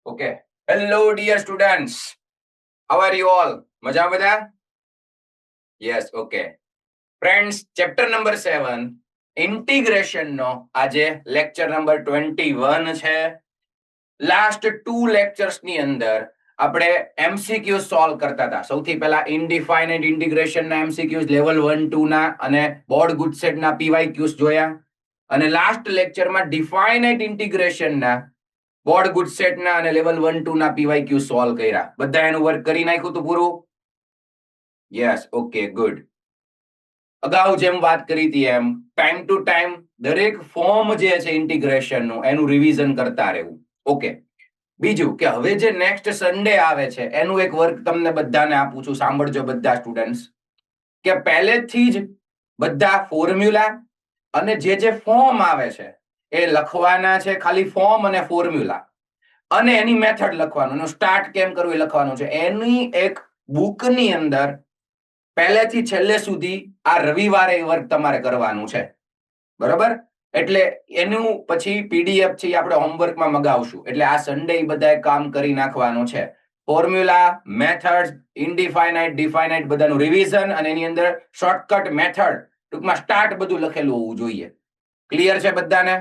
Okay. Hello, dear students. How are you all? મજા બધા? Yes, okay. Friends, chapter number 7, integration નો આજે lecture number 21 છે. Last 2 lectures ની અંદર આપણે MCQ સોલ્વ કરતા હતા. સૌથી પહેલા indefinite integration ના MCQs level 1 2 ના અને બોર્ડ ગુડસેટ ના PYQs જોયા અને લાસ્ટ લેક્ચરમાં definite integration ના બોર્ડ ગુડસેટ ના અને લેવલ 1 2 ના PYQ સોલ્વ કર્યા. બધા એનું વર્ક કરી નાખ્યું હતું પૂરું? Yes, okay, good. અગાઉ જેમ વાત કરી હતી એમ ટાઈમ ટુ ટાઈમ દરેક ફોર્મ જે છે ઇન્ટિગ્રેશન નું એનું રિવિઝન કરતા રહેવું. ઓકે. બીજું કે હવે જે નેક્સ્ટ સન્ડે આવે છે એનું એક વર્ક તમને બધાને આપું છું, સાંભળજો બધા સ્ટુડન્ટ્સ, કે પહેલેથી જ બધા ફોર્મ્યુલા અને જે ફોર્મ આવે છે એ લખવાના છે, ખાલી ફોર્મ અને ફોર્મ્યુલા અને એની મેથડ લખવાનું, એનું સ્ટાર્ટ કેમ કરવું એ લખવાનું છે. એની એક બુકની અંદર પહેલેથી છેલ્લે સુધી આ રવિવારે વર્ક તમારે કરવાનું છે, બરાબર? એટલે એનું પછી પીડીએફ છે આપણે હોમવર્કમાં મગાવશું. એટલે આ સન્ડે બધાએ કામ કરી નાખવાનું છે. ફોર્મ્યુલા, મેથડ્સ, ઇનડિફાઇનાઇટ, ડિફાઇનાઇટ બધાનું રિવિઝન અને એની અંદર શોર્ટકટ મેથડ, ટૂંકમાં સ્ટાર્ટ બધું લખેલું હોવું જોઈએ. ક્લિયર છે બધાને?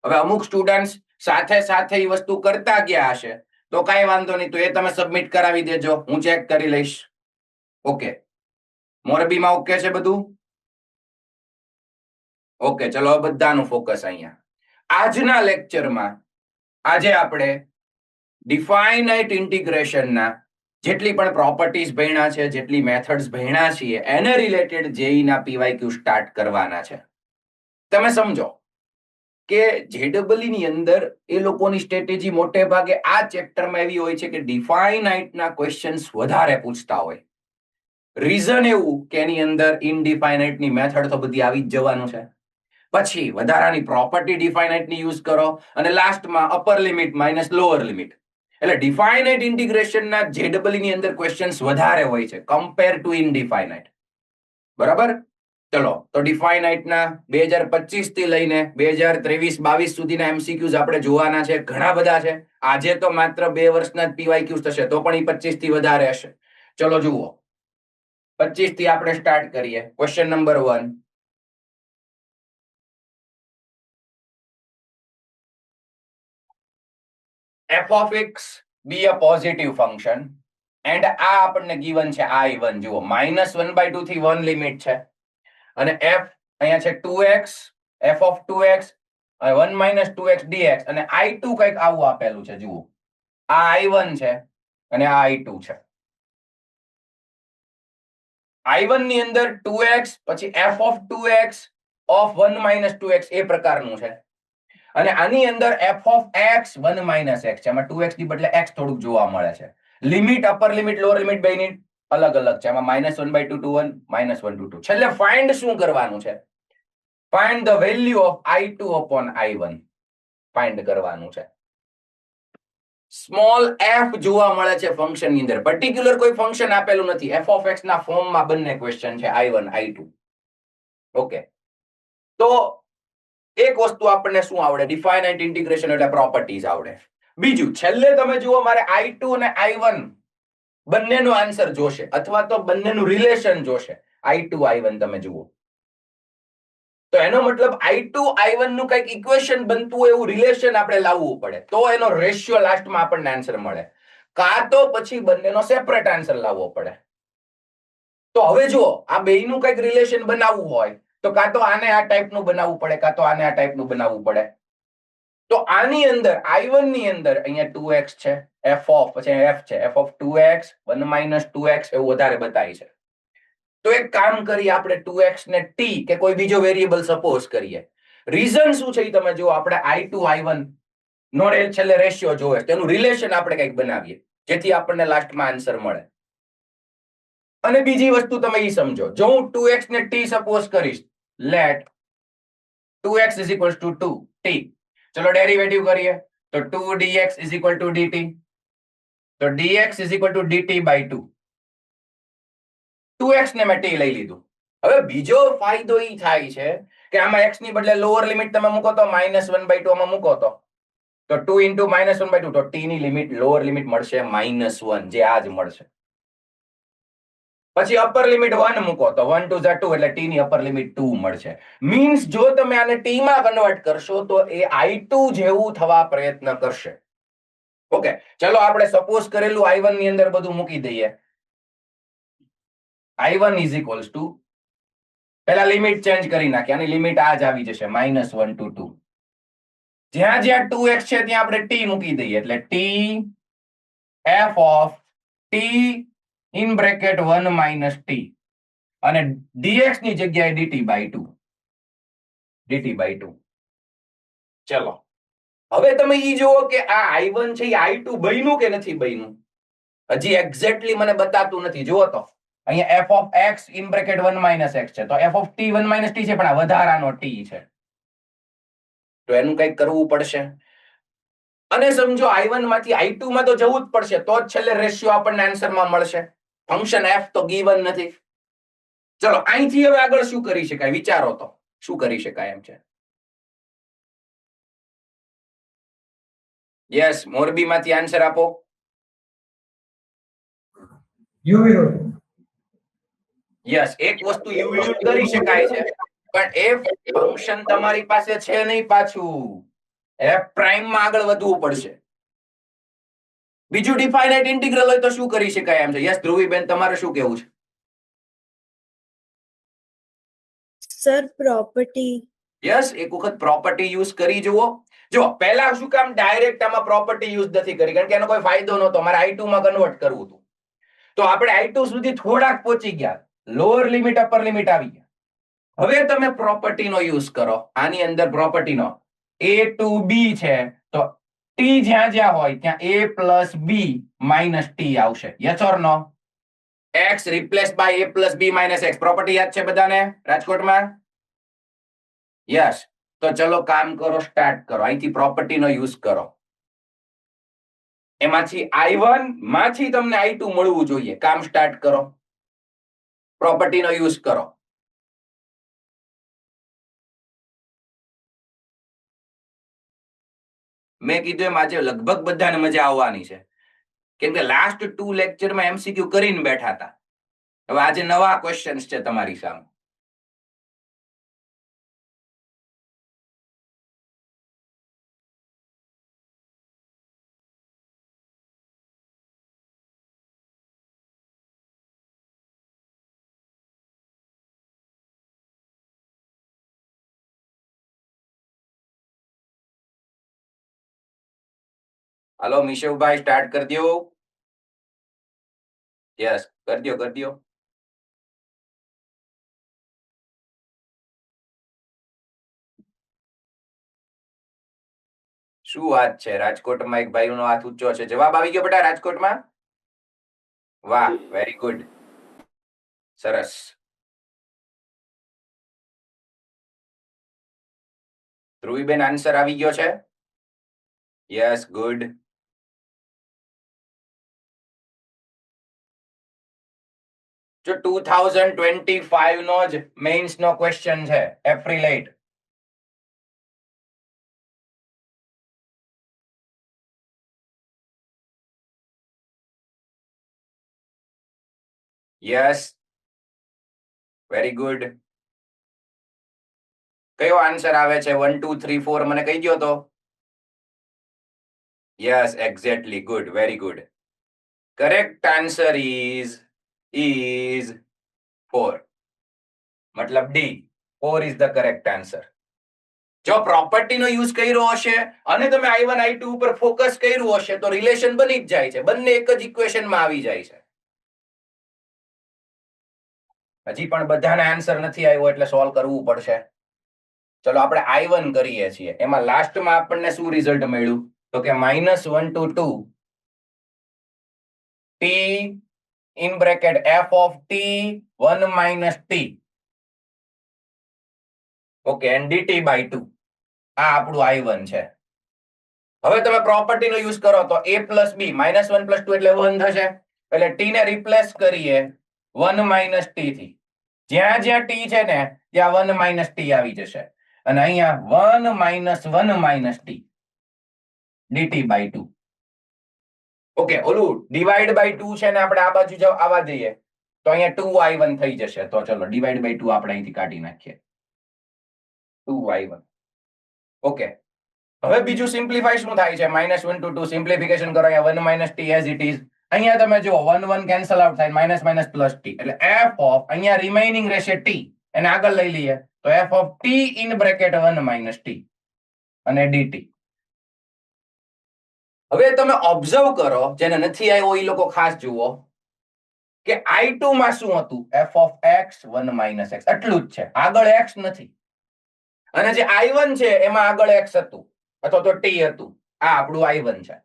હવે અમુક સ્ટુડન્ટ્સ સાથે સાથે એ વસ્તુ કરતા ગયા હશે તો કાંઈ વાંધો નહીં, તો એ તમે સબમિટ કરાવી દેજો, હું ચેક કરી લઈશ. ઓકે. મોરબીમાં ઓકે છે બધું? ઓકે, ચલો બધાનું ફોકસ અહીંયા. આજના લેક્ચરમાં આજે આપણે ડિફાઇનાઇટ ઇન્ટિગ્રેશનના જેટલી પણ પ્રોપર્ટીઝ ભણ્યા છે, જેટલી મેથડ્સ ભણ્યા છીએ, એને રિલેટેડ જેઈના પીવાયક્યુ સ્ટાર્ટ કરવાના છે. તમે સમજો કે જેડબલઈ ની અંદર એ લોકોની સ્ટ્રેટેજી મોટે ભાગે આ ચેપ્ટરમાં એવી હોય છે કે ડિફાઇનાઇટના ક્વેશ્ચન્સ વધારે પૂછતા હોય. રીઝન એવું કે એની અંદર ઇનડિફાઇનાઇટની મેથડ તો બધી આવી જ જવાનું છે. પછી વધારાની પ્રોપર્ટી ડિફાઇનાઇટની યુઝ કરો અને લાસ્ટમાં upper limit minus lower limit. એટલે ડિફાઇનાઇટ ઇન્ટિગ્રેશનના જેડબલઈ ની અંદર ક્વેશ્ચન્સ વધારે હોય છે કમ્પેર ટુ ઇનડિફાઇનાઇટ. બરાબર? ચલો, તો ડિફાઇનાઇટના 2025 થી લઈને 2023-22 સુધીના એમસીક્યુઝ આપણે જોવાના છે. ઘણા બધા છે. આજે તો માત્ર 2 વર્ષના જ પીવાયક્યુઝ થશે, તો પણ એ 25 થી વધારે હશે. ચલો જુઓ, 25 થી આપણે સ્ટાર્ટ કરીએ. Question number 1. f of x be a positive function and આ આપણને given છે i1. જુઓ, -1/2 થી 1 લિમિટ છે અને f અહીંયા છે 2x, f of 2x 1 - 2x dx અને i2 કંઈક આવું આપેલું છે. જુઓ, આ i1 છે અને આ i2 છે. i1 ની અંદર 2x પછી f of 2x of 1 - 2x એ પ્રકારનું છે અને આની અંદર f of x 1 - x છે. એમાં 2x ની બદલે x થોડુંક જોવા મળે છે. Limit, upper limit, lower limit બેની અલગ અલગ છે. એમાં -1/2 to 1, -1 to 2. છેલ્લે ફાઇન્ડ શું કરવાનું છે? Find the value of i2 upon i1 find કરવાનું છે. સ્મોલ f જોવા મળે છે ફંક્શન ની અંદર. પર્ટિક્યુલર કોઈ ફંક્શન આપેલું નથી. f of x ના ફોર્મમાં બંને ક્વેશ્ચન છે, i1 i2. ઓકે, તો એક વસ્તુ આપણને શું આવડે? ડિફાઇનાઇટ ઇન્ટિગ્રેશન એટલે પ્રોપર્ટીઝ આવડે. બીજું, છેલ્લે તમે જુઓ, મારે i2 અને i1 બંનેનો આન્સર જોશે અથવા તો બંનેનું રિલેશન જોશે. i2 i1 તમે જુઓ તો એનો મતલબ i2 i1 નું કંઈક ઇક્વેશન બનતું હોય એવું રિલેશન આપણે લાવવું પડે, તો એનો રેશિયો લાસ્ટમાં આપણને આન્સર મળે. કાં તો પછી બંનેનો સેપરેટ આન્સર લાવવો પડે. તો હવે જુઓ, આ બેયનું કંઈક રિલેશન બનાવવું હોય તો કાં તો આને આ ટાઈપનું બનાવવું પડે, કાં તો આને આ ટાઈપનું બનાવવું પડે. તો આની અંદર i1 ની અંદર અહીંયા 2x છે, f of પછી f છે, f of 2x 1 - 2x એવું વધારે બતાય છે. તો એક કામ કરીએ, આપણે 2x ને t કે કોઈ બીજો વેરિયેબલ સપોઝ કરીએ. રીઝન શું છે તમે જો, આપણે i2 i1 નો છેલ્લે રેશિયો જોવે, તેનું રિલેશન આપણે કંઈક બનાવીએ જેથી આપણને લાસ્ટમાં આન્સર મળે. અને બીજી વસ્તુ તમે એ સમજો, જો હું 2x ને t સપોઝ કરીશ, લેટ 2x = 2t. ચલો ડેરિવેટિવ કરીએ તો 2 dx = dt. તો dx = dt/2. 2x ને મેં t લઈ લીધું. હવે બીજો ફાયદો એ થાય છે કે આમાં x ની બદલે લોઅર લિમિટ તમે મૂકો તો -1/2 આમાં મૂકો તો તો 2 into -1/2 તો t ની લિમિટ લોઅર લિમિટ મળશે -1 જે આ જ મળશે. પછી અપર લિમિટ 1 મૂકો તો 1 2 2 એટલે t ની અપર લિમિટ 2 મળશે. મીન્સ જો તમે આને t માં કન્વર્ટ કરશો તો એ i2 જેવું થવા પ્રયત્ન કરશે. ઓકે, ચલો આપણે સપોઝ કરેલું i1 ની અંદર બધું મૂકી દઈએ. i1 is equals to પહેલા લિમિટ ચેન્જ કરી નાખી, આની લિમિટ આ જ આવી જશે -1 to 2. જ્યાં જ્યાં 2x છે ત્યાં આપણે t મૂકી દઈએ એટલે t f of t in bracket 1 minus t અને dx ની જગ્યાએ dt by 2. ચલો હવે તમે ઈ જુઓ કે આ i1 છે એ i2 બન્યું કે નથી બન્યું. હજી એક્ઝેક્ટલી મને બતાતું નથી. જુઓ તો અહીંયા f of x in bracket 1 minus x છે તો f of t 1 minus t છે પણ આ વધારાનો t છે તો એનું કંઈક કરવું પડશે. અને સમજો i1 માંથી i2 માં તો જવું જ પડશે તો જ છેલ્લે રેશિયો આપણને આન્સરમાં મળશે. ફંક્શન f તો ગીવન નથી. ચલો અહીંથી હવે આગળ શું કરી શકાય વિચારો તો શું કરી શકાય એમ છે. યસ, મોરબી માંથી આન્સર આપો. UV route. યસ, એક વસ્તુ યુવી રૂટ કરી શકાય છે પણ એ ફંક્શન તમારી પાસે છે નહીં પાછું. f પ્રાઇમ માં આગળ વધવું પડશે. બીજું ડિફાઇનાઇટ ઇન્ટિગ્રલ હોય તો શું કરી શકાય એમ છે. યસ ધ્રુવીબેન, તમારે શું કહેવું છે? Sir property. યસ, એક વખત પ્રોપર્ટી યુઝ કરી જુઓ. જો પહેલા શું કામ ડાયરેક્ટ આમાં પ્રોપર્ટી યુઝ નથી કરી કારણ કે એનો કોઈ ફાયદો નહોતો. મારે i2 માં કન્વર્ટ કરવું હતું તો આપણે i2 સુધી થોડાક પહોંચી ગયા. લોઅર લિમિટ અપર લિમિટ આવી ગયા. હવે તમે પ્રોપર્ટીનો યુઝ કરો. આની અંદર પ્રોપર્ટીનો a to b છે તો t જ્યાં જ્યાં હોય ત્યાં a plus b minus t આવશે. Yes or no? x replaced by a plus b minus x. Property યાદ છે બધાને રાજકોટમાં? યસ, તો ચલો કામ કરો, સ્ટાર્ટ કરો. અહીંથી પ્રોપર્ટીનો યુઝ કરો. એમાંથી i1 માંથી તમને i2 મળવું જોઈએ. કામ સ્ટાર્ટ કરો, પ્રોપર્ટીનો યુઝ કરો. મેં કીધું એમ આજે લગભગ બધાને મજા આવવાની છે કેમ કે લાસ્ટ 2 લેક્ચરમાં એમસીક્યુ કરીને બેઠા હતા. હવે આજે નવા ક્વેશ્ચન્સ છે તમારી સામે. હાલો મિશવભાઈ, સ્ટાર્ટ કરી દો. યસ, કરી દો. શું વાત છે? રાજકોટમાં એક ભાઈનો હાથ ઊંચો છે. જવાબ આવી ગયો બેટા રાજકોટમાં? વાહ, વેરી ગુડ, સરસ. ધ્રુવીબેન આન્સર આવી ગયો છે? Yes, good. જો 2025 નો જ મેઇન્સ નો ક્વેશ્ચન છે, એપ્રિલ 8. Yes, very good. કયો આન્સર આવે છે? 1 2 3 4 મને કહી દો તો. Yes, exactly, good, very good. Correct answer is 4. મતલબ D, 4 is the correct answer. જો પ્રોપર્ટીનો યુઝ કર્યો હશે અને તમે i1 i2 ઉપર ફોકસ કર્યું હશે તો રિલેશન બની જ જાય છે. બંને એક જ ઇક્વેશનમાં આવી જાય છે. હજી પણ બધાને આન્સર નથી આવ્યો એટલે સોલ્વ કરવું પડશે. ચલો આપણે i1 કરીએ છીએ. એમાં લાસ્ટમાં આપણને શું રિઝલ્ટ મળ્યું તો કે -1 to 2 t in bracket f of t 1 minus t. Okay, and dt by 2. આ આપણું i1 છે. હવે તમે પ્રોપર્ટીનો યુઝ કરો તો a plus b -1 plus 2 એટલે 1 થશે. એટલે t ને રિપ્લેસ કરીએ 1 minus t થી. જ્યાં જ્યાં t છે ને ત્યાં 1 minus t આવી જશે અને અહીંયા 1 minus t. dt by 2. Okay, ઓલું ડિવાઈડ બાય 2 છે ને આપણે આ બાજુ જો આવા દઈએ તો અહીંયા 2y1 થઈ જશે. તો ચલો ડિવાઈડ બાય 2 આપણે અહીંથી કાઢી નાખીએ. 2y1. ઓકે, હવે બીજું સિમ્પ્લિફાય શું થાય છે? -1 to 2 સિમ્પ્લિફિકેશન કરો. અહીંયા 1 - t as it is. અહીંયા તમે જો 1 1 કેન્સલ આઉટ થાય, માઇનસ માઇનસ પ્લસ t, એટલે f ઓફ અહીંયા રિમેઇનિંગ રહેશે t, એને આગળ લઈ લઈએ તો f of t in bracket 1 - t અને dt. હવે તમે ઓબ્ઝર્વ કરો, જેને નથી આવ્યો એ લોકો ખાસ જુઓ કે i2 માં શું હતું? f ઓફ x 1 - x, એટલું જ છે, આગળ x નથી. અને જે i1 છે એમાં આગળ x હતું અથવા તો t હતું. આ આપણું i1 છે.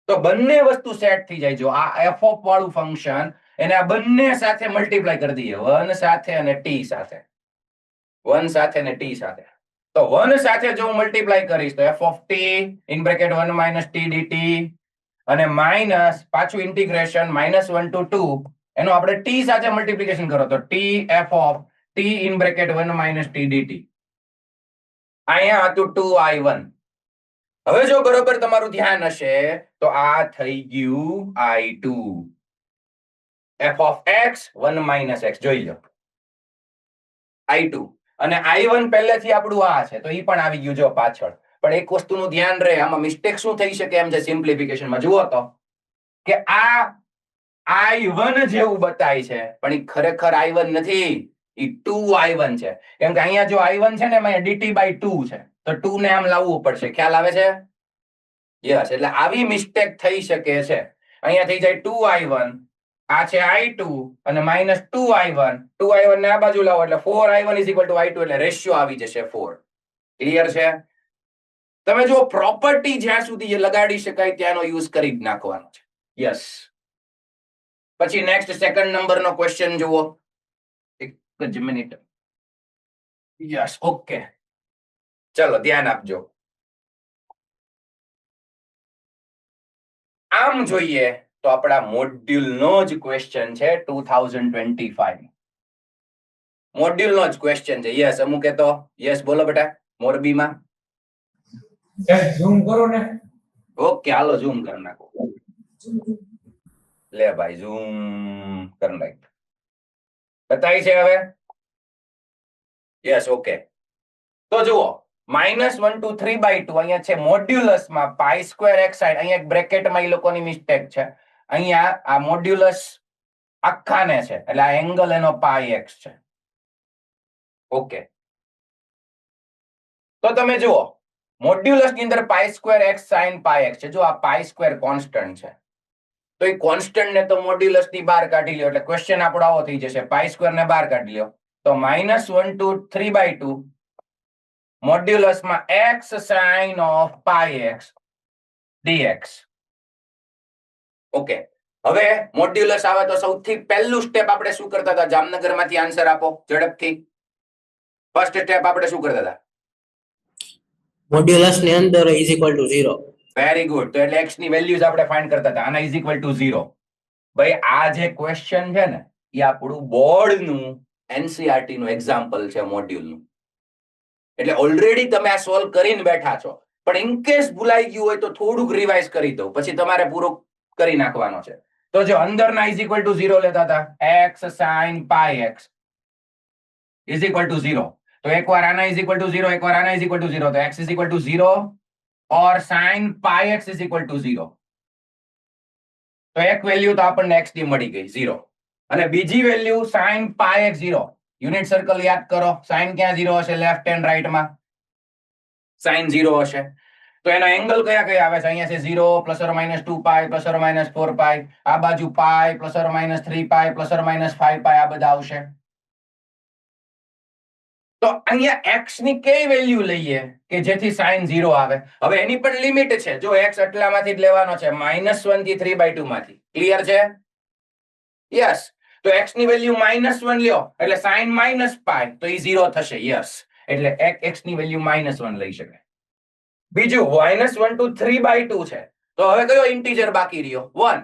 તો બંને વસ્તુ સેટ થઈ જાય. જો આ f ઓફ વાળું ફંક્શન, એને આ બંને સાથે મલ્ટીપ્લાય કરી દઈએ, 1 સાથે અને t સાથે. 1 સાથે અને t સાથે. તો 1 સાથે જો હું મલ્ટીપ્લાય કરીશ તો f of t in bracket 1 - t dt અને માઇનસ પાછું ઇન્ટિગ્રેશન -1 to 2, એનો આપણે t સાથે મલ્ટીપ્લિકેશન કરો તો t f of t in bracket 1 - t dt. અહીંયા હતું 2i1. હવે જો બરોબર તમારું ધ્યાન હશે તો આ થઈ ગયું i2. f of x 1 - x જોઈ લો, i2. અને i1 પહેલેથી આપણું આ છે તો ઈ પણ આવી ગયું જો પાછળ. પણ એક વસ્તુનું ધ્યાન રહે, આમાં મિસ્ટેક શું થઈ શકે એમ છે સિમ્પ્લિફિકેશનમાં. જુઓ તો કે આ i1 જેવું બતાય છે પણ ઈ ખરેખર i1 નથી, ઈ 2i1 છે. કેમ કે અહીંયા જો i1 છે ને એમાં dt by 2 છે, તો 2 ને આમ લાવવું પડશે. ખ્યાલ આવે છે? યસ, એટલે આવી મિસ્ટેક થઈ શકે છે. અહીંયા થઈ જાય 2i1, આ છે i2 અને -2i1. 2i1 ને આ બાજુ લાવો એટલે 4i1 = i2, એટલે રેશિયો આવી જશે 4. ક્લિયર છે? તમે જો પ્રોપર્ટી જ્યાં સુધી લગાડી શકાય ત્યાંનો યુઝ કરી જ નાખવાનો છે. યસ. પછી નેક્સ્ટ સેકન્ડ નંબરનો ક્વેશ્ચન જુઓ. એક જ મિનિટ. યસ, ઓકે, ચલો ધ્યાન આપજો. આમ જોઈએ તો આપણા મોડ્યુલનો જ ક્વેશ્ચન છે. 2025 મોડ્યુલનો જ ક્વેશ્ચન છે. યસ, અમુકે તો યસ બોલો બેટા. મોરબીમાં ઝૂમ કરો ને. ઓકે, હાલો ઝૂમ કરી નાખો. લે ભાઈ, ઝૂમ કરી નાખ. બતાવી છે હવે? Yes, okay. તો જુઓ, -1 to 3/2 અહીંયા છે મોડ્યુલસમાં π² x સાઈડ. અહીંયા એક બ્રેકેટમાં ઈ લોકોની મિસ્ટેક છે. અહીંયા આ મોડ્યુલસ આખાને છે એટલે આ એંગલ એનો πx છે. ઓકે, તો તમે જુઓ મોડ્યુલસ ની અંદર π² x sin πx છે. જો આ π² કોન્સ્ટન્ટ છે તો એ કોન્સ્ટન્ટ ને તો મોડ્યુલસ ની બહાર કાઢી લ્યો, એટલે ક્વેશ્ચન આપણો આવો થઈ જશે. π² ને બહાર કાઢી લ્યો તો -1 to 3/2 મોડ્યુલસમાં x sin of πx dx. Okay, હવે મોડ્યુલસ આવે તો સૌથી પહેલું સ્ટેપ આપણે શું કરતા હતા? જામનગરમાંથી આન્સર આપો ઝડપથી. ફર્સ્ટ સ્ટેપ આપણે શું કરતા હતા? મોડ્યુલસ ની અંદર = 0. Very good. તો એટલે x ની વેલ્યુઝ આપણે ફાઇન્ડ કરતા હતા. આના = 0. ભાઈ, આ જે ક્વેશ્ચન છે ને એ આપણું બોર્ડનું NCERT નું એક્ઝામ્પલ છે મોડ્યુલનું. એટલે ઓલરેડી તમે આ સોલ્વ કરીને બેઠા છો, પણ ઇન કેસ ભૂલાઈ ગયું હોય તો થોડુંક રિવાઇઝ કરી દઉં, પછી તમારે પૂરો કરી નાખવાનો છે. તો જો અંદરના = 0 લેતા હતા, x sin πx = 0. તો એકવાર આના = 0, એકવાર આના = 0, તો x = 0 or sin πx = 0. તો એક વેલ્યુ તો આપણને x ની મળી ગઈ 0, અને બીજી value sin πx 0. Unit circle યાદ કરો. sin ક્યાં 0 હશે? લેફ્ટ હેન્ડ રાઈટ માં sin 0 હશે. તો એનો એંગલ કયા કયા આવે છે? અહીંયા છે 0 ± 2π ± 4π, આ બાજુ π ± 3π ± 5π, આ બધા આવશે. તો અહીંયા x ની કઈ વેલ્યુ લઈએ કે જેથી sin 0 આવે? હવે એની પણ લિમિટ છે. જો x એટલામાંથી જ લેવાનો છે, -1 થી 3/2 માંથી. ક્લિયર છે? યસ. તો x ની વેલ્યુ -1 લ્યો એટલે sin -π, તો એ 0 થશે. યસ, એટલે x ની વેલ્યુ -1 લઈ શકાય. બીજું -1 to 3/2 છે, તો હવે કયો ઇન્ટીજર બાકી રહ્યો? 1.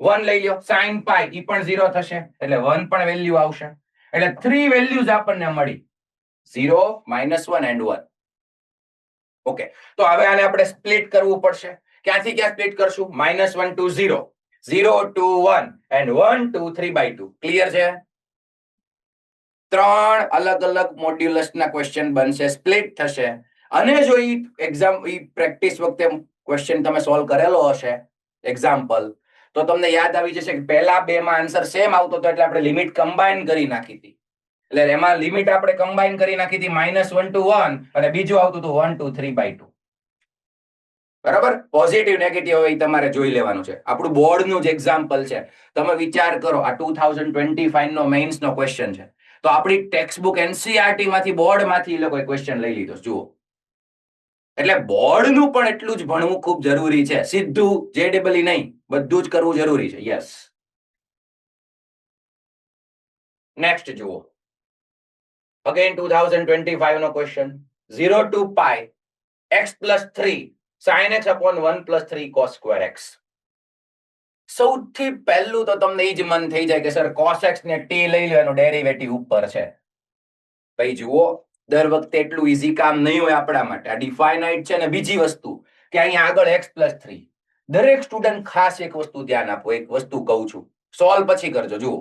1 લઈ લ્યો, sin π ઈ પણ 0 થશે, એટલે 1 પણ વેલ્યુ આવશે. એટલે 3 વેલ્યુઝ આપણને મળી, 0, -1 and 1. ઓકે, તો હવે આને આપણે સ્પ્લિટ કરવું પડશે. ક્યાંથી ક્યાં સ્પ્લિટ કરશું? -1 to 0, 0 to 1 and 1 to 3/2. Clear છે? 3 અલગ અલગ મોડ્યુલસના ક્વેશ્ચન બનશે, સ્પ્લિટ થશે. અને જો ઈ એક્ઝામ ઈ પ્રેક્ટિસ વખતે ક્વેશ્ચન તમે સોલ્વ કરેલો હશે એક્ઝામ્પલ, તો તમને યાદ આવી જશે કે પહેલા બે માં આન્સર સેમ આવતો હતો એટલે આપણે લિમિટ કમ્બાઈન કરી નાખી હતી. એટલે એમાં લિમિટ આપણે કમ્બાઈન કરી નાખી હતી -1 to 1 અને બીજું આવતું હતું 1 to 3/2. બરાબર? પોઝિટિવ નેગેટિવ એ તમારે જોઈ લેવાનું છે. આપણું બોર્ડનું જ એક્ઝામ્પલ છે. તમે વિચાર કરો, આ 2025 નો મેઇન્સ નો ક્વેશ્ચન છે. તો આપણી ટેક્સ્ટબુક એનસીઆરટી માંથી બોર્ડમાંથી એ લોકોએ ક્વેશ્ચન લઈ લીધો. જુઓ, એટલે બોર્ડનું પણ એટલું જ ભણવું ખૂબ જરૂરી છે. સીધું JEE નહીં, બધું જ કરવું જરૂરી છે. યસ. નેક્સ્ટ જુઓ, અગેન 2025 નો question, 0 to pi x plus 3 sin x upon 1 plus 3 cos square x. સૌથી પહેલું તો તમને એ જ મન થઈ જાય કે સર cos x ને t લઈ લો, એનો ડેરિવેટિવ ઉપર છે. ભાઈ જુઓ, દર વખતે એટલું ઈઝી કામ નહીં હોય આપણા માટે. આ ડિફાઇનાઇટ છે. ને બીજી વસ્તુ કે અહીંયા આગળ x+3. દરેક સ્ટુડન્ટ ખાસ એક વસ્તુ ધ્યાન આપો, એક વસ્તુ કહું છું, સોલ્વ પછી કરજો. જુઓ,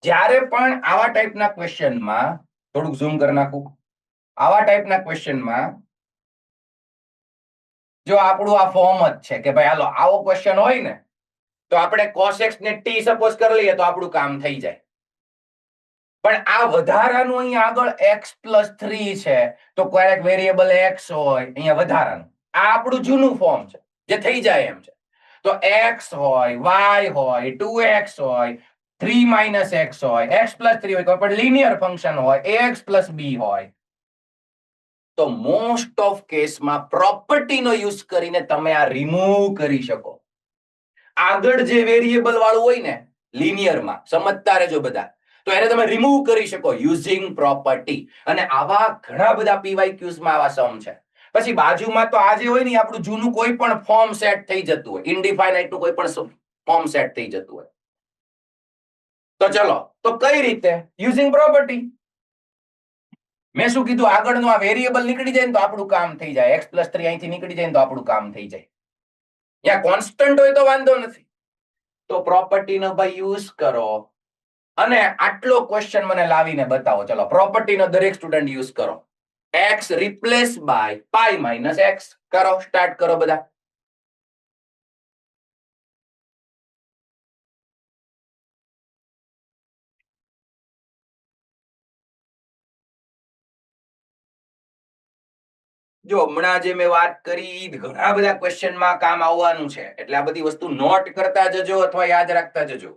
જ્યારે પણ આવા ટાઈપના ક્વેશ્ચનમાં, થોડુંક ઝૂમ કરી નાખું, આવા ટાઈપના ક્વેશ્ચનમાં જો આપણું આ ફોર્મ જ છે કે ભાઈ હાલો આવો ક્વેશ્ચન હોય ને તો આપણે cos x ને t સપોઝ કરી લઈએ તો આપણું કામ થઈ જાય. પણ આ વધારાનું અહીંયા આગળ x+3 છે, તો ક્યારેક વેરિયેબલ x હોય અહીંયા વધારાનું, આ આપણું જૂનું ફોર્મ છે જે થઈ જાય એમ છે. તો x હોય, y હોય, 2x હોય, 3 - x હોય, x+3 હોય, કોઈ પણ લિનિયર ફંક્શન હોય, ax + b હોય, તો મોસ્ટ ઓફ કેસમાં પ્રોપર્ટીનો યુઝ કરીને તમે આ રિમૂવ કરી શકો. આગળ જે વેરિયેબલ વાળું હોય ને લિનિયરમાં, સમજતા રહેજો બધા, તો એને તમે રિમૂવ કરી શકો યુઝિંગ પ્રોપર્ટી. અને આવા ઘણા બધા PYQs માં આવા સમ છે. પછી બાજુમાં તો આ જે હોય ને આપણું જૂનું કોઈ પણ ફોર્મ સેટ થઈ જતું હોય, ઇનડિફાઇનાઇટ નું કોઈ પણ ફોર્મ સેટ થઈ જતું હોય. તો ચલો, તો કઈ રીતે? Using property. મેં શું કીધું, આગળનું આ વેરિયેબલ નીકળી જાય ને તો આપણું કામ થઈ જાય. x+3 અહીંથી નીકળી જાય ને તો આપણું કામ થઈ જાય. ત્યાં કોન્સ્ટન્ટ હોય તો વાંધો નથી, તો પ્રોપર્ટીનો ભાઈ યુઝ કરો. અને આટલો ક્વેશ્ચન મને લાવીને બતાવો. ચલો, પ્રોપર્ટીનો દરેક સ્ટુડન્ટ યુઝ કરો. x replace by pi - x કરો. સ્ટાર્ટ કરો બધા. જો હમણાં જે મેં વાત કરી, ઘણા બધા ક્વેશ્ચનમાં કામ આવવાનું છે, એટલે આ બધી વસ્તુ નોટ કરતા જજો અથવા યાદ રાખતા જજો.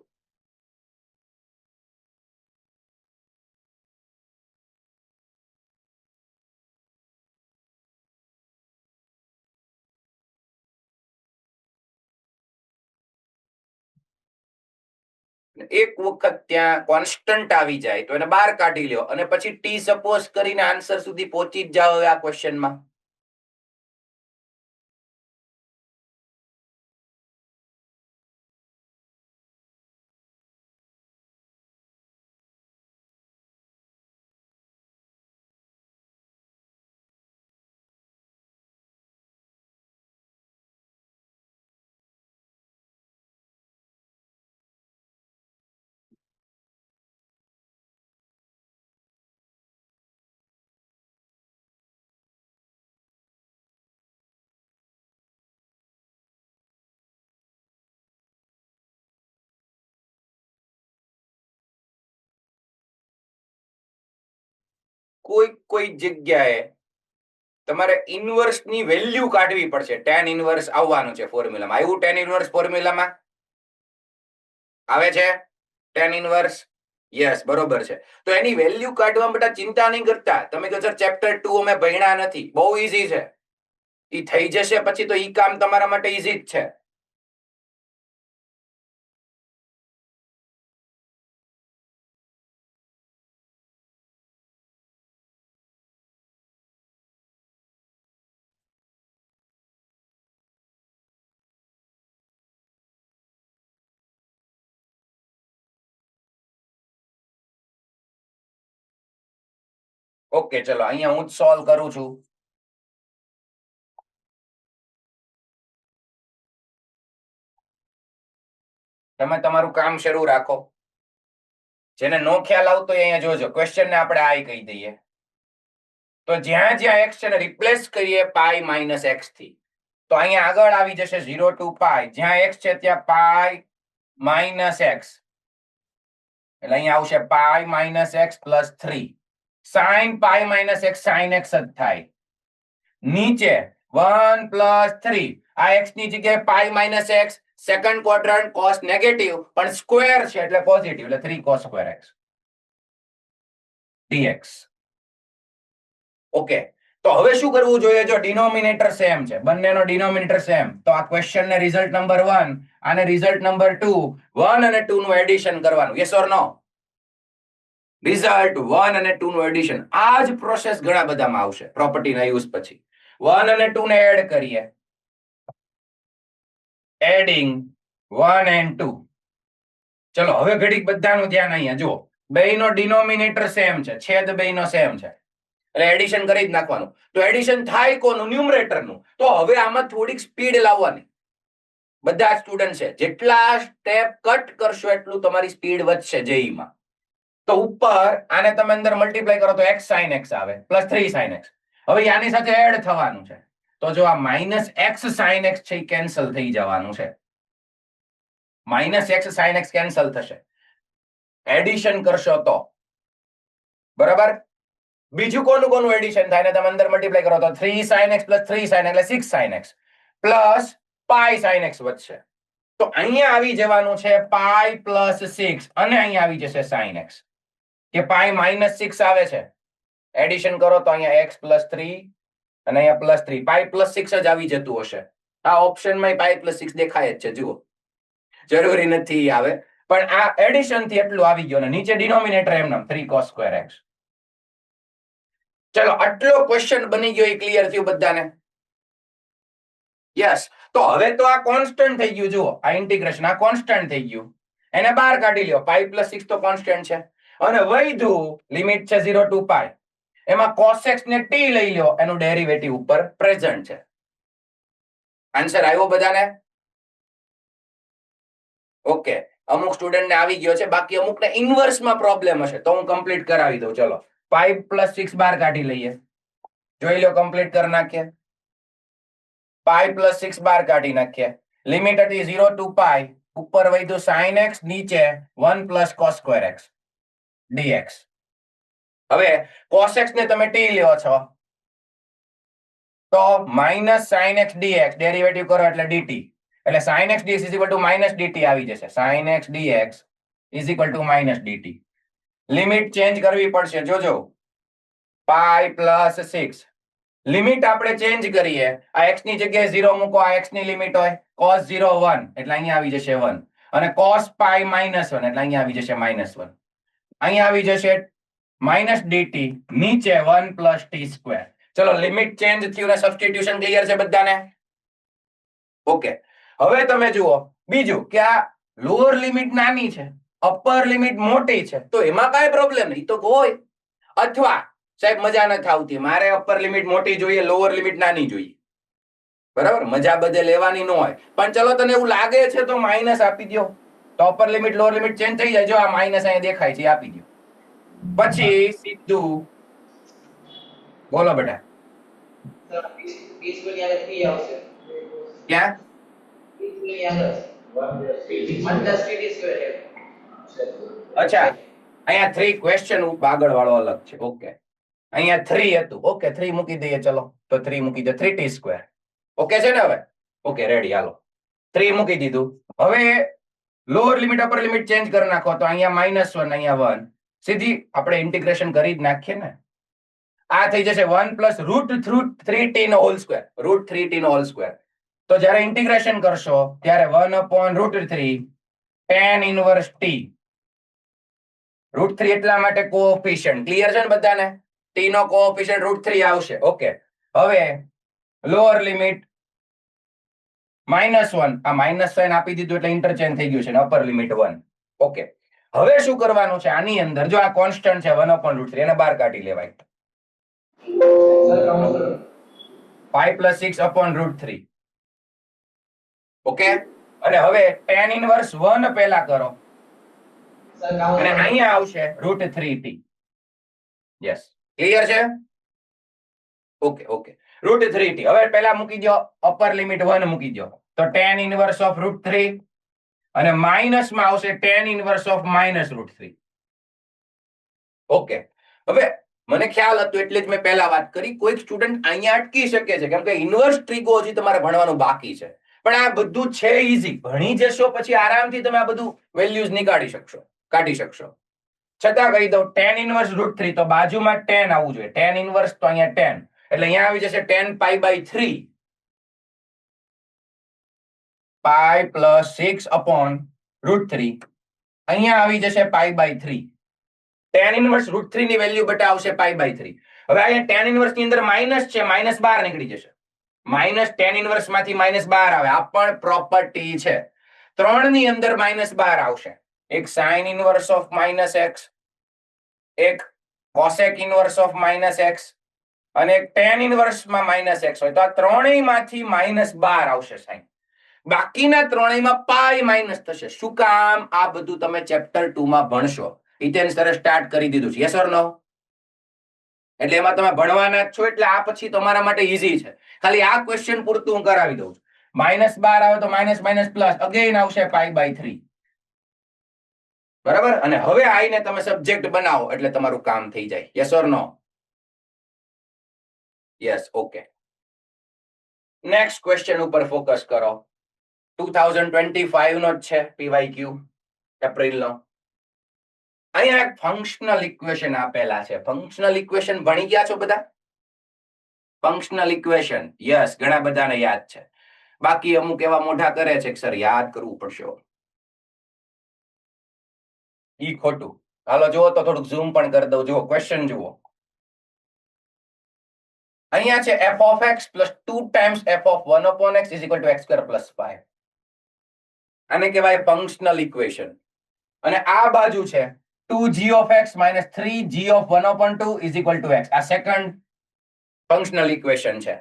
એક વખત ત્યાં કોન્સ્ટન્ટ આવી જાય તો એને બહાર કાઢી લ્યો અને પછી t સપોઝ કરીને આન્સર સુધી પહોંચી જ જાઓ આ ક્વેશ્ચનમાં. કોઈ જગ્યાએ તમારે ઇનવર્સ ની વેલ્યુ કાઢવી પડશે. tan ઇનવર્સ આવવાનું છે ફોર્મ્યુલામાં. આવ્યું tan ઇનવર્સ ફોર્મ્યુલામાં? આવે છે tan ઇનવર્સ? યસ, બરોબર છે. તો એની વેલ્યુ કાઢવા માટે ચિંતા નહીં કરતા. તમે કહો સર ચેપ્ટર 2 અમે ભણ્યા નથી, બહુ ઈઝી છે. ઈ થઈ જશે પછી તો ઈ કામ તમારા માટે ઈઝી જ છે. ઓકે, ચલો અહીંયા હું જ સોલ્વ કરું છું. તમે તમારું કામ શરૂ રાખો. જેને નો ખ્યાલ આવતો હોય અહીંયા જોજો, ક્વેશ્ચન ને આપણે આઈ કહી દઈએ. તો જ્યાં જ્યાં x છે ને રિપ્લેસ કરીએ પાઈ માઇનસ x થી, તો અહીંયા આગળ આવી જશે 0 to પાઈ. જ્યાં x છે ત્યાં પાઈ માઇનસ x, એટલે અહીંયા આવશે pi minus x plus 3. Sine pi minus x sine x જ થાય. નીચે 1 પ્લસ 3, આ x ની જગ્યાએ પાઈ minus x, second quadrant cos negative પણ સ્ક્વેર છે એટલે પોઝિટિવ, એટલે 3 cos square x dx. Okay, તો હવે શું કરવું જોઈએ? જો ડિનોમિનેટર સેમ છે, બંનેનો ડિનોમિનેટર સેમ, તો આ ક્વેશ્ચન ને રિઝલ્ટ નંબર 1 અને રિઝલ્ટ નંબર 2, 1 અને 2 નું એડિશન કરવાનું. Yes or no? રિઝલ્ટ 1 અને 2 નું એડિશન. આ જ પ્રોસેસ ઘણા બધામાં આવશે પ્રોપર્ટી ના યુઝ પછી. 1 અને 2 ને એડ કરીએ, એડિંગ 1 and 2. ચલો હવે ઘડીક બધાનું ધ્યાન અહીંયા જુઓ. બેયનો ડિનોમિનેટર સેમ છે, છેદ બેયનો સેમ છે, એટલે એડિશન કરી જ નાખવાનું. તો એડિશન થાય કોનું? ન્યુમરેટરનું. તો હવે આમાં થોડીક સ્પીડ લાવવાની. બધા સ્ટુડન્ટ છે, જેટલા સ્ટેપ કટ કરશો એટલું તમારી સ્પીડ વધશે જેઈ માં. તો ઉપર આને તમે અંદર મલ્ટીપ્લાય કરો તો x sin x આવે પ્લસ 3 sin x. હવે આની સાથે એડ થવાનું છે, તો જો આ માઇનસ x sin x છે એ કેન્સલ થઈ જવાનું છે. Minus x sin x cancel થશે એડિશન કરશો તો. બરાબર? બીજું કોનું કોનું એડિશન થાય ને તમે અંદર મલ્ટીપ્લાય કરો તો 3 sin x પ્લસ 3 sin એટલે 6 sin x plus pi sin x વધશે. તો અહીંયા આવી જવાનું છે પાઈ પ્લસ 6 અને અહીંયા આવી જશે sin x, કે પાઈ માઇનસ 6 આવે છે, એડિશન કરો તો અહીંયા x પ્લસ 3 અને અહીંયા પ્લસ 3, પાઈ પ્લસ 6 જ આવી જતું હશે. આ ઓપ્શનમાં પાઈ પ્લસ 6 દેખાય જ છે, જુઓ, જરૂરી નથી આવે, પણ આ એડિશન થી એટલું આવી ગયો ને નીચે ડિનોમિનેટર એમ નામ 3 cos સ્ક્વેર x. ચલો આટલો ક્વેશ્ચન બની ગયો, એ ક્લિયર થયું બધાને? યસ. તો હવે તો આ કોન્સ્ટન્ટ થઈ ગયું, જુઓ આ ઇન્ટિગ્રેશન આ કોન્સ્ટન્ટ થઈ ગયું, એને બહાર કાઢી લ્યો. પાઈ પ્લસ 6 તો કોન્સ્ટન્ટ છે, અને વૈધું લિમિટ છે 0 to પાઈ, એમાં cos x ને t લઈ લ્યો, એનું ડેરિવેટિવ ઉપર પ્રેઝન્ટ છે. આન્સર આવ્યો બધાને? ઓકે, અમુક સ્ટુડન્ટ ને આવી ગયો છે, બાકી અમુક ને ઇન્વર્સ માં પ્રોબ્લેમ હશે તો હું કમ્પ્લીટ કરાવી દઉં. ચલો પાઈ પ્લસ 6 બહાર કાઢી લઈએ, જોઈ લો, કમ્પ્લીટ કરી નાખીએ. પાઈ પ્લસ 6 બહાર કાઢી નાખીએ. લિમિટ હતી 0 to પાઈ, ઉપર વધ્યું sin x, નીચે 1 plus cos square x dx. હવે cos x ને તમે t લ્યો છો તો minus sin x dx, derivative કરો એટલે dt, એટલે sin x dx is equal to minus dt આવી જશે. sin x dx is equal to minus dt. Limit change કરવી પડશે, જોજો. પાઈ પ્લસ 6 લિમિટ આપણે ચેન્જ કરીએ, આ x ની જગ્યાએ 0 મૂકો, આ x ની લિમિટ હોય cos 0 1 એટલે અહીંયા આવી જશે 1, અને cos પાઈ minus 1 એટલે અહીંયા આવી જશે -1. અહીંયા આવી જશે minus dt, નીચે 1 plus t સ્ક્વેર. ચલો લિમિટ ચેન્જ થયું ને સબસ્ટિટ્યુશન ક્લિયર છે બધાને? ઓકે, હવે તમે જુઓ બીજું કે આ લોઅર લિમિટ નાની છે, અપર લિમિટ મોટી છે, તો એમાં કાંઈ પ્રોબ્લેમ નહીં, તો હોય. અથવા સાહેબ મજા નથી આવતી, મારે અપર લિમિટ મોટી જોઈએ, લોઅર લિમિટ નાની જોઈએ. બરાબર? મજા બધે લેવાની ન હોય, પણ ચલો તને એવું લાગે છે તો માઇનસ આપી દો, તો upper limit lower limit change થઈ જાય. જો આ માઇનસ અહીંયા દેખાય છે, આપી દો. પછી સીધું બોલો બેટા. ક્યાં? અચ્છા, અહીંયા 3 ક્વેશ્ચન આગળ વાળો અલગ છે. ઓકે, અહીંયા 3 હતું. ઓકે, 3 મૂકી દઈએ. ચલો તો 3 મૂકી દે, 3t સ્ક્વેર. ઓકે છે ને? હવે ઓકે, રેડી, હાલો 3 મૂકી દીધું. હવે lower limit upper limit change કરી નાખો, તો અહીંયા -1 અહીંયા 1, સીધી આપણે ઇન્ટિગ્રેશન કરી જ નાખીએ ને. આ થઈ જશે 1 પ્લસ √3t નો હોલ સ્ક્વેર, √3t નો હોલ સ્ક્વેર. તો જ્યારે ઇન્ટિગ્રેશન કરશો ત્યારે 1/√3 tan ઇનવર્સ t. √3 એટલા માટે કોએફિશિયન્ટ ક્લિયર છે ને બધાને? t નો કોએફિશિયન્ટ √3 આવશે. ઓકે, હવે લોઅર લિમિટ -1, આ માઇનસ સાઇન આપી દીધું એટલે ઇન્ટરચેન્જ થઈ ગયું છે, ને અપર લિમિટ 1. ઓકે, હવે શું કરવાનું છે? આની અંદર જો આ કોન્સ્ટન્ટ છે 1/√3, એને બહાર કાઢી લેવાય. Pi plus 6/√3. ઓકે, અને હવે tan ઇનવર્સ 1 પહેલા કરો અને અહીંયા આવશે √3t. યસ, ક્લિયર છે? Okay okay, √3t. હવે પહેલા મૂકી દો, અપર લિમિટ 1 મૂકી દો, તો tan ઇનવર્સ ઓફ √3 અને માઇનસ માં આવશે tan ઇનવર્સ ઓફ -√3. ઓકે, હવે મને ખ્યાલ હતો એટલે જ મેં પહેલા વાત કરી. કોઈક સ્ટુડન્ટ અહીંયા અટકી શકે છે કેમ કે ઇન્વર્સ ટ્રીકો હજી તમારે ભણવાનું બાકી છે, પણ આ બધું છે ઈઝી. ભણી જશો પછી આરામથી તમે આ બધું વેલ્યુઝ કાઢી શકશો. છતાં કહી દઉં, tan ઇનવર્સ √3 તો બાજુમાં tan આવવું જોઈએ. tan ઇનવર્સ તો અહીંયા tan, એટલે અહીંયા આવી જશે tan π/3 પાઈ પ્લસ 6/√3. અહીંયા આવી જશે π/3. tan ઇનવર્સ √3 ની વેલ્યુ બતાવશે π/3. હવે અહીંયા tan ઇનવર્સ ની અંદર માઇનસ છે, માઇનસ બહાર નીકળી જશે. માઇનસ tan ઇનવર્સ માંથી માઇનસ બહાર આવે, આ પણ પ્રોપર્ટી છે. 3 ની અંદર માઇનસ બહાર આવશે. એક sin ઇનવર્સ ઓફ -x, એક cosec ઇનવર્સ ઓફ -x અને એક tan ઇનવર્સ માં -x હોય તો આ ત્રણેયમાંથી માઇનસ બહાર આવશે સાઈન. બાકીના ત્રણેયમાં પાઈ માઇનસ થશે. શું કામ? આ બધું તમે ચેપ્ટર 2 માં ભણશો. હિતેન સરે સ્ટાર્ટ કરી દીધું છે. યસ ઓર નો? એટલે એમાં તમે ભણવાના જ છો, એટલે આ પછી તમારા માટે ઈઝી છે. ખાલી આ ક્વેશ્ચન પૂરતું હું કરાવી દઉં છું. માઇનસ બહાર આવે તો માઇનસ માઇનસ પ્લસ અગેન આવશે π/3. બરાબર? અને હવે આઈને તમે સબ્જેક્ટ બનાવો એટલે તમારું કામ થઈ જાય. Yes or no? Yes, okay. Next question ઉપર ફોકસ કરો. 2025 નો જ છે PYQ, એપ્રિલનો. અહીંયા એક ફંક્શનલ ઇક્વેશન આપેલા છે. ફંક્શનલ ઇક્વેશન ભણી ગયા છો બધા? ફંક્શનલ ઇક્વેશન, યસ, ઘણા બધાને યાદ છે. બાકી અમુક એવા મોઢા કરે છે કે સર યાદ કરવું પડશે. ઈ ખોટું. હાલો જુઓ તો થોડુંક ઝૂમ પણ કરી દઉં. જુઓ ક્વેશ્ચન જુઓ. અહીંયા છે f of x plus 2 times f of 1 upon x is equal to x square plus 5. આને કહેવાય ફંક્શનલ ઇક્વેશન. અને આ બાજુ છે 2g of x minus 3g of 1 upon 2 is equal to x. આ સેકન્ડ ફંક્શનલ ઇક્વેશન છે.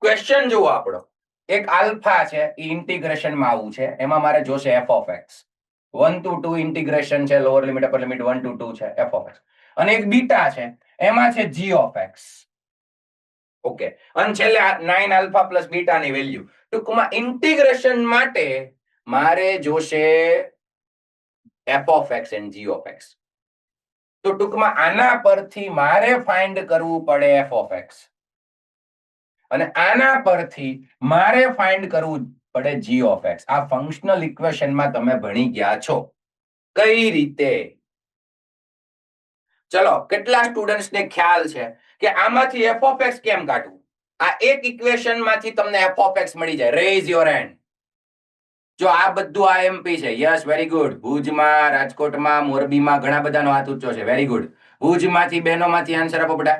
Question જુઓ આપણો. એક આલ્ફા છે, એ ઇન્ટિગ્રેશન માં આવું છે, એમાં મારે જોશે f of x. 1 to 2 integration છે, lower limit upper limit 1 to 2 છે f of x. અને એક બીટા છે, એમાં છે g of x. ઓકે, અને છેલ્લે 9 આલ્ફા પ્લસ બીટા ની વેલ્યુ. ટૂંકમાં ઇન્ટિગ્રેશન માટે મારે જોશે f of x and g of x. તો ટૂંકમાં આના પરથી મારે ફાઇન્ડ કરવું પડે f of x, અને આના પરથી મારે ફાઇન્ડ કરવું પડે g of x. આ ફંક્શનલ ઇક્વેશનમાં તમે ભણી ગયા છો. કઈ રીતે? ચલો, કેટલા સ્ટુડન્ટ્સ ને ખ્યાલ છે કે આમાંથી f of x કેમ કાઢવું? આ એક ઇક્વેશન માંથી તમને f of x મળી જાય. Raise your hand. જો આ બધું આઈએમપી છે. Yes, very good. ભુજમાં, રાજકોટમાં, મોરબીમાં ઘણા બધાનો હાથ ઊંચો છે. Very good. ભુજમાંથી, બહેનોમાંથી આન્સર આપો બેટા.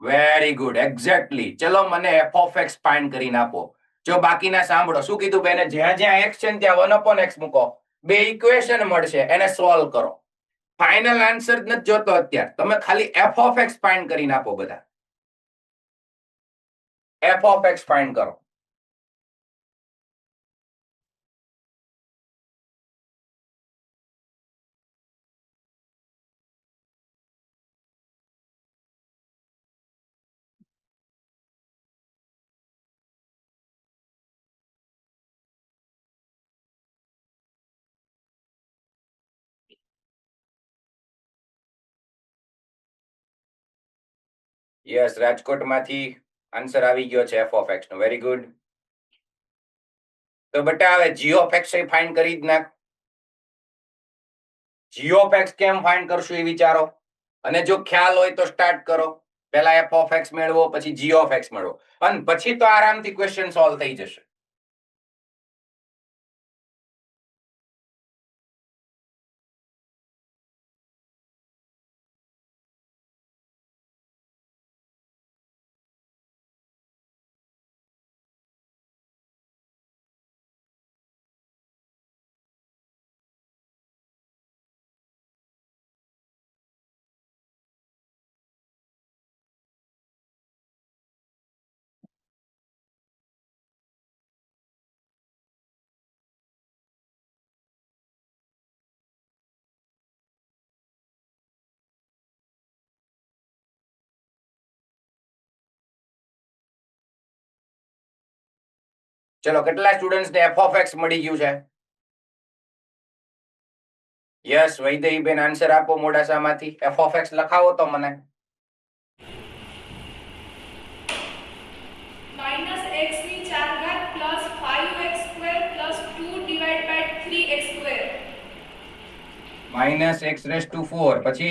Very good, exactly. ચલો મને f of x ફાઇન્ડ કરીને આપો. જો બાકીના સાંભળો, શું કીધું બેને? જ્યાં જ્યાં x છે ત્યાં 1 upon x મૂકો. બે ઇક્વેશન મળશે, એને સોલ્વ કરો. ફાઇનલ આન્સર નથી જોતો અત્યારે. તમે ખાલી f of x ફાઇન્ડ કરીને આપો બધા. f of x ફાઇન્ડ કરો. યસ, રાજકોટમાંથી આન્સર આવી ગયો છે f of x નો. Very good. તો બેટા હવે g of x ફાઇન્ડ કરી જ નાખ. g of x કેમ ફાઇન્ડ કરશું એ વિચારો, અને જો ખ્યાલ હોય તો સ્ટાર્ટ કરો. પહેલા f of x મેળવો, પછી g of x મેળવો, અને પછી તો આરામથી ક્વેશ્ચન સોલ્વ થઈ જશે. ચલો કેટલા સ્ટુડન્ટ્સ ને એફ ઓફ એક્સ મળી ગયું છે? યસ વૈદેહીબેન આન્સર આપો મોડાસામાંથી. એફ ઓફ એક્સ લખાવો તો મને. minus x ની 4 ઘાત plus 5x square plus 2 divided by 3x square minus x raise to 4 પછી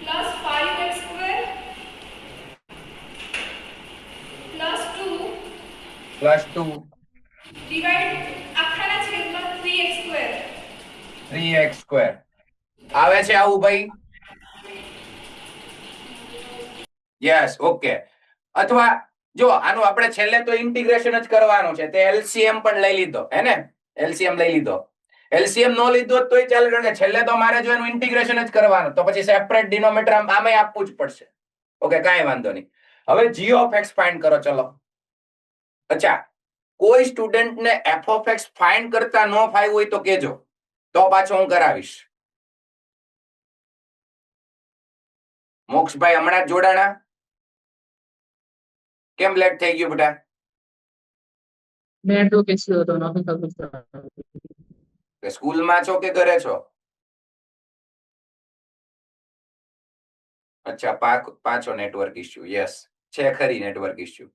plus 5x square plus 2 plus 2 divide આખાના છેદમાં 3x square 3x સ્ક્વેર આવે છે આવું ભાઈ? Yes okay. અથવા જો આનું આપણે છેલ્લે તો ઇન્ટિગ્રેશન જ કરવાનું છે, તે એલસીએમ પણ લઈ લીધો હે ને? એલસીએમ લઈ લીધો. એલસીએમ નો લીધો તોય ચાલે, કારણ કે છેલ્લે તો મારે જો એનું ઇન્ટિગ્રેશન જ કરવાનું, તો પછી સેપરેટ ડિનોમિનેટર આમે આપવું જ પડશે. ઓકે કાંઈ વાંધો નહીં. હવે g ઓફ x ફાઇન્ડ કરો. ચલો અચ્છા, કોઈ સ્ટુડન્ટ ને f ઓફ x ફાઇન્ડ કરતા ન ફાવ્યું હોય તો કેજો, તો પાછો હું કરાવીશ. મોક્ષભાઈ હમણાં જ જોડાણા? કેમ લેટ થઈ ગયું બેટા? નેટવર્ક ઇશ્યુ હતો, નથી ખબર. સ્કૂલમાં છો કે ઘરે છો? અચ્છા પાછો નેટવર્ક ઇશ્યુ. યસ છે ખરી નેટવર્ક ઇશ્યુ.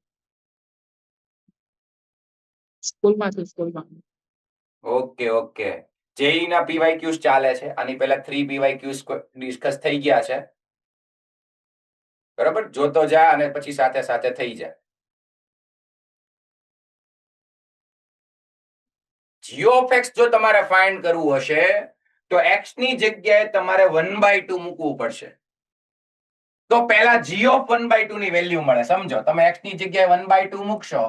સ્કૂલમાં. Okay okay. જેઈ ના પીવાયક્યુઝ ચાલે છે. આની પહેલા 3 પીવાયક્યુઝ ડિસ્કસ થઈ ગયા છે, બરાબર? જોતો જા અને પછી સાથે સાથે થઈ જાય. g ઓફ x જો તમારે ફાઇન્ડ કરવું હશે તો x ની જગ્યાએ તમારે 1/2 મૂકવું પડશે. તો પહેલા g ઓફ 1/2 ની વેલ્યુ મળે. સમજો, તમે x ની જગ્યાએ 1/2 મૂકશો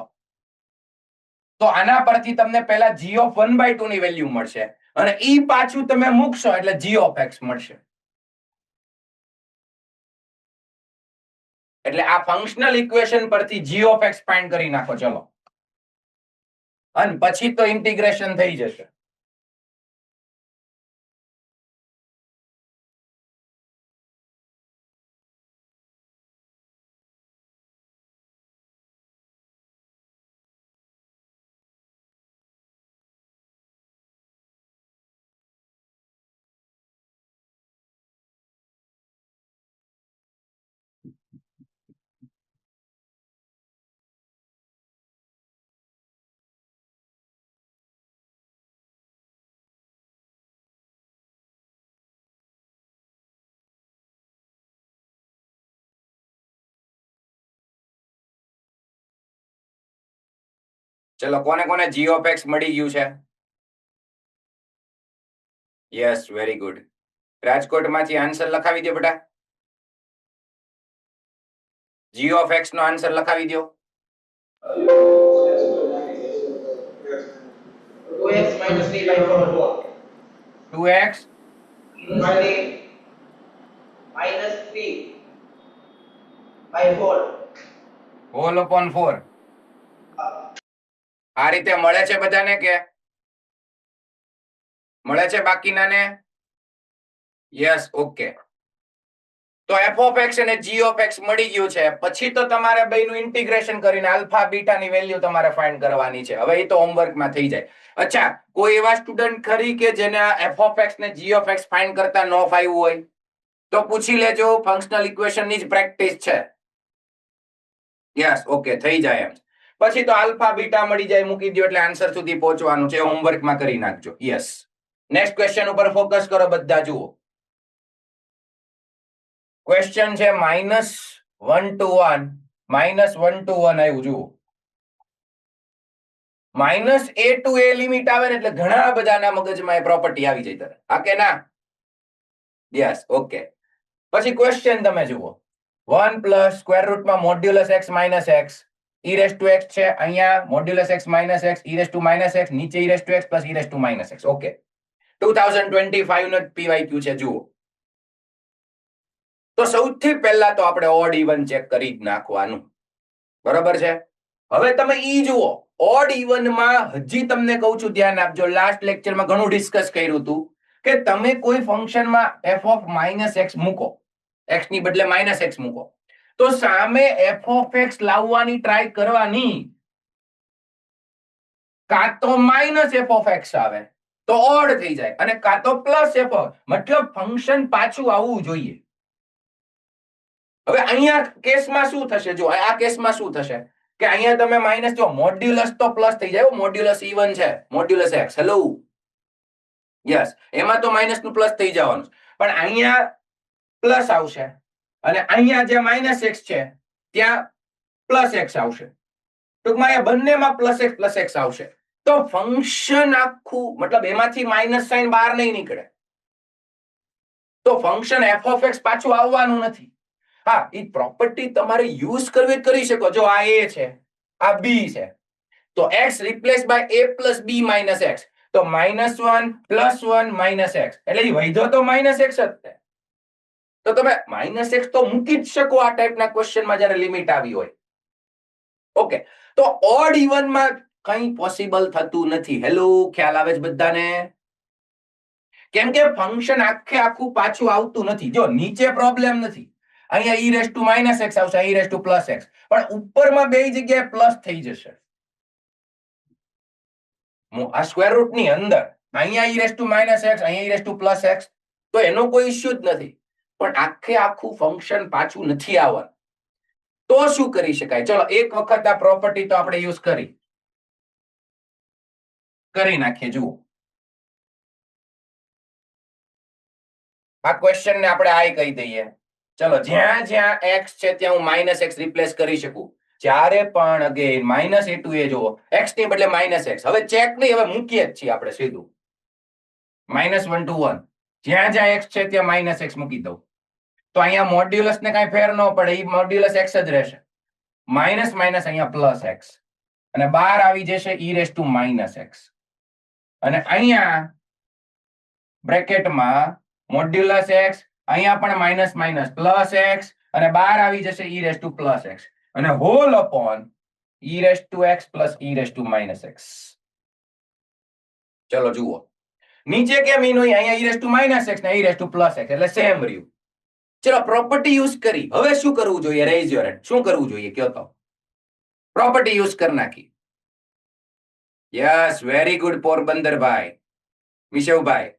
તો આના પરથી તમને પહેલા g ઓફ 1/2 ની વેલ્યુ મળશે, અને ઈ પાછું તમે મૂકશો એટલે g ઓફ x મળશે. એટલે આ ફંક્શનલ ઇક્વેશન પરથી g ઓફ x ફાઇન્ડ કરી નાખો. ચલો, અને પછી તો ઇન્ટિગ્રેશન થઈ જશે. ચલો, કોને કોને g ઓફ x મળી ગયું છે? Yes very good. રાજકોટમાંથી આન્સર લખાવી દો બેટા. g ઓફ x નો આન્સર લખાવી દો. 2x minus 3 by 4. 2x minus 3 by 4. Whole upon 4. આ રીતે મળે છે બધાને કે મળે છે બાકીનાને? Yes okay. તો f ઓફ x અને g ઓફ x મળી ગયું છે. પછી તો તમારે બેયનું ઇન્ટિગ્રેશન કરીને આલ્ફા બીટા ની વેલ્યુ તમારે ફાઇન્ડ કરવાની છે. હવે એ તો હોમવર્કમાં થઈ જાય. અચ્છા, કોઈ એવા સ્ટુડન્ટ ખરી કે જેને f ઓફ x ને g ઓફ x ફાઇન્ડ કરતા ન ફાવ્યું હોય તો પૂછી લેજો. ફંક્શનલ ઇક્વેશન ની જ પ્રેક્ટિસ છે. યસ ઓકે, થઈ જાય એમ. પછી તો આલ્ફા બીટા મળી જાય, મૂકી દો એટલે આન્સર સુધી પહોંચવાનું છે. હોમવર્કમાં કરી નાખજો. યસ. નેક્સ્ટ ક્વેશ્ચન ઉપર ફોકસ કરો બધા. જુઓ, ક્વેશ્ચન છે -1 to 1 -1 to 1 આવ્યું. જુઓ, -a to a લિમિટ આવે ને એટલે ઘણા બધાના મગજમાં એ પ્રોપર્ટી આવી જાય તરત. હા કે ના? Yes okay. પછી ક્વેશ્ચન તમે જુઓ, 1 પ્લસ સ્ક્વેર રૂટમાં modulus x minus x e raise to x છે. અહીંયા modulus x minus x e raise to minus x, નીચે e raise to x plus e raise to minus x. Okay, 2025 નો PYQ છે. જુઓ, તો સૌથી પહેલા તો આપણે ઓડ ઇવન ચેક કરી જ નાખવાનું, બરોબર છે? હવે તમે ઈ જુઓ, ઓડ ઇવન માં હજી તમને કહું છું ધ્યાન આપજો. લાસ્ટ લેક્ચરમાં ઘણું ડિસ્કસ કર્યું હતું કે તમે કોઈ ફંક્શનમાં f ઓફ માઇનસ x મૂકો, x ની બદલે માઇનસ x મૂકો, તો સામે f ઓફ x લાવવાની ટ્રાય કરવાની. કાં તો માઇનસ એફ ઓફ એક્સ આવે તો ઓડ થઈ જાય, અને કાં તો પ્લસ એફ ઓફ, મતલબ ફંક્શન પાછું આવવું જોઈએ. હવે અહીંયા કેસમાં શું થશે? જો આ કેસમાં શું થશે કે અહીંયા તમે માઇનસ, જો મોડ્યુલસ તો પ્લસ થઈ જાય, મોડ્યુલસ E1 છે, મોડ્યુલસ એક્સ, હેલો યસ, એમાં તો માઇનસ નું પ્લસ થઈ જવાનું, પણ અહીંયા પ્લસ આવશે, અને અહીંયા જે માઇનસ એક્સ છે ત્યાં પ્લસ એક્સ આવશે. ટૂંકમાં એ બંનેમાં પ્લસ એક્સ આવશે. તો ફંક્શન આખું, મતલબ એમાંથી માઇનસ સાઇન બહાર નહીં નીકળે, તો ફંક્શન એફ ઓફ એક્સ પાછું આવવાનું નથી. હા, એ પ્રોપર્ટી તમારે યુઝ કરવી કરી શકો. જો આ એ છે, આ બી છે, તો X replace by A plus B minus X, તો -1 +1 માઇનસ એક્સ, એટલે એ વૈધો તો માઇનસ એક્સ જ છે. તો તમે માઇનસ એક્સ તો મૂકી જ શકો આ ટાઈપના ક્વેશ્ચનમાં જ્યારે લિમિટ આવી હોય. ઓકે, તો ઓડ ઇવન માં કંઈ પોસિબલ થતું નથી. હેલો, ખ્યાલ આવે છે બધાને? કેમ કે ફંક્શન આખે આખું પાછું આવતું નથી. જો નીચે પ્રોબ્લેમ નથી, અહીંયા e -x આવશે, e+x, પણ ઉપરમાં બે જગ્યાએ પ્લસ થઈ જશે. આ સ્ક્વેર રૂટ ની અંદર અહીંયા e−x, અહીંયા e+x, તો એનો કોઈ ઇશ્યુ જ નથી. પણ આખે આખું ફંક્શન પાછું નથી આવવાનું. તો શું કરી શકાય? ચલો એક વખત આ પ્રોપર્ટી તો આપણે યુઝ કરી નાખીએ. જુઓ, આ ક્વેશ્ચન ને આપણે આઈ કહી દઈએ. ચલો, જ્યાં જ્યાં x છે ત્યાં હું -x રિપ્લેસ કરી શકું. જ્યારે પણ અગેન -a to a જુઓ, x ની બદલે -x, હવે ચેક નહીં, હવે મૂકીએ જ છીએ આપણે સીધું -1 to 1, જ્યાં જ્યાં x છે ત્યાં -x મૂકી દઉં, તો અહીંયા મોડ્યુલસ ને કઈ ફેર ન પડે, એ મોડ્યુલસ x જ રહેશે. માઇનસ માઇનસ અહીંયા પ્લસ x, અને બહાર આવી જશે e−x, અને અહીંયા બ્રેકેટમાં મોડ્યુલસ x, અહીંયા પણ માઇનસ માઇનસ પ્લસ x, અને બહાર આવી જશે e+x, અને hall upon e⁻x plus e⁻x. ચલો જુઓ, નીચે કેમ ઈન હોય? અહીંયા e⁻x ને e+x, એટલે સેમ રહ્યું. ચલો પ્રોપર્ટી યુઝ કરી. હવે શું કરવું જોઈએ? Raise your hand. શું કરવું જોઈએ કયો તો? પ્રોપર્ટી યુઝ કરી નાખી. યસ, વેરી ગુડ પોરબંદરભાઈ, મિશવભાઈ,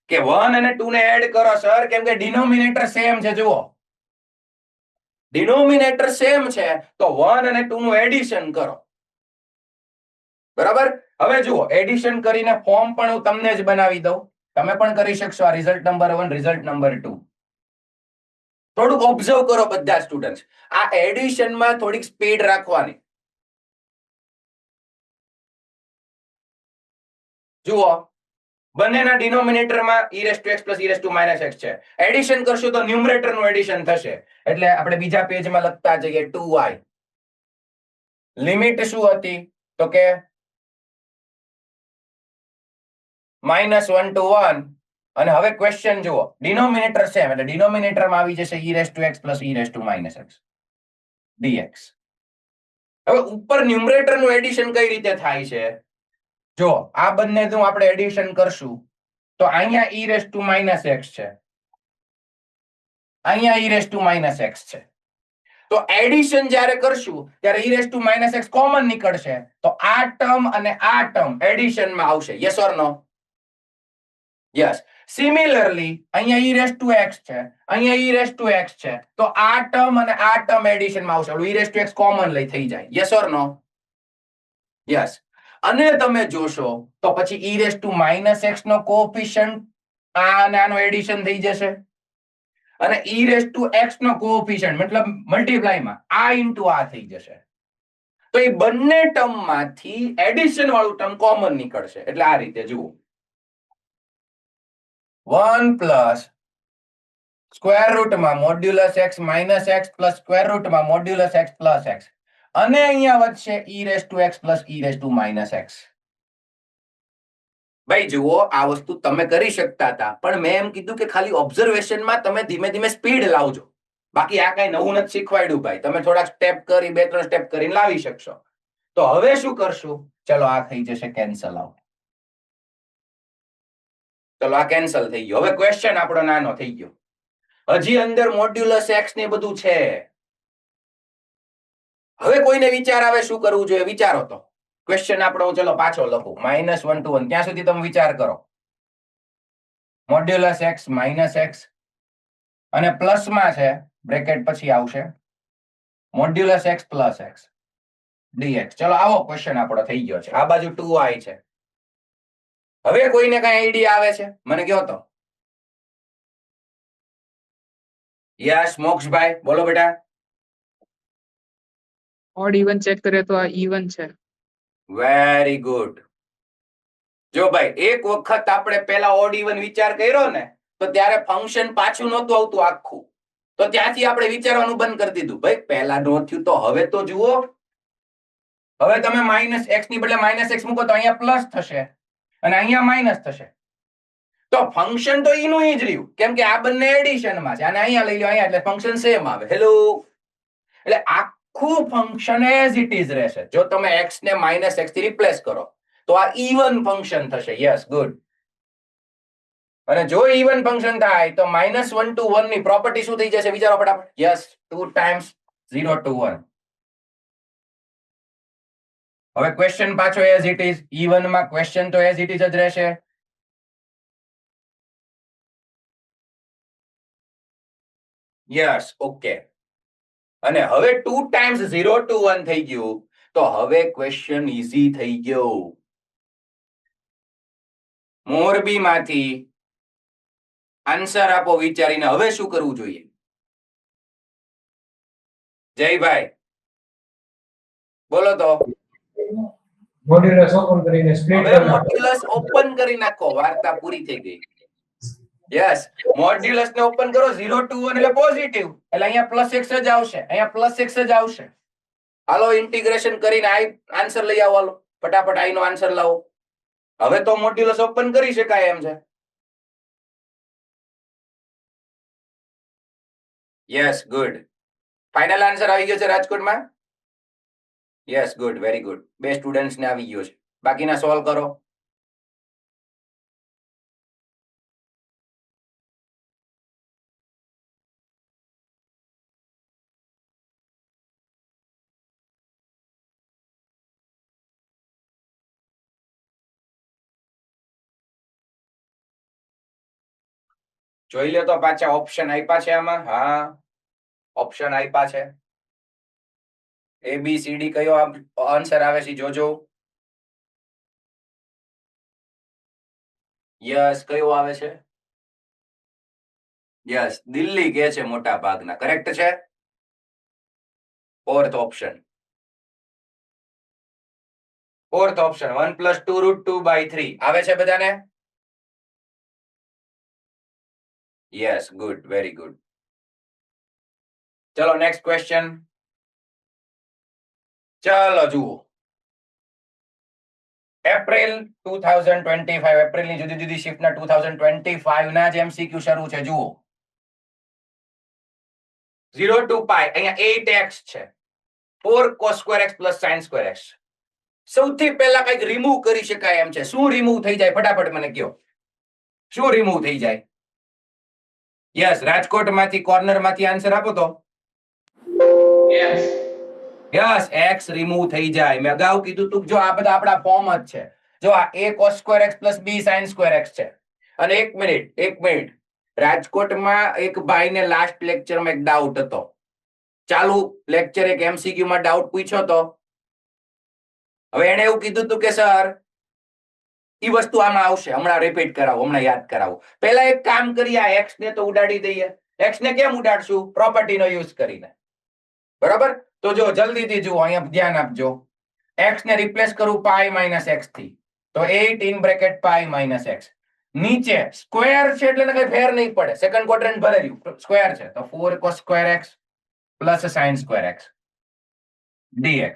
કે 1 અને 2 ને એડ કરો સર, કેમ કે ડિનોમિનેટર સેમ છે. જુઓ, ડિનોમિનેટર સેમ છે, તો 1 અને 2 નું એડિશન કરો. બરાબર? હવે જુઓ, એડિશન કરીને ફોર્મ પણ હું તમને જ બનાવી દઉં, તમે પણ કરી શકશો. આ રિઝલ્ટ નંબર 1, રિઝલ્ટ નંબર 2. થોડુંક ઓબ્ઝર્વ કરો બધા સ્ટુડન્ટ્સ. આ એડિશનમાં થોડીક સ્પીડ રાખવાની. જુઓ, બંનેના ડિનોમિનેટરમાં e⁻x પ્લસ e⁻x છે. એડિશન કરશું તો ન્યુમરેટર નું એડિશન થશે, એટલે આપણે બીજા પેજમાં લખતા જઈએ 2y. લિમિટ શું હતી? તો કે -1 to 1, અને હવે ક્વેશ્ચન જુઓ, ડિનોમિનેટર સેમ, એટલે ડિનોમિનેટરમાં આવી જશે e⁻x પ્લસ e⁻x dx. હવે ઉપર ન્યુમરેટર નું એડિશન કઈ રીતે થાય છે? જો આ બંનેનું આપણે એડિશન કરશું તો અહીંયા e⁻x છે, અહીંયા e⁻x છે. તો એડિશન જ્યારે કરશું ત્યારે e⁻x કોમન નીકળશે, તો આ ટર્મ અને આ ટર્મ એડિશનમાં આવશે. Yes or no? Yes. Similarly અહીંયા e⁻x છે, અહીંયા e⁻x છે, તો આ ટર્મ અને આ ટર્મ એડિશનમાં આવશે. e⁻x કોમન લઈ થઈ જાય. Yes or no? યસ. અને તમે જોશો તો પછી e⁻x નો કોએફિશિયન્ટ આ અને આનો એડિશન થઈ જશે, અને e⁻x નો કોએફિશિયન્ટ મતલબ મલ્ટીપ્લાયમાં આ ઇન્ટુ આ થઈ જશે. તો એ બંને ટર્મમાંથી એડિશન વાળું ટર્મ કોમન નીકળશે. એટલે આ રીતે જુઓ, 1 પ્લસ સ્ક્વેર રૂટમાં modulus x minus x plus square રૂટમાં મોડ્યુલસ x પ્લસ x, અને અહીંયા વધશે e⁻x પ્લસ e⁻x. ભાઈ જુઓ, આ વસ્તુ તમે કરી શકતા હતા, પણ મેં એમ કીધું કે ખાલી ઓબ્ઝર્વેશનમાં તમે ધીમે ધીમે સ્પીડ લાવજો. બાકી આ કઈ નવું નથી શીખવાડ્યું ભાઈ. તમે થોડાક સ્ટેપ કરી, 2-3 સ્ટેપ કરીને લાવી શકશો. તો હવે શું કરશું? ચલો આ થઈ જશે કેન્સલ આઉટ. ચલો આ કેન્સલ થઈ ગયો. હવે ક્વેશ્ચન આપણો નાનો થઈ ગયો. હજી અંદર મોડ્યુલસ x ને બધું છે. હવે કોઈને વિચાર આવે શું કરવું જોઈએ? વિચારો તો. ક્વેશ્ચન આપણો હું ચલો પાછો લખું -1 to 1 ત્યાં સુધી તમે વિચાર કરો મોડ્યુલસ x માઇનસ x અને પ્લસમાં છે બ્રેકેટ પછી આવશે modulus x plus x dx. ચલો આવો ક્વેશ્ચન આપણો થઈ ગયો છે. આ બાજુ 2i છે. હવે કોઈને કઈ આઈડિયા આવે છે મને કહો તો. યસ મોક્ષભાઈ બોલો બેટા. ઓડ ઇવન ચેક કરીએ તો આ ઇવન છે. Very good. જો ભાઈ એક વખત આપણે પેલા ઓડ ઇવન વિચાર કર્યો ને તો ત્યારે ફંક્શન પાછું નહોતું આવતું આખું, તો ત્યાંથી આપણે વિચારવાનું બંધ કરી દીધું. ભાઈ પહેલા નો થયું તો હવે તો જુઓ. હવે તમે -x ની બદલે -x મૂકો તો અહીંયા પ્લસ થશે અને અહીંયા માઇનસ થશે. તો ફંક્શન તો ઈનું ઈ જ રહ્યું, કેમ કે આ બંને એડિશનમાં છે અને અહીંયા લઈ લો અહીંયા એટલે ફંક્શન સેમ આવે. હેલો, એટલે આખું ફંક્શન એઝ ઇટ ઇઝ રહેશે. જો તમે x ને -x થી રિપ્લેસ કરો તો આ ઇવન ફંક્શન થશે. Yes good. અને જો ઇવન ફંક્શન થાય તો -1 to 1 ની પ્રોપર્ટી શું થઈ જશે વિચારો ફટાફટ. Yes 2 times 0 to 1. હવે ક્વેશ્ચન પાછો એઝ ઇટ ઇઝ. ઇવન માં ક્વેશ્ચન તો એઝ ઇટ ઇઝ જ રહેશે. Yes okay. અને હવે 2 times 0 to 1 થઈ ગયું તો હવે ક્વેશ્ચન ઈઝી થઈ ગયો. મોરબી માંથી આન્સર આપો વિચારીને. હવે શું કરવું જોઈએ જયભાઈ બોલો તો. મોડ્યુલસ ઓપન કરીને સ્પ્લિટ હવે મોડ્યુલસ ઓપન કરી નાખો, વાર્તા પૂરી થઈ ગઈ. યસ મોડ્યુલસ ને ઓપન કરો 0 to 1 એટલે પોઝિટિવ એટલે અહીંયા +x જ આવશે, અહીંયા +x જ આવશે. હાલો ઇન્ટિગ્રેશન કરીને આઈ આન્સર લઈ આવો. હાલો ફટાફટ આઈ નો આન્સર લાવો. હવે તો મોડ્યુલસ ઓપન કરી શકાય એમ છે. Yes good. ફાઇનલ આન્સર આવી ગયો છે રાજકોટમાં. Yes good very good. બે સ્ટુડન્ટ્સ ને આવી ગયો છે. બાકીના સોલ્વ કરો. જોઈ લો તો પાછા ઓપ્શન આપ્યા છે આમાં. હા ઓપ્શન આપ્યા છે. ABCD કયો આન્સર આવે છે જોજો. યસ કયો આવે છે? યસ દિલ્હી કે છે મોટા ભાગના. કરેક્ટ છે. ફોર્થ ઓપ્શન 1 + 2√2/3 આવે છે બધાને. Yes good very good. ચલો નેક્સ્ટ ક્વેશ્ચન. ચાલો જુઓ એપ્રિલ 2025 એપ્રિલની જુદી જુદી શિફ્ટના 2025 ના જે MCQ શરૂ છે. જુઓ 0 to π અહીંયા 8x છે, 4 cos² x + sin² x. સૌથી પહેલા કઈક રિમૂવ કરી શકાય એમ છે. શું રિમૂવ થઈ જાય ફટાફટ મને કહો. શું રિમૂવ થઈ જાય? યસ રાજકોટ માંથી કોર્નર માંથી આન્સર આપો તો. યસ x રિમૂવ થઈ જાય. મેં અગાઉ કીધું તું જો આ બધા આપણા ફોર્મ જ છે. જો આ a cos² x + b sin² x છે. અને એક મિનિટ રાજકોટમાં એક ભાઈને લાસ્ટ લેક્ચરમાં એક ડાઉટ હતો. ચાલુ લેક્ચર એક MCQ માં ડાઉટ પૂછ્યો તો. હવે એને એવું કીધું હતું કે સર ઈ વસ્તુ આમાં આવશે, હમણાં રિપીટ કરાવો, હમણાં યાદ કરાવો. પહેલા એક કામ કરીએ, આ x ને તો ઉડાડી દઈએ. x ને કેમ ઉડાડશું? પ્રોપર્ટીનો યુઝ કરીને. બરાબર? તો જો જલ્દીથી જુઓ, અહીંયા ધ્યાન આપજો. x ને રિપ્લેસ કરું π - x થી તો 8 π - x. નીચે સ્ક્વેર છે એટલે કઈ ફેર નહીં પડે. સેકન્ડ ક્વોડ્રન્ટ ભરેલું સ્ક્વેર છે તો 4 cos² x + sin² x dx.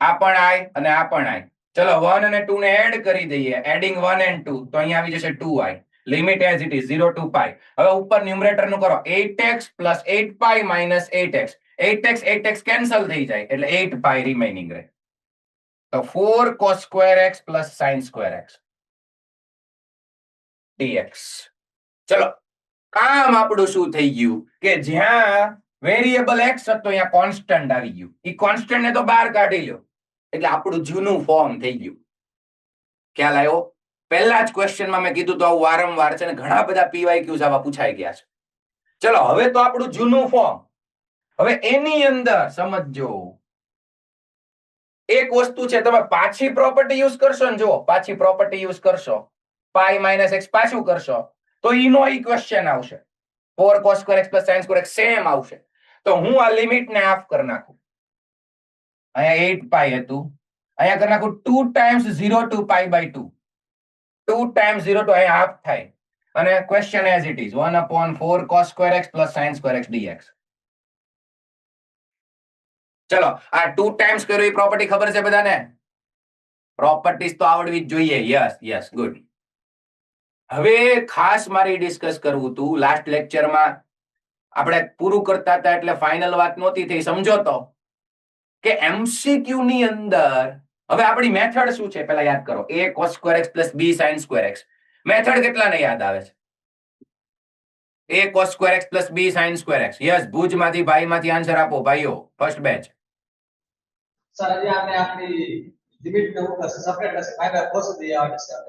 આ પણ i અને આ પણ i. ચલો 1 અને 2 ને એડ કરી દઈએ. એડિંગ 1 and 2 તો અહીંયા આવી જશે 2i. Limit as it is 0 to π. હવે ઉપર ન્યુમરેટર નું કરો 8x + 8π - 8x. 8x કેન્સલ થઈ જાય એટલે 8π રિમેનિંગ રહે. તો 4 cos² x + sin² x dx. ચલો કામ આપણું શું થઈ ગયું કે જ્યાં વેરિયેબલ x હતો અહીંયા કોન્સ્ટન્ટ આવી ગયું. ઈ કોન્સ્ટન્ટ ને તો બહાર કાઢી લ્યો. એટલે આપણું જૂનું ફોર્મ થઈ ગયું. ખ્યાલ આવ્યો? પહેલા જ ક્વેશ્ચનમાં મેં કીધું તો આવું વારંવાર છે ને ઘણા બધા PYQs આવા પૂછાઈ ગયા છે. ચલો હવે તો આપણું જૂનું ફોર્મ. હવે એની અંદર સમજો એક વસ્તુ છે, તમે પાછી પ્રોપર્ટી યુઝ કરશો ને, જો પાછી પ્રોપર્ટી યુઝ કરશો, પાઈ માઇનસ એક્સ પાછું કરશો તો ઈનો ઇક્વેશન આવશે 4 cos square x plus sin square x same આવશે. તો હું આ લિમિટ ને હાફ કરી નાખું. અહીંયા 8 પાઈ હતું, અહીંયા કરી નાખું 2 times 0 to pi by 2. 2 times 0 to અહીંયા હાફ થાય અને question as it is 1/4 cos square x plus sin square x dx. ચલો આ 2 times કર્યું એ પ્રોપર્ટી ખબર છે બધાને? પ્રોપર્ટીઝ તો આવડવી જ જોઈએ. Yes good. હવે ખાસ મારી ડિસ્કસ કરવું હતું લાસ્ટ લેક્ચરમાં આપણે પૂરું કરતા હતા એટલે ફાઇનલ વાત નહોતી થઈ. સમજો તો કે MCQ ની અંદર હવે આપણી મેથડ શું છે પહેલા યાદ કરો. a cos square x plus b sin square x. Method કેટલાને યાદ આવે છે? a cos square x plus b sin square x. Yes, ભુજમાંથી ભાઈમાંથી આન્સર આપો ભાઈઓ, ફર્સ્ટ બેચ. સર આજે આપણે આપણી લિમિટ ને ઉપર સેપરેટ હશે પાઈ બાય 4 સુધી આવે છે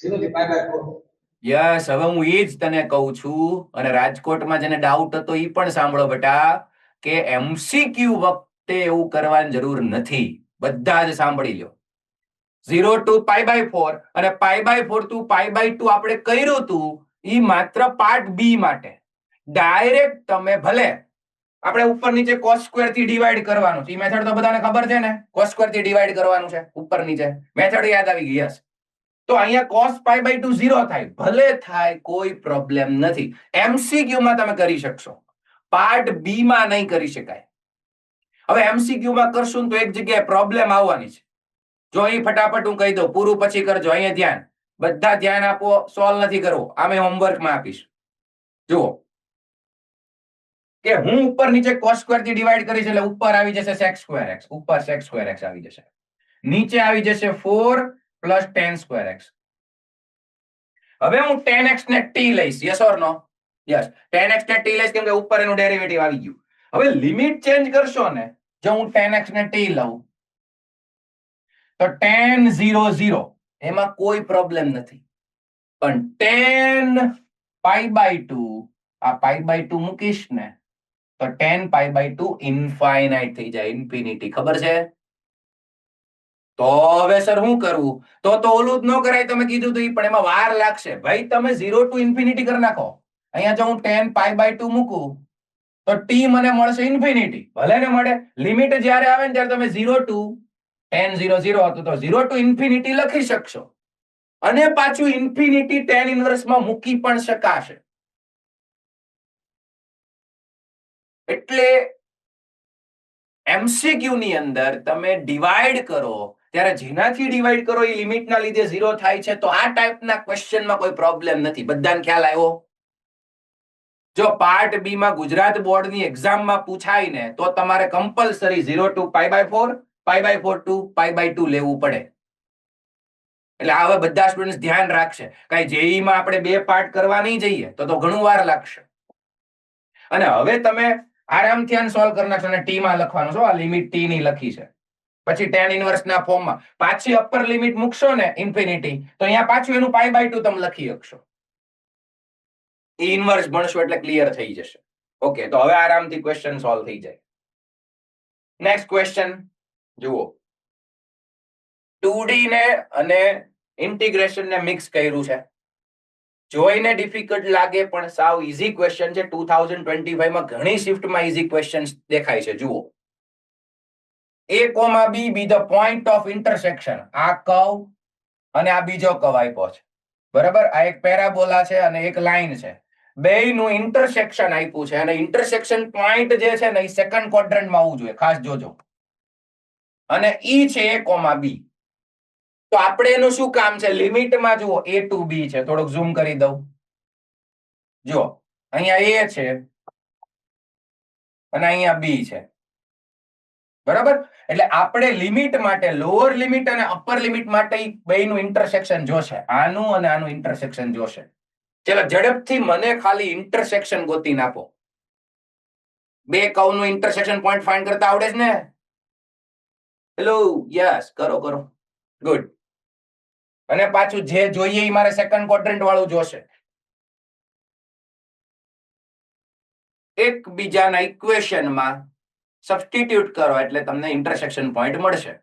0 થી પાઈ બાય 4. યસ, હવે હું એ જ તને કહું છું અને રાજકોટમાં જેને ડાઉટ હતો એ પણ સાંભળો બેટા કે MCQ વખતે એવું કરવાની જરૂર નથી. બધા જ સાંભળી લો. 0 to pi by 4 અને pi by 4 to pi by 2 આપણે કર્યું હતું એ માત્ર પાર્ટ બી માટે. ડાયરેક્ટ તમે ભલે આપણે ઉપર નીચે cos સ્ક્વેર થી ડિવાઈડ કરવાનું છે. એ મેથડ તો બધાને ખબર છે ને, cos સ્ક્વેર થી ડિવાઈડ કરવાનું છે ઉપર નીચે. મેથડ યાદ આવી ગઈ. યસ, તો અહીંયા cos pi by 2 0 થાય, ભલે થાય, કોઈ પ્રોબ્લેમ નથી. MCQ માં તમે કરી શકશો, પાર્ટ બી માં નહીં કરી શકાય. હવે MCQ માં કરશું તો એક જગ્યાએ પ્રોબ્લેમ આવવાની છે. જો અહીં ફટાફટ હું કહી દઉં, પૂરું પછી કરજો. અહીંયા ધ્યાન, બધા ધ્યાન આપો. સોલ્વ નથી કરવો, આમે હોમવર્કમાં આપીશ. જુઓ કે હું ઉપર નીચે cos સ્ક્વેર થી ડિવાઈડ કરીશ એટલે ઉપર આવી જશે sec સ્ક્વેર x, ઉપર sec સ્ક્વેર x આવી જશે. નીચે આવી જશે 4 plus tan square x. હવે હું tan x ને t લઈશ. Yes or no? Yes, tan x ને t લઈશ કેમ કે ઉપર એનું ડેરિવેટિવ આવી ગયું. હવે લિમિટ ચેન્જ કરશો ને, જો હું tan x ને t લઉં તો tan 0 0 એમાં કોઈ પ્રોબ્લેમ નથી. પણ tan pi by 2 આ pi by 2 મૂકીશ ને તો tan pi by 2 ઇન્ફાઇનાઇટ થઈ જાય, ઇન્ફિનિટી. ખબર છે? તો હવે સર શું કરવું? તો ઓલું જ ન કરાય, તમે કીધું તો પણ એમાં વાર લાગશે. ભાઈ તમે 0 to ઇન્ફિનિટી કરી નાખો. અહીંયા જો હું tan pi by 2 મૂકું તો t મને મળશે ઇન્ફિનિટી. ભલે ને મળે, લિમિટ જ્યારે આવે ને ત્યારે તમે 0 to tan 0 0 હતું તો 0 to ઇન્ફિનિટી લખી શકશો અને પાછું ઇન્ફિનિટી tan ઇન્વર્સ માં મૂકી પણ શકાશે. એટલે MCQ ની અંદર તમે ડિવાઈડ કરો ત્યારે જેનાથી ડિવાઈડ કરો એ લિમિટના લીધે 0 થાય છે. તો આ ટાઈપના ક્વેશ્ચનમાં કોઈ પ્રોબ્લેમ નથી. બધાને ખ્યાલ આવ્યો? જો પાર્ટ બી માં ગુજરાત બોર્ડની એક્ઝામમાં પૂછાય ને તો તમારે compulsory 0 to pi by 4, pi by 4 to pi by 2 લેવું પડે. એટલે હવે બધા સ્ટુડન્ટ્સ ધ્યાન રાખશે, કઈ જેઈ માં આપણે બે પાર્ટ કરવા નહીં જઈએ તો ઘણું વાર લાગશે. અને હવે તમે આરામથી આને સોલ્વ કરી નાખશો અને ટી માં લખવાનું છો. આ લિમિટ ટી ની લખી છે, પછી tan ઇન્વર્સ ના ફોર્મમાં પાછી અપર લિમિટ મૂકશો ને ઇન્ફિનિટી તો અહીંયા પાછું એનું pi by 2 તમે લખી શકશો. ઇન્વર્સ ભણશો એટલે ક્લિયર થઈ જશે. ઓકે, તો હવે આરામથી ક્વેશ્ચન સોલ્વ થઈ જાય. નેક્સ્ટ ક્વેશ્ચન જુઓ. 2D ને અને ઇન્ટિગ્રેશન ને મિક્સ કર્યું છે. જોઈને ડિફિકલ્ટ લાગે પણ સાવ ઈઝી ક્વેશ્ચન છે. 2025 માં ઘણી શિફ્ટમાં ઈઝી ક્વેશ્ચન્સ દેખાય છે. જુઓ, a, b be the point of intersection. આ કર્વ અને આ બીજો કર્વ આપ્યો છે, બરાબર? આ એક પેરાબોલા છે અને એક લાઈન છે. બેયનું ઇન્ટરસેક્શન આપ્યું છે અને ઇન્ટરસેક્શન પોઈન્ટ જે છે ને એ સેકન્ડ ક્વોડ્રન્ટમાં આવવું જોઈએ, ખાસ જોજો. અને ઈ છે a, b. તો આપણે એનું શું કામ છે? લિમિટમાં જુઓ a to b છે. થોડુંક ઝૂમ કરી દઉં. જુઓ, અહીંયા a છે અને અહીંયા b છે, બરાબર? એટલે આપણે લિમિટ માટે લોઅર લિમિટ અને અપર લિમિટ માટે બેયનું ઇન્ટરસેક્શન જોશે. આનું અને આનું ઇન્ટરસેક્શન જોશે. ચલો ઝડપથી મને ખાલી ઇન્ટરસેક્શન ગોતી નાખો. બે કર્વનું ઇન્ટરસેક્શન પોઈન્ટ ફાઇન્ડ કરતા આવડે છે ને? હેલો, યસ, કરો કરો, ગુડ. અને પાછું જે જોઈએ એ મારે સેકન્ડ ક્વોડ્રન્ટ વાળું જોશે. એકબીજાના ઇક્વેશનમાં સબસ્ટિટ્યુટ કરો એટલે તમને ઇન્ટરસેક્શન પોઈન્ટ મળશે.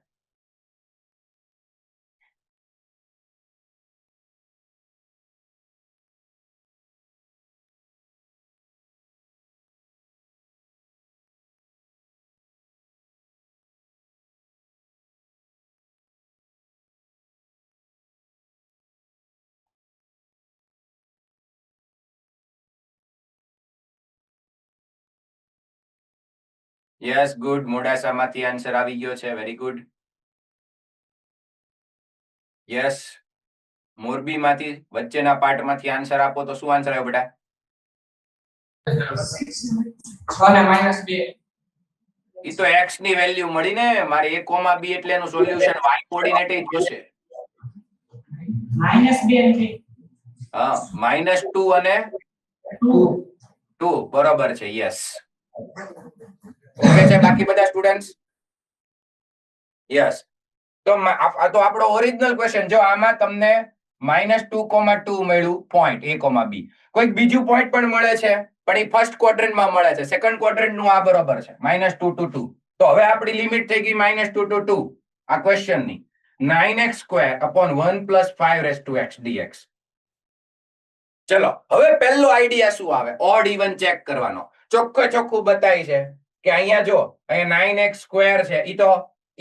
Yes, good. મોડાસામાંથી આન્સર આવી ગયો છે, વેરી ગુડ. યસ, મોરબીમાંથી વચ્ચેના પાર્ટમાંથી આન્સર આપો તો શું આન્સર આવ્યો બેટા? 6 ને -2. ઈ તો x ની વેલ્યુ મળી ને, મારે a, b એટલે એનું સોલ્યુશન y કોઓર્ડિનેટ જ જોશે. -2 નથી. હા, -2 અને 2 બરાબર છે. યસ, ઓકે છે બાકી બધા સ્ટુડન્ટ્સ? યસ. તો આ તો આપણો ઓરિજિનલ ક્વેશ્ચન. જો આમાં તમને -2,2 મળ્યું પોઈન્ટ a, b. કોઈક બીજું પોઈન્ટ પણ મળે છે, પણ એ ફર્સ્ટ ક્વોડ્રન્ટમાં મળે છે. સેકન્ડ ક્વોડ્રન્ટ નું આ બરોબર છે, -2 to 2. તો હવે આપણી લિમિટ થઈ ગઈ -2 to 2 આ ક્વેશ્ચન ની. 9x² upon 1 + 5x dx. ચલો, હવે પહેલો આઈડિયા શું આવે? ઓડ ઇવન ચેક કરવાનો. ચોખ્ખું બતાવી છે કે અહીંયા જો અહીંયા 9x² છે, ઈ તો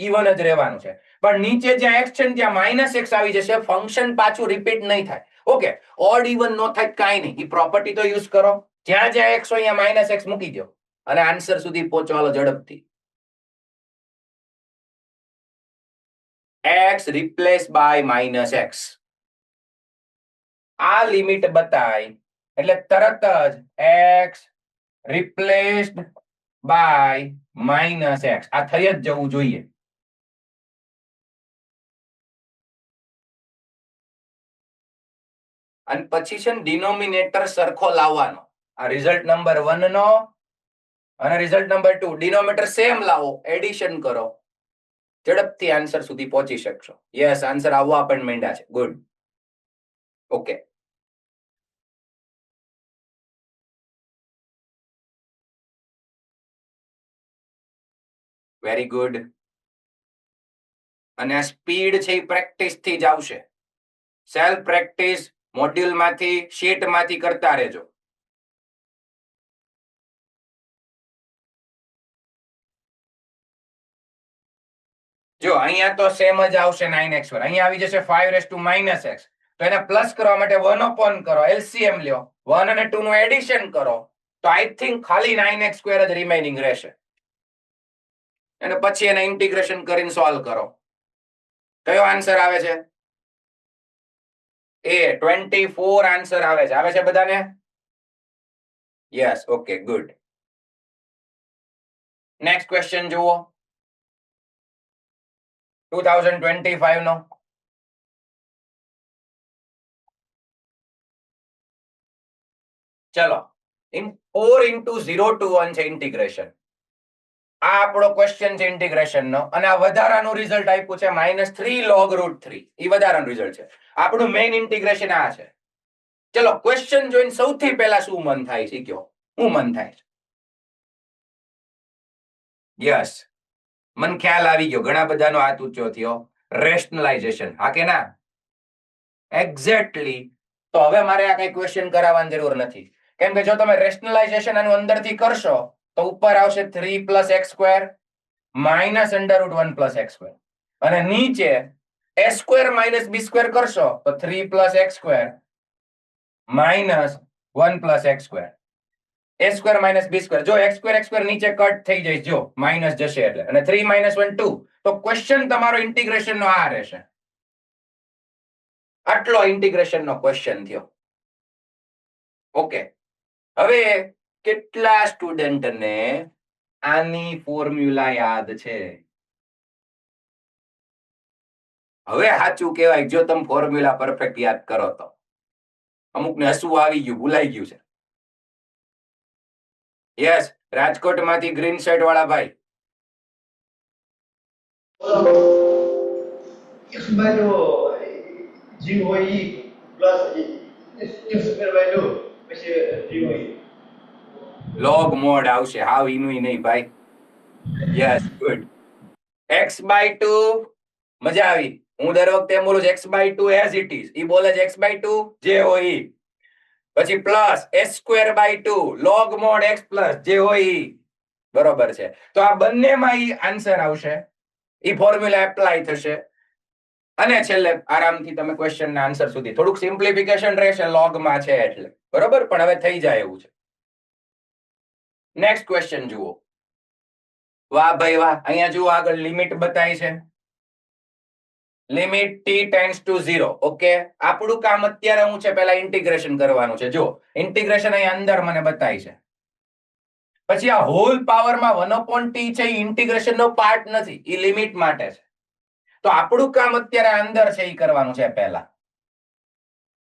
ઇવન જ રહેવાનું છે. પણ નીચે જ્યાં x છે ને ત્યાં -x આવી જશે. ફંક્શન પાછું રિપીટ નહીં થાય. ઓકે, ઓડ ઇવન નો થાય કાંઈ નહીં. ઈ પ્રોપર્ટી તો યુઝ કરો. જ્યાં જ્યાં x હોય અહીંયા -x મૂકી દો અને આન્સર સુધી પહોંચો. હાલો ઝડપથી. x replace by -x. આ લિમિટ બતાય એટલે તરત જ x રિપ્લેસ્ડ બાય -x આ થઈ જ જવું જોઈએ. અને પછી છે ને ડિનોમિનેટર સરખો લાવવાનો. આ રિઝલ્ટ નંબર 1 નો અને રિઝલ્ટ નંબર 2 ડિનોમિનેટર સેમ લાવો, એડિશન કરો, ઝડપથી આન્સર સુધી પહોંચી શકશો. યસ, આન્સર આવવા પણ માંડ્યા છે. Good, okay. Very good. અને આ સ્પીડ છે એ પ્રેક્ટિસ થી જ આવશે. સેલ્ફ પ્રેક્ટિસ મોડ્યુલમાંથી શીટમાંથી કરતા રહેજો. જો અહીંયા તો સેમ જ આવશે 9x². અહીંયા આવી જશે 5⁻⁻x. તો એને પ્લસ કરવા માટે 1 કરો, એલસીએમ લ્યો, 1 અને 2 નું એડિશન કરો, તો આઈ થિંક ખાલી 9x² જ રિમેનિંગ રહેશે. અને પછી એને ઇન્ટિગ્રેશન કરીને સોલ્વ કરો. કયો આન્સર આવે છે? એ 24 આન્સર આવે છે. આવે છે બધાને? Yes, okay, good. Next question જુઓ, 2025 નો. ચલો, 4 * 0 to 1 છે ઇન્ટિગ્રેશન. આ આપણો ક્વેશ્ચન છે ઇન્ટિગ્રેશન નો. અને આ વધારાનું રિઝલ્ટ આપ્યું છે -3 log √3. એ વધારાનું રિઝલ્ટ છે. આપણું મેઇન ઇન્ટિગ્રેશન આ છે. ચલો, ક્વેશ્ચન જોઈને સૌથી પહેલા શું મન થાય છે કયો? શું મન થાય છે? યસ, મન ખ્યાલ આવી ગયો. ઘણા બધાનો હાથ ઊંચો થયો. રેશનલાઇઝેશન. હા કે ના? એક્ઝેક્ટલી. તો હવે મારે આ કઈ ક્વેશ્ચન કરાવવાની જરૂર નથી. કેમ કે જો તમે રેશનલાઇઝેશન આનું અંદરથી કરશો તો ઉપર આવશે 3 + x² -√1 + x². અને નીચે a² - b² કરશો તો 3 + x² -1 + x². a² - b². જો x² નીચે કટ થઈ જાય, જો માઇનસ જશે એટલે, અને 3 - 1 2. તો ક્વેશ્ચન તમારો ઇન્ટિગ્રેશન નો આ રહેશે. આટલો ઇન્ટિગ્રેશન નો ક્વેશ્ચન થયો. ઓકે, હવે કેટલા સ્ટુડન્ટને આની ફોર્મ્યુલા યાદ છે? હવે સાચું કહેવાય જો તમે ફોર્મ્યુલા પરફેક્ટ યાદ કરો તો. અમુકને હસવું આવી ગયું, ભૂલાઈ ગયું છે. યસ, રાજકોટમાંથી ગ્રીન શર્ટ વાળા ભાઈ. x by 2 g હોય e plus x square by 2 પછી g હોય લોગ મોડ આવશે, હાવ ઈનું નહીં ભાઈ. Yes, good. x by 2 મજા આવી. હું દર વખતે એમ બોલું છું x by 2 as it is. ઈ બોલે છે x by 2 જે હોય ઈ. પછી plus s square by 2 log mod x plus જે હોય ઈ. બરોબર છે. તો આ બંનેમાં ઈ આન્સર આવશે. ઈ ફોર્મ્યુલા એપ્લાય થશે. અને છેલ્લે આરામથી તમે ક્વેશ્ચન ના આન્સર સુધી થોડુંક સિમ્પ્લિફિકેશન રહેશે log માં છે એટલે. બરોબર, પણ હવે થઈ જાય એવું છે. નેક્સ્ટ ક્વેશ્ચન જુઓ. વાહ ભાઈ વાહ, અહીંયા જુઓ આગળ લિમિટ બતાવી છે. Limit t tends to 0. Okay, આપણું કામ અત્યારે હું છે પહેલા ઇન્ટિગ્રેશન કરવાનું છે. જો ઇન્ટિગ્રેશન અહીં અંદર મને બતાવી છે. પછી આ હોલ પાવરમાં 1/t છે, એ ઇન્ટિગ્રેશન નો પાર્ટ નથી, એ લિમિટ માટે છે. તો આપણું કામ અત્યારે અંદર છે એ કરવાનું છે પહેલા.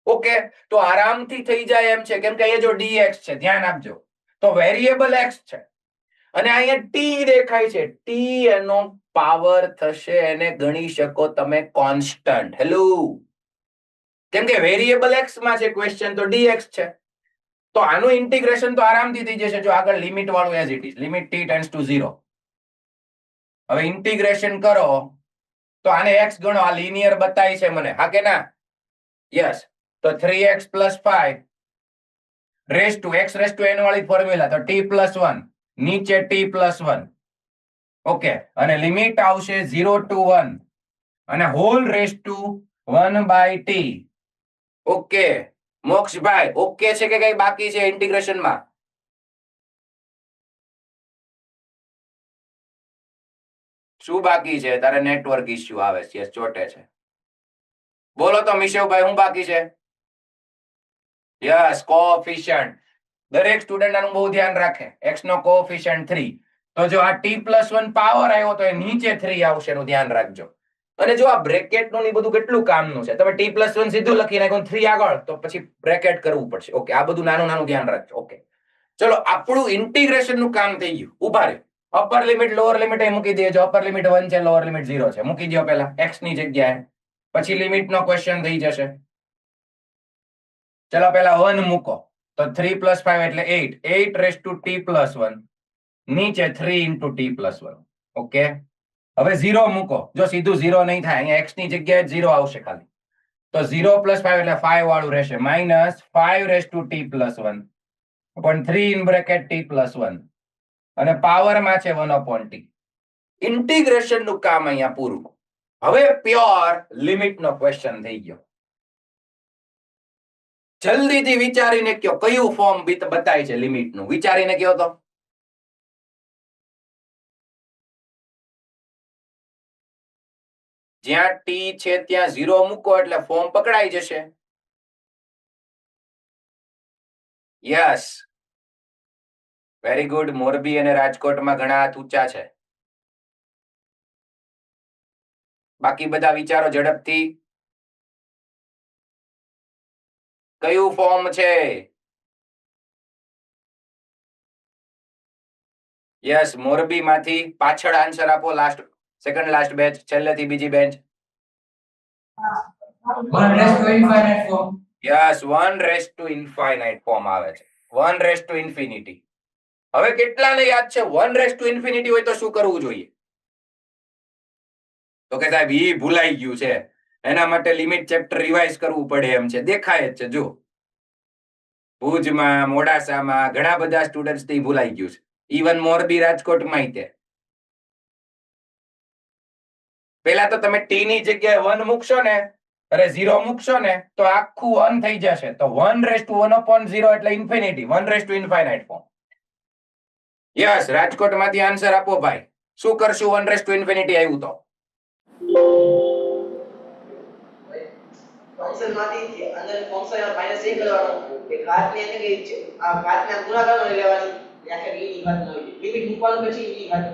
ઓકે, તો આરામથી થઈ જાય એમ છે, કેમ કે અહીંયા જો dx છે, ધ્યાન આપજો. તો વેરિયેબલ x છે અને અહીંયા t દેખાય છે. t એનો પાવર થશે, એને ગણી શકો તમે કોન્સ્ટન્ટ. હેલો, કેમ કે વેરિયેબલ x માં છે ક્વેશ્ચન, તો dx છે. તો આનું ઇન્ટિગ્રેશન તો આરામથી થઈ જશે જો આગળ લિમિટ વાળું as it is, limit t tends to 0. હવે ઇન્ટિગ્રેશન કરો તો આને x ગણો, આ લિનિયર બતાવી છે મને, હા કે ના? યસ. તો 3x + 5 race to x raise to n વાળી ફોર્મ્યુલા, તો t + 1 નીચે t + 1. ઓકે, અને લિમિટ આવશે 0 to 1 અને whole raise to 1/t. Okay મોક્ષભાઈ, ઓકે છે કે કઈ બાકી છે ઇન્ટિગ્રેશન માં? શું બાકી છે? તારે નેટવર્ક ઇશ્યુ આવે છે, ચોટે છે. બોલો તો મિશવભાઈ, હું બાકી છે? Yes, coefficient. દરેક સ્ટુડન્ટ આનું બહુ ધ્યાન રાખે. x નો કોએફિશિયન્ટ 3. તો જો આ t + 1 પાવર આવ્યો તો એ નીચે 3 આવશે, એનું ધ્યાન રાખજો. અને જો આ બ્રેકેટ નું ની બધું કેટલું કામનું છે. તમે t + 1 સીધું લખી નાખો 3 આગળ, તો પછી બ્રેકેટ કરવું પડશે. ઓકે, આ બધું નાનું નાનું ધ્યાન રાખજો. ઓકે, ચલો આપણું ઇન્ટિગ્રેશન નું કામ થઈ ગયું. ઉભા રહે. અપર લિમિટ લોઅર લિમિટ એ મૂકી દેજો. અપર લિમિટ 1 છે, લોઅર લિમિટ 0 છે. મૂકી દો પહેલા x ની જગ્યાએ, પછી લિમિટ નો ક્વેશ્ચન થઈ જશે. ચલો પહેલા 1 મૂકો, તો 3 + 5 એટલે 8. 8 રેસ ટુ t + 1 નીચે 3 * t + 1. ઓકે, હવે 0 મૂકો. જો સીધું 0 નહીં થાય, અહીંયા x ની જગ્યાએ 0 આવશે ખાલી. તો 0 + 5 એટલે 5 વાળું રહેશે, -5 raise to t + 1 upon 3 in bracket t + 1 અને પાવરમાં છે 1/t. ઇન્ટિગ્રેશન નું કામ અહીંયા પૂરું. હવે પ્યોર લિમિટ નો ક્વેશ્ચન થઈ ગયો. જલ્દીથી વિચારીને કયો કયું ફોર્મ બતાય છે લિમિટ નું? વિચારીને કયો તો. જ્યાં t છે ત્યાં 0 મૂકો એટલે ફોર્મ પકડાઈ જશે. Yes, very good. મોરબી અને રાજકોટમાં ઘણા હાથ ઊંચા છે. બાકી બધા વિચારો ઝડપથી. કયું ફોર્મ છે? યસ, મોરબી માંથી પાછળ આન્સર આપો. લાસ્ટ, સેકન્ડ લાસ્ટ બેચ, છેલ્લેથી બીજી bench. 1 raised to infinite form. Yes, 1 raise to infinite form આવે છે. 1 રેસ ટુ ઇન્ફિનિટી. હવે કેટલાને યાદ છે 1 રેસ ટુ ઇન્ફિનિટી હોય તો શું કરવું જોઈએ? તો કે સાહેબ ઈ ભૂલાઈ ગયું છે, એના માટે લિમિટ ચેપ્ટર રિવાઇઝ કરવું પડે એમ છે. દેખાય જ છે જો, ભુજમાં, મોડાસામાં ઘણા બધા સ્ટુડન્ટ્સ થી ભૂલાઈ ગયું છે. ઇવન મોરબી, રાજકોટમાં તે. પેલા તો તમે t ની જગ્યાએ 1 મૂકશો ને, અરે 0 મૂકશો ને, તો આખું 1 થઈ જશે. તો 1 રેસ ટુ 1/0 એટલે infinity, 1 raise to infinite form. Yes, રાજકોટમાંથી આન્સર આપો ભાઈ. શું કરશું 1 રેસ ટુ ઇન્ફિનિટી આવ્યું તો? ફંક્શન માંથી અંદર ફંક્શન -1 કરવાનું કે ઘાતને એટલે કે આ ઘાતને ગુણાકારમાં લેવાની, યા કે e ની ઘાત લેવી. લિમિટ મૂકવાનું પછી e ની ઘાત.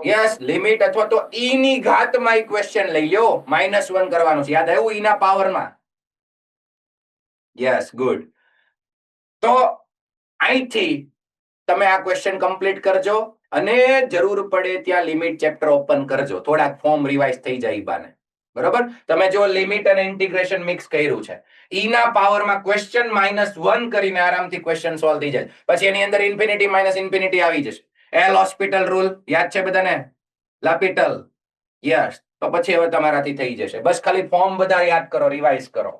યસ, લિમિટ અથવા તો e ની ઘાતમાં ઈ ક્વેશ્ચન લઈ લ્યો. -1 કરવાનું છે, યાદ આવ્યું? e ના પાવરમાં. Yes, good. તો અહીંથી તમે આ ક્વેશ્ચન કમ્પ્લીટ કરજો અને જરૂર પડે ત્યાં લિમિટ ચેપ્ટર ઓપન કરજો, થોડાક ફોર્મ રિવાઇઝ થઈ જાય ઈ બાને. બરોબર, તમે જો લિમિટ અને ઇન્ટિગ્રેશન મિક્સ કર્યું છે, ઈ ના પાવરમાં ક્વેશ્ચન -1 કરીને આરામથી ક્વેશ્ચન સોલ્વ થઈ જાય. પછી એની અંદર ઇન્ફિનિટી માઇનસ ઇન્ફિનિટી આવી જશે. એલ હોસ્પિટલ રૂલ યાદ છે બધાને? લાપિટલ, યસ. તો પછી હવે તમારાથી થઈ જશે. બસ ખાલી ફોર્મ બધા યાદ કરો, રિવાઇઝ કરો.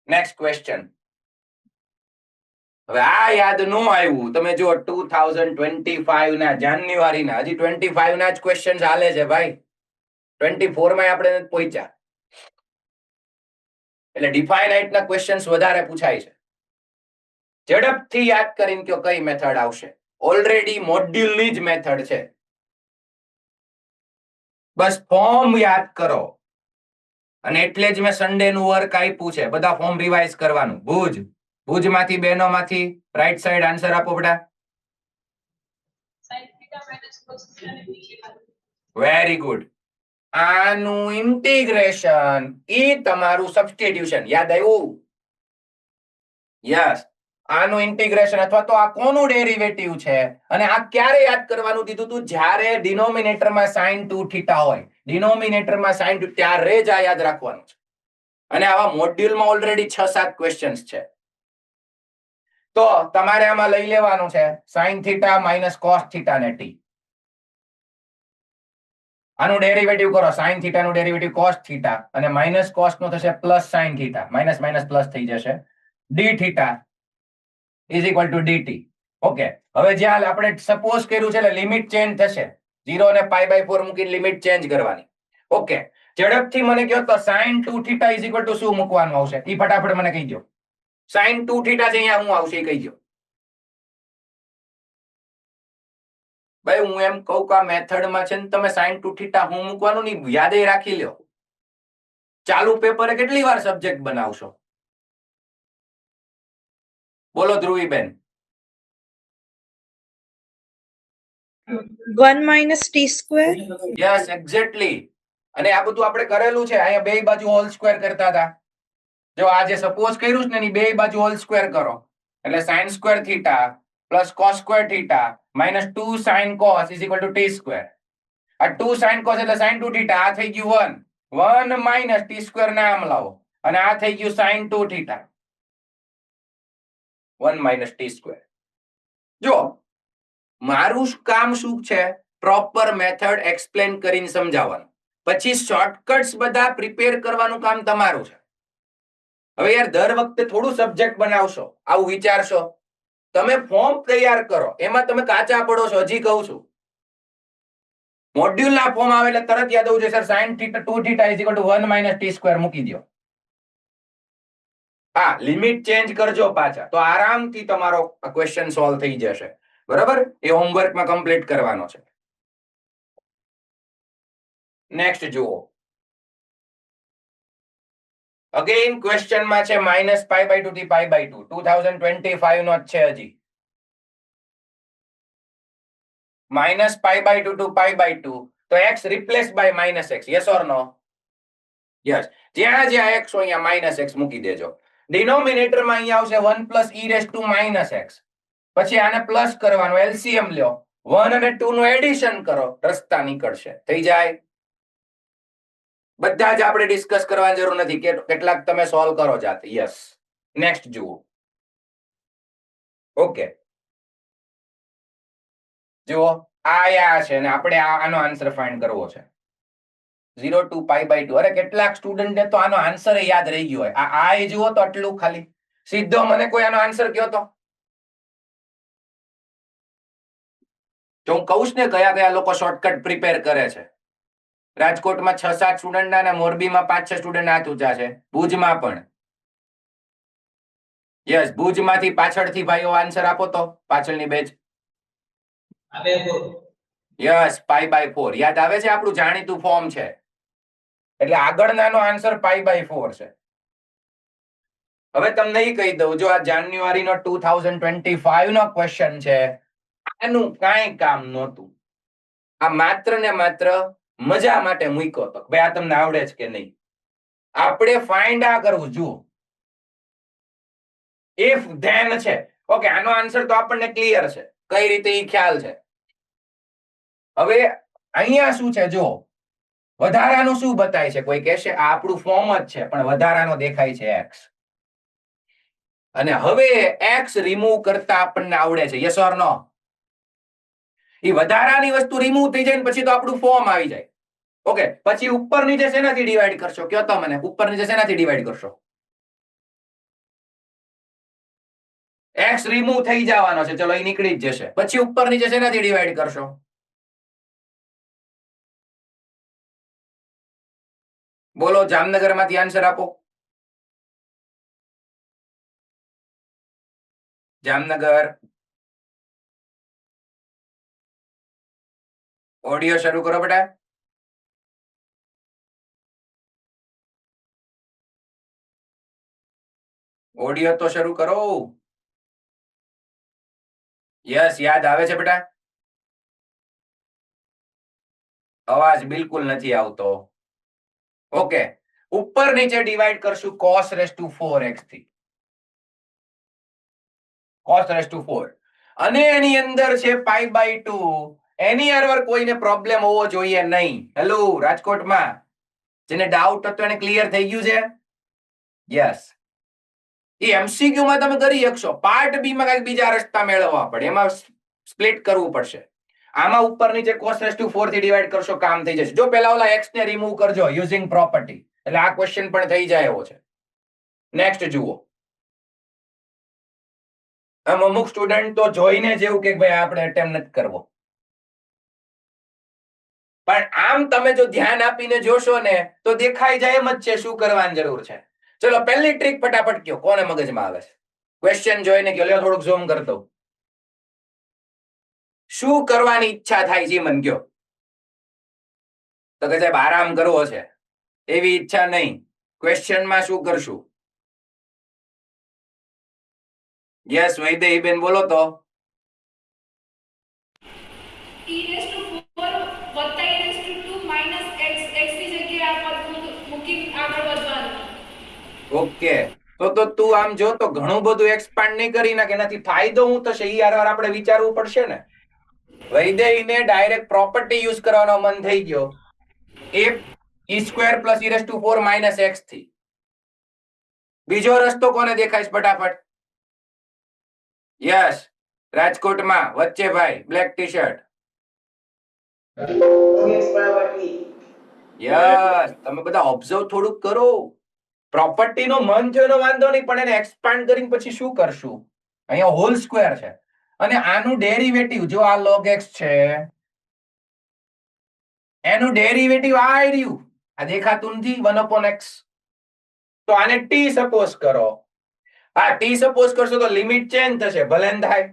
Next question. હવે આ યાદ નો આવ્યું, તમે જો 2025 ના જાન્યુઆરીના, હજી 25 ના જ ક્વેશ્ચન હાલે છે ભાઈ. 24 માં આપણે નથી પહોંચ્યા. એટલે ડિફાઇનાઇટ ના ક્વેશ્ચન્સ વધારે પૂછાય છે. ઝડપથી યાદ કરીને કયો કઈ મેથડ આવશે. ઓલરેડી મોડ્યુલની જ મેથડ છે. બસ ફોર્મ યાદ કરો. અને એટલે જ મેં સન્ડે નું વર્ક આપ્યું છે. બધા ફોર્મ રિવાઇઝ કરવાનું. ભુજમાંથી બહેનોમાંથી રાઈટ સાઈડ આન્સર આપો બેટા. Very good. આનું ઇન્ટિગ્રેશન ઈ તમારું સબસ્ટિટ્યુશન. યાદ આવ્યું? યસ. આનું ઇન્ટિગ્રેશન અથવા તો આ કોનું ડેરિવેટિવ છે, અને આ ક્યારે યાદ કરવાનું દીધું તું? જ્યારે ડિનોમિનેટરમાં sin 2θ હોય, ડિનોમિનેટરમાં sin 2, ત્યારે જ આ યાદ રાખવાનું છે. અને આવા મોડ્યુલમાં ઓલરેડી 6-7 ક્વેશ્ચન્સ છે. તો તમારે આમાં લઈ લેવાનું છે sin θ - cos θ ને t. આનું ડેરિવેટિવ કરો. sin θ નું ડેરિવેટિવ cos θ અને માઇનસ cos નો થશે plus sin θ. Minus minus plus થઈ જશે. dθ is equal to dt. Okay, હવે જ્યાં આપણે સપોઝ કર્યું છે એટલે લિમિટ ચેન્જ થશે. 0 ને π/4 મૂકીને લિમિટ ચેન્જ કરવાની. ઓકે, ઝડપથી મને કહો તો sin 2θ is equal to શું મૂકવાનું આવશે? ઈ ફટાફટ મને કહી દો. sin 2θ છે અહીંયા શું આવશે એ કહી દો. ભાઈ હું એમ કહું કે આ મેથડમાં છે ને તમે sin 2θ હું મૂકવાનું નહીં, યાદ રાખી લ્યો. ચાલુ પેપરે કેટલી વાર સબ્જેક્ટ બનાવશો? બોલો ધ્રુવીબેન. 1 - t². Yes, exactly. અને આ બધું આપણે કરેલું છે. અહીંયા બે બાજુ હોલ સ્ક્વેર કરતા હતા. જો આ જે સપોઝ કર્યું છે ને એની બે બાજુ હોલ સ્ક્વેર કરો એટલે sin² θ plus cos² θ minus 2 sin cos is equal to t². આ 2 sin cos એટલે sin 2θ. આ થઈ ગયું 1 માઇનસ t² નામ લાવો અને આ થઈ ગયું sin 2θ. 1 minus t². જો મારું કામ શું છે? પ્રોપર મેથડ એક્સપ્લેન કરીને સમજાવવાનું. પછી શોર્ટકટ્સ બધા પ્રિપેર કરવાનું કામ તમારું છે. હવે યાર દર વખતે થોડું સબ્જેક્ટ બનાવશો આવું વિચારશો? તમે ફોર્મ તૈયાર કરો, એમાં તમે કાચા પડો છો. હજી કહું છું, મોડ્યુલ ના ફોર્મ આવે એટલે તરત યાદ આવવું જોઈએ sir sin 2θ is equal to 1 - t² મૂકી દો. હા, લિમિટ ચેન્જ કરજો પાછા, તો આરામથી તમારો ક્વેશ્ચન સોલ્વ થઈ જશે. બરાબર, એ હોમવર્કમાં કમ્પ્લીટ કરવાનો છે. નેક્સ્ટ જુઓ. અગેન ક્વેશ્ચન માં છે -π/2 થી π/2. 2025 નો જ છે હજી. -π/2 to π/2 તો x replace by -x. Yes or no? Yes. જ્યાં જ્યાં x હોય અહીંયા -x મૂકી દેજો. ડિનોમિનેટરમાં અહીંયા આવશે 1 + e⁻⁻x. પછી આને પ્લસ કરવાનું, એલસીએમ લ્યો, 1 અને 2 નું એડિશન કરો, રસ્તા નીકળશે. થઈ જાય. બધા જ આપણે ડિસ્કસ કરવાની જરૂર નથી, કેટલાક તમે સોલ્વ કરો જાતે. યસ. નેક્સ્ટ જુઓ. ઓકે, જુઓ આયા છે ને આપણે આનો આન્સર ફાઇન્ડ કરવો છે. 0 to π/2. અરે કેટલાક સ્ટુડન્ટને તો આનો આન્સર યાદ રહી ગયો હોય. આ જુઓ તો આટલું ખાલી સીધો મને કોઈ આનો આન્સર કહો તો. જો હું કહું ને કયા કયા લોકો શોર્ટકટ પ્રિપેર કરે છે. રાજકોટમાં 6-7 સ્ટુડન્ટ અને મોરબીમાં 5-6 સ્ટુડન્ટ હાથ ઊંચા છે. ભુજમાં પણ. યસ, ભુજમાંથી પાછળથી ભાઈઓ આન્સર આપો તો, પાછળની બેચ. યસ, π/4. યાદ આવે છે? આપણું જાણીતું ફોર્મ છે. એટલે આગળનાનો આન્સર π/4 છે. હવે તમને એ કહી દઉં, જો આ જાન્યુઆરીનો 2025 નો ક્વેશ્ચન છે, આનું કાંઈ કામ નહોતું. આ માત્ર ને માત્ર મજા માટે મૂક્યો હતો, ભાઈ આ તમને આવડે છે કે નહીં. આપણે ફાઇન્ડ આ કરવું. જુઓ, ઇફ ધેન છે. ઓકે, આનો આન્સર તો આપણને ક્લિયર છે. કઈ રીતે ઈ ખ્યાલ છે? હવે અહીંયા શું છે જો વધારાનું શું બતાય છે? કોઈ કહેશે આ આપણું ફોર્મ જ છે પણ વધારાનો દેખાય છે x. અને હવે x રિમૂવ કરતા આપણને આવડે છે, યસ ઓર નો? ઈ વધારાની વસ્તુ રિમૂવ થઈ જાય ને પછી તો આપણું ફોર્મ આવી જાય. ઓકે, પછી ઉપર નીચે શેનાથી ડિવાઈડ કરશો? કયો તો મને, ઉપર નીચે શેનાથી ડિવાઈડ કરશો? x રિમૂવ થઈ જવાનો છે, ચલો એ નીકળી જ જશે. પછી ઉપર નીચે શેનાથી ડિવાઈડ કરશો? બોલો, જામનગર માંથી આન્સર આપો. જામનગર, ઓડિયો શરૂ કરો બેટા. ઓડિયો તો શરૂ કરો. યસ, યાદ આવે છે બેટા? અવાજ બિલકુલ નથી આવતો. ઓકે, ઉપર નીચે ડિવાઈડ કરશું cos raised to 4x થી. cos raised to 4 અને એની અંદર છે પાઈ બાય 2. એની અંદર કોઈને પ્રોબ્લેમ હોવો જોઈએ નહીં. હેલો રાજકોટમાં જેને ડાઉટ હતો એને ક્લિયર થઈ ગયું છે? યસ. એ એમસીક્યુ માં તમે કરી શકશો. પાર્ટ બી માં કઈક બીજા રસ્તા મેળવવા પડે, એમાં સ્પ્લિટ કરવું પડશે. આમાં ઉપર નીચે cos raised to 4 થી ડિવાઈડ કરશો, કામ થઈ જશે. જો પેલા ઓલા x ને રિમૂવ કરજો યુઝિંગ પ્રોપર્ટી, એટલે આ ક્વેશ્ચન પણ થઈ જાય એવો છે. નેક્સ્ટ જુઓ. અમુક સ્ટુડન્ટ તો જોઈને જેવું કે ભાઈ આપણે અટેમ્પ્ટ નથી કરવો, પણ આમ તમે જો ધ્યાન આપીને જોશો ને તો દેખાઈ જાય એમ જ છે શું કરવાની જરૂર છે. ચલો પહેલી ટ્રીક ફટાફટ કયો, કોને મગજમાં આવે છે? ક્વેશ્ચન જોઈને કયો, લ્યો થોડુંક ઝૂમ કરતો. શું કરવાની ઈચ્છા થાય છે મને કયો? તો કે સાહેબ આરામ કરવો છે. એવી ઈચ્છા નહીં. ક્વેશ્ચનમાં શું કરશું? યસ, વૈદેહી બેન બોલો તો. e raised to 4 વત્તા e raised to 2 minus x, x ની જગ્યાએ આ પદ મૂકી આગળ વધવાનું. ઓકે, તો તું આમ જો તો ઘણું બધું એક્સપાન્ડ નહીં કરી નાખે, એનાથી ફાયદો હું થશે ઈ આરવાર આપણે વિચારવું પડશે ને. વૈદેહીને ડાયરેક્ટ પ્રોપર્ટી યુઝ કરવાનો મન થઈ ગયો, એ e² plus e raised to 4 minus x થી. બીજો રસ્તો કોને દેખાય છે ફટાફટ? યસ, રાજકોટમાં વચ્ચે ભાઈ બ્લેક ટી શર્ટ. x બરાબર t. યસ, તમે બધા ઓબ્ઝર્વ થોડુંક કરો. પ્રોપર્ટી નો મન થયો એનો વાંધો નહીં, પણ એને એક્સપાન્ડ કરીને પછી શું કરશું? અહીંયા હોલ સ્ક્વેર છે અને આનું ડેરિવેટિવ જો આ log x છે, એનું ડેરિવેટિવ આ રહ્યું, આ દેખાતું નથી 1/x. તો આને t સપોઝ કરો. આ t સપોઝ કરશો તો લિમિટ ચેન્જ થશે, ભલે ને થાય.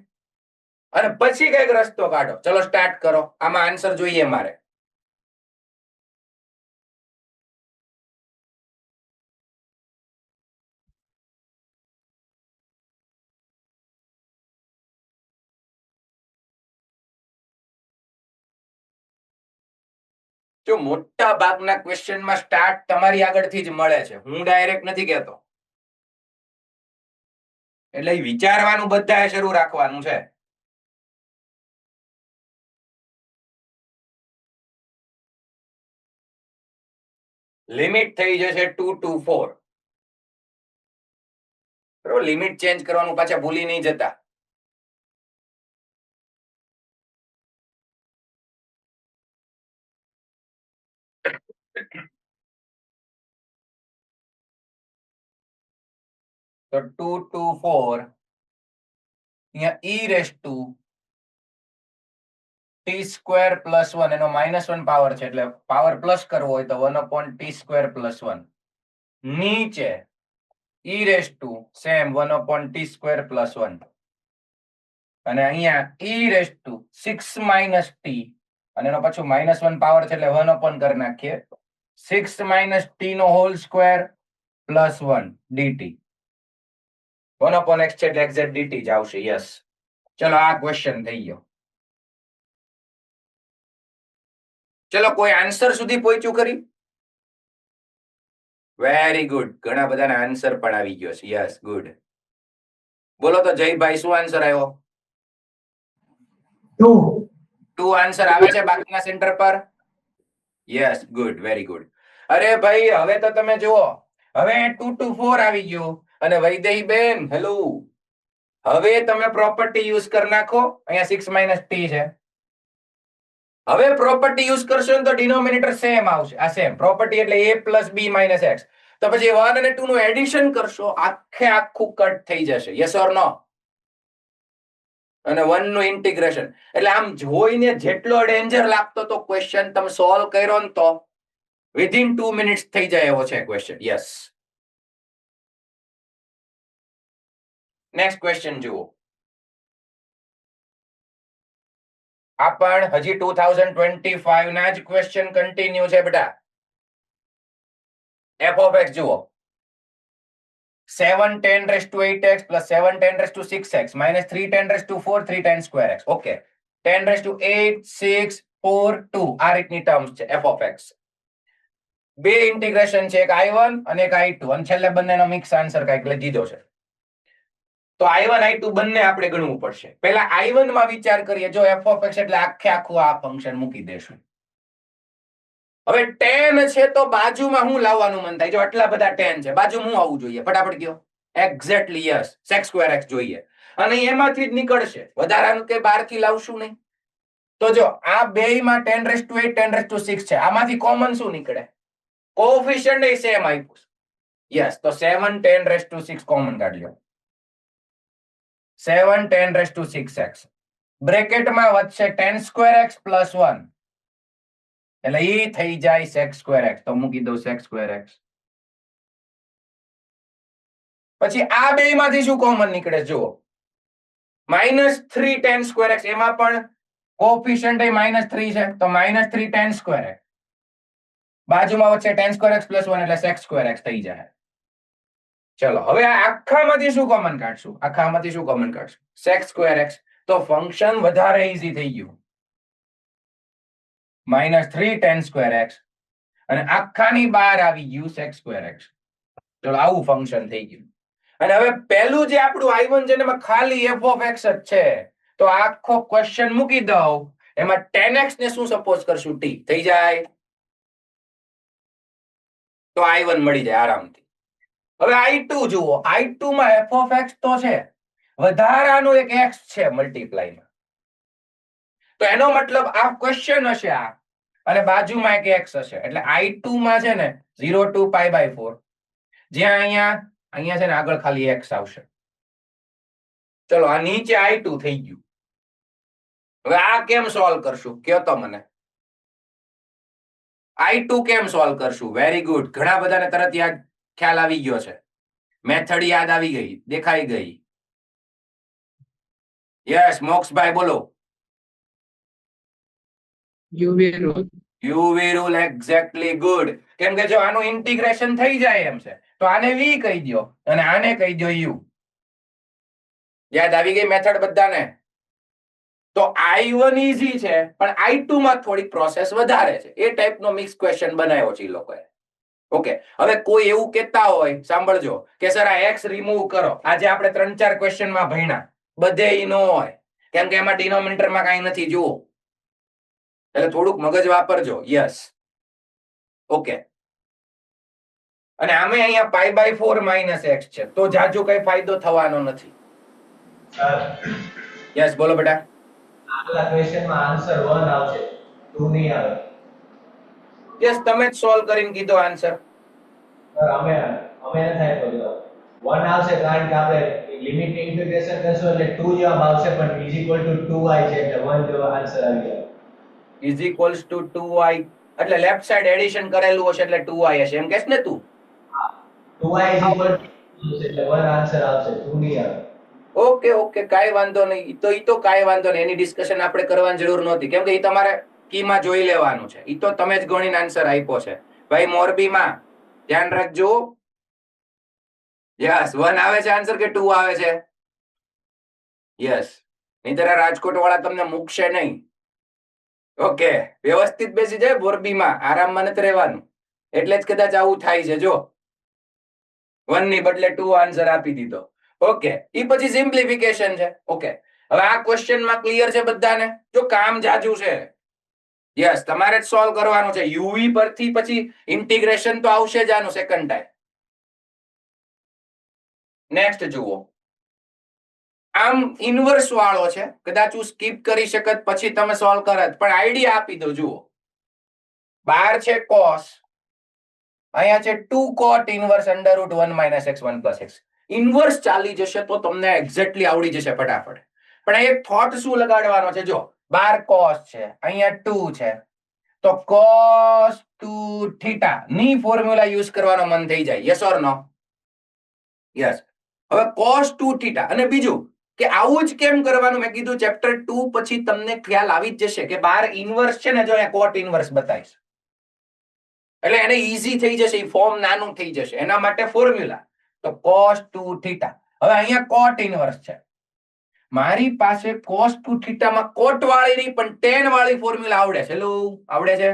અને પછી કઈક રસ્તો કાઢો. ચલો સ્ટાર્ટ કરો. આમાં આન્સર જોઈએ મારે. જો મોટા ભાગના ક્વેશ્ચનમાં સ્ટાર્ટ તમારી આગળથી જ મળે છે, હું ડાયરેક્ટ નથી કહેતો. એટલે વિચારવાનું બધાએ શરૂ રાખવાનું છે. લિમિટ થઈ જશે 2 to 4. બરોબર, લિમિટ ચેન્જ કરવાનું પાછા ભૂલી નહીં જતા. તો 2 to 4 અહીંયા e raised to t² plus 1, એનો -1 પાવર છે એટલે પાવર પ્લસ કરવો હોય તો 1/t² પ્લસ 1. નીચે e raised to same 1/t² plus 1 અને અહીંયા e raised to 6 minus t અને એનો પાછું -1 પાવર છે એટલે 1/, કરી નાખીએ 6 minus t નો whole square plus 1 dt. 1/x છે એટલે એક્ઝેક્ટ dt જ આવશે. યસ, ચલો આ ક્વેશ્ચન થઈ ગયો. ચલો કોઈ આન્સર સુધી પહોંચ્યું કરી? વેરી ગુડ, ઘણા બધાના આન્સર પણ આવી ગયો છે. Yes, good. બોલો તો જયભાઈ, શું આન્સર આવ્યો? 2. 2 આન્સર આવે છે બાકીના સેન્ટર પર? Yes, good, very good. અરે ભાઈ હવે તો તમે જુઓ, હવે 2 to 4 આવી ગયું. અને વૈદેહી બેન, હેલો, હવે તમે પ્રોપર્ટી યુઝ કરી નાખો. અહીંયા 6 માઇનસ t છે. હવે પ્રોપર્ટી યુઝ કરશો ને તો ડિનોમિનેટર સેમ આવશે. આ સેમ પ્રોપર્ટી એટલે a plus b minus x. તો પછી 1 અને 2 નું એડિશન કરશો, આખું કટ થઈ જશે. યસ ઓર નો? અને 1 નું ઇન્ટિગ્રેશન. એટલે આમ જોઈને જેટલો ડેન્જર લાગતો તો ક્વેશ્ચન તમે સોલ્વ કર્યો ને તો વિધિન 2 મિનિટ્સ થઈ જાય એવો છે ક્વેશ્ચન. યસ. નેક્સ્ટ ક્વેશ્ચન જુઓ. આ પણ હજી 2025 ના જ ક્વેશ્ચન કન્ટિન્યુ છે બેટા. f of x જુઓ. 7 10 raised to 8x plus 7 10 raised to 6x minus 3 10 raised to 4 3 10 square x. Okay. 10 raised to 8 6 4 2 આ રીતની ટર્મ્સ છે f of x. બે ઇન્ટિગ્રેશન છે, એક i1 અને એક i2 અને છેલ્લે બંનેનો મિક્સ આન્સર કાંઈક લઈ દીધો છે. તો i1 i2 બંને આપણે ગણવું પડશે. પહેલા i1 માં વિચાર કરીએ. જો f of x એટલે આખું આ ફંક્શન મૂકી દેશું. હવે 10 છે તો બાજુમાં શું લાવવાનું મન થાય? જો આટલા બધા 10 છે, બાજુમાં શું આવવું જોઈએ? ફટાફટ કયો. Exactly yes, sec square x જોઈએ. અને એમાંથી જ નીકળશે, વધારાનું કે બહારથી લાવશું નહીં. તો જો આ બેયમાં 10 raised to 8 10 raised to 6 છે, આમાંથી કોમન શું નીકળે? કોએફિશિયન્ટ એ સેમ આપ્યું. યસ, તો 7 10 raised to 6 કોમન કાઢી લો. 7 10 raised to 6x. બ્રેકેટમાં વધશે 10 square x plus 1. એટલે ઈ થઈ જાય sec square x. તો મૂકી દઉં sec square x. પછી આ બેયમાંથી શું કોમન નીકળે? જુઓ, -3 10 square x. એમાં પણ કોએફિશિયન્ટ એ -3 છે, તો -3 10 square x. બાજુમાં વચ્ચે 10 square x plus 1 એટલે sec square x થઈ જાય. ચલો હવે આ આખામાંથી શું કોમન કાઢશું? આખામાંથી શું કોમન કાઢશું? sec square x. તો ફંક્શન વધારે ઈઝી થઈ ગયું. -3 10 square x અને આખાની બહાર આવી ગયું sec square x. ચલો આવું ફંક્શન થઈ ગયું. અને હવે પહેલું જે આપણું i1 છે એમાં ખાલી f of x જ છે. તો આખો ક્વેશ્ચન મૂકી દઉં. એમાં 10x ને શું સપોઝ કરશું? t થઈ જાય. તો i1 મળી જાય આરામથી. હવે i2 જુઓ. i2 માં f of x તો છે, વધારાનો એક x છે મલ્ટીપ્લાયમાં. તો એનો મતલબ આ ક્વેશ્ચન હશે આ, અને બાજુમાં એક x હશે. એટલે i2 માં છે ને 0 to π/4, જ્યાં અહીંયા છે ને આગળ ખાલી x આવશે. ચલો આ નીચે i2 થઈ ગયું. હવે આ કેમ સોલ્વ કરશું? કયો તો મને. i2 કેમ સોલ્વ કરશું? Very good. ઘણા બધાને તરત યાદ ખ્યાલ આવી ગયો છે. મેથડ યાદ આવી ગઈ, દેખાઈ ગઈ. યસ, મોક્ષભાઈ બોલો. UV rule exactly good. કેમ કે જો આનું ઇન્ટિગ્રેશન થઈ જાય એમ છે, તો આને v કહી દો અને આને કહી દો u. યાદ આવી ગઈ મેથડ બધાને? તો i1 ઈઝી છે, પણ i2 માં થોડીક પ્રોસેસ વધારે છે. એ ટાઈપનો મિક્સ ક્વેશ્ચન બનાવ્યો છે એ લોકોએ. ઓકે, હવે કોઈ એવું કહેતા હોય, સાંભળજો, કે સર આ x રિમૂવ કરો. આજે આપણે 3-4 ક્વેશ્ચન માં ભણ્યા, બધે ઈ નો હોય, કેમ કે એમાં ડિનોમિનેટર માં કાંઈ નથી. જુઓ, એટલે થોડુંક મગજ વાપરજો. Yes, okay. અને આમે અહીંયા π/4 - x છે, તો જાજુ કઈ ફાયદો થવાનો નથી. યસ, બોલો બેટા. આગલા ક્વેશ્ચનમાં આન્સર 1 આવશે, 2 નહીં આવે. યસ, તમે જ સોલ્વ કરીને કીધો આન્સર. સર અમે નથી આપ્યો. 1 આવશે કારણ કે આપણે લિમિટ ઇન્ટિગ્રેશન કરશું એટલે 2 જવાબ આવશે, પણ = 2i છે એટલે 1 જવાબ આન્સર આવી જાય. = 2i એટલે લેફ્ટ સાઈડ એડિશન કરેલું હશે એટલે 2i હશે, એમ કહેશ ને તું? 2i એટલે 1 આન્સર આવશે, 2 નહીં આવે. ઓકે ઓકે, કાઈ વાંધો નહીં. ઈ તો કાઈ વાંધો નહીં. એની ડિસ્કશન આપણે કરવાની જરૂર નહોતી, કેમ કે ઈ તમારે કીમાં જોઈ લેવાનું છે. ઈ તો તમે જ ગણીને આન્સર આપ્યો છે. ભાઈ મોરબીમાં ધ્યાન રાખજો. યસ, 1 આવે છે આન્સર કે 2 આવે છે? યસ, નહીંતર રાજકોટ વાળા તમને મૂકશે નહીં. ઓકે, વ્યવસ્થિત બેસી જાય. મોરબીમાં આરામમાં નથી રહેવાનું, એટલે જ કદાચ આવું થાય છે. જો 1 ની બદલે 2 આન્સર આપી દીધો. ઓકે, ઈ પછી સિમ્પ્લિફિકેશન છે. ઓકે, હવે આ ક્વેશ્ચનમાં ક્લિયર છે બધાને? જો કામ જાજુ છે, યસ, તમારે જ સોલ્વ કરવાનું છે. યુવી પરથી પછી ઇન્ટિગ્રેશન તો આવશે જ આનું સેકન્ડ ટાઈમ. નેક્સ્ટ જુઓ, આમ ઇન્વર્સ વાળો છે, કદાચ હું સ્કીપ કરી શકત, પછી તમે સોલ્વ કરત, પણ આઈડિયા આપી દો. જુઓ, બાર છે cos, અહીંયા છે 2 cot inverse under route 1 minus x 1 plus x. Inverse ચાલી જશે તો તમને એક્ઝેક્ટલી આવડી જશે ફટાફટ. પણ એક થોટ શું લગાડવાનો છે? જો બાર cos છે, અહીંયા 2 છે, તો cos 2 થીટા ની ફોર્મ્યુલા યુઝ કરવાનો મન થઈ જાય. Yes or no? યસ. હવે cos 2 થીટા, અને બીજું કે આવું જ કેમ કરવાનું, મેં કીધું ચેપ્ટર 2 પછી તમને ખ્યાલ આવી જ જશે કે બાર ઇન્વર્સ છે ને, જો અહીંયા કોટ ઇન્વર્સ બતાવીશ એટલે એને ઈઝી થઈ જશે, ફોર્મ નાનું થઈ જશે. એના માટે ફોર્મ્યુલા તો cos 2 થીટા. હવે અહીંયા કોટ ઇન્વર્સ છે, મારી પાસે cos 2 થીટા માં કોટ વાળી નહીં પણ tan વાળી ફોર્મ્યુલા આવડે છે. હેલો, આવડે છે?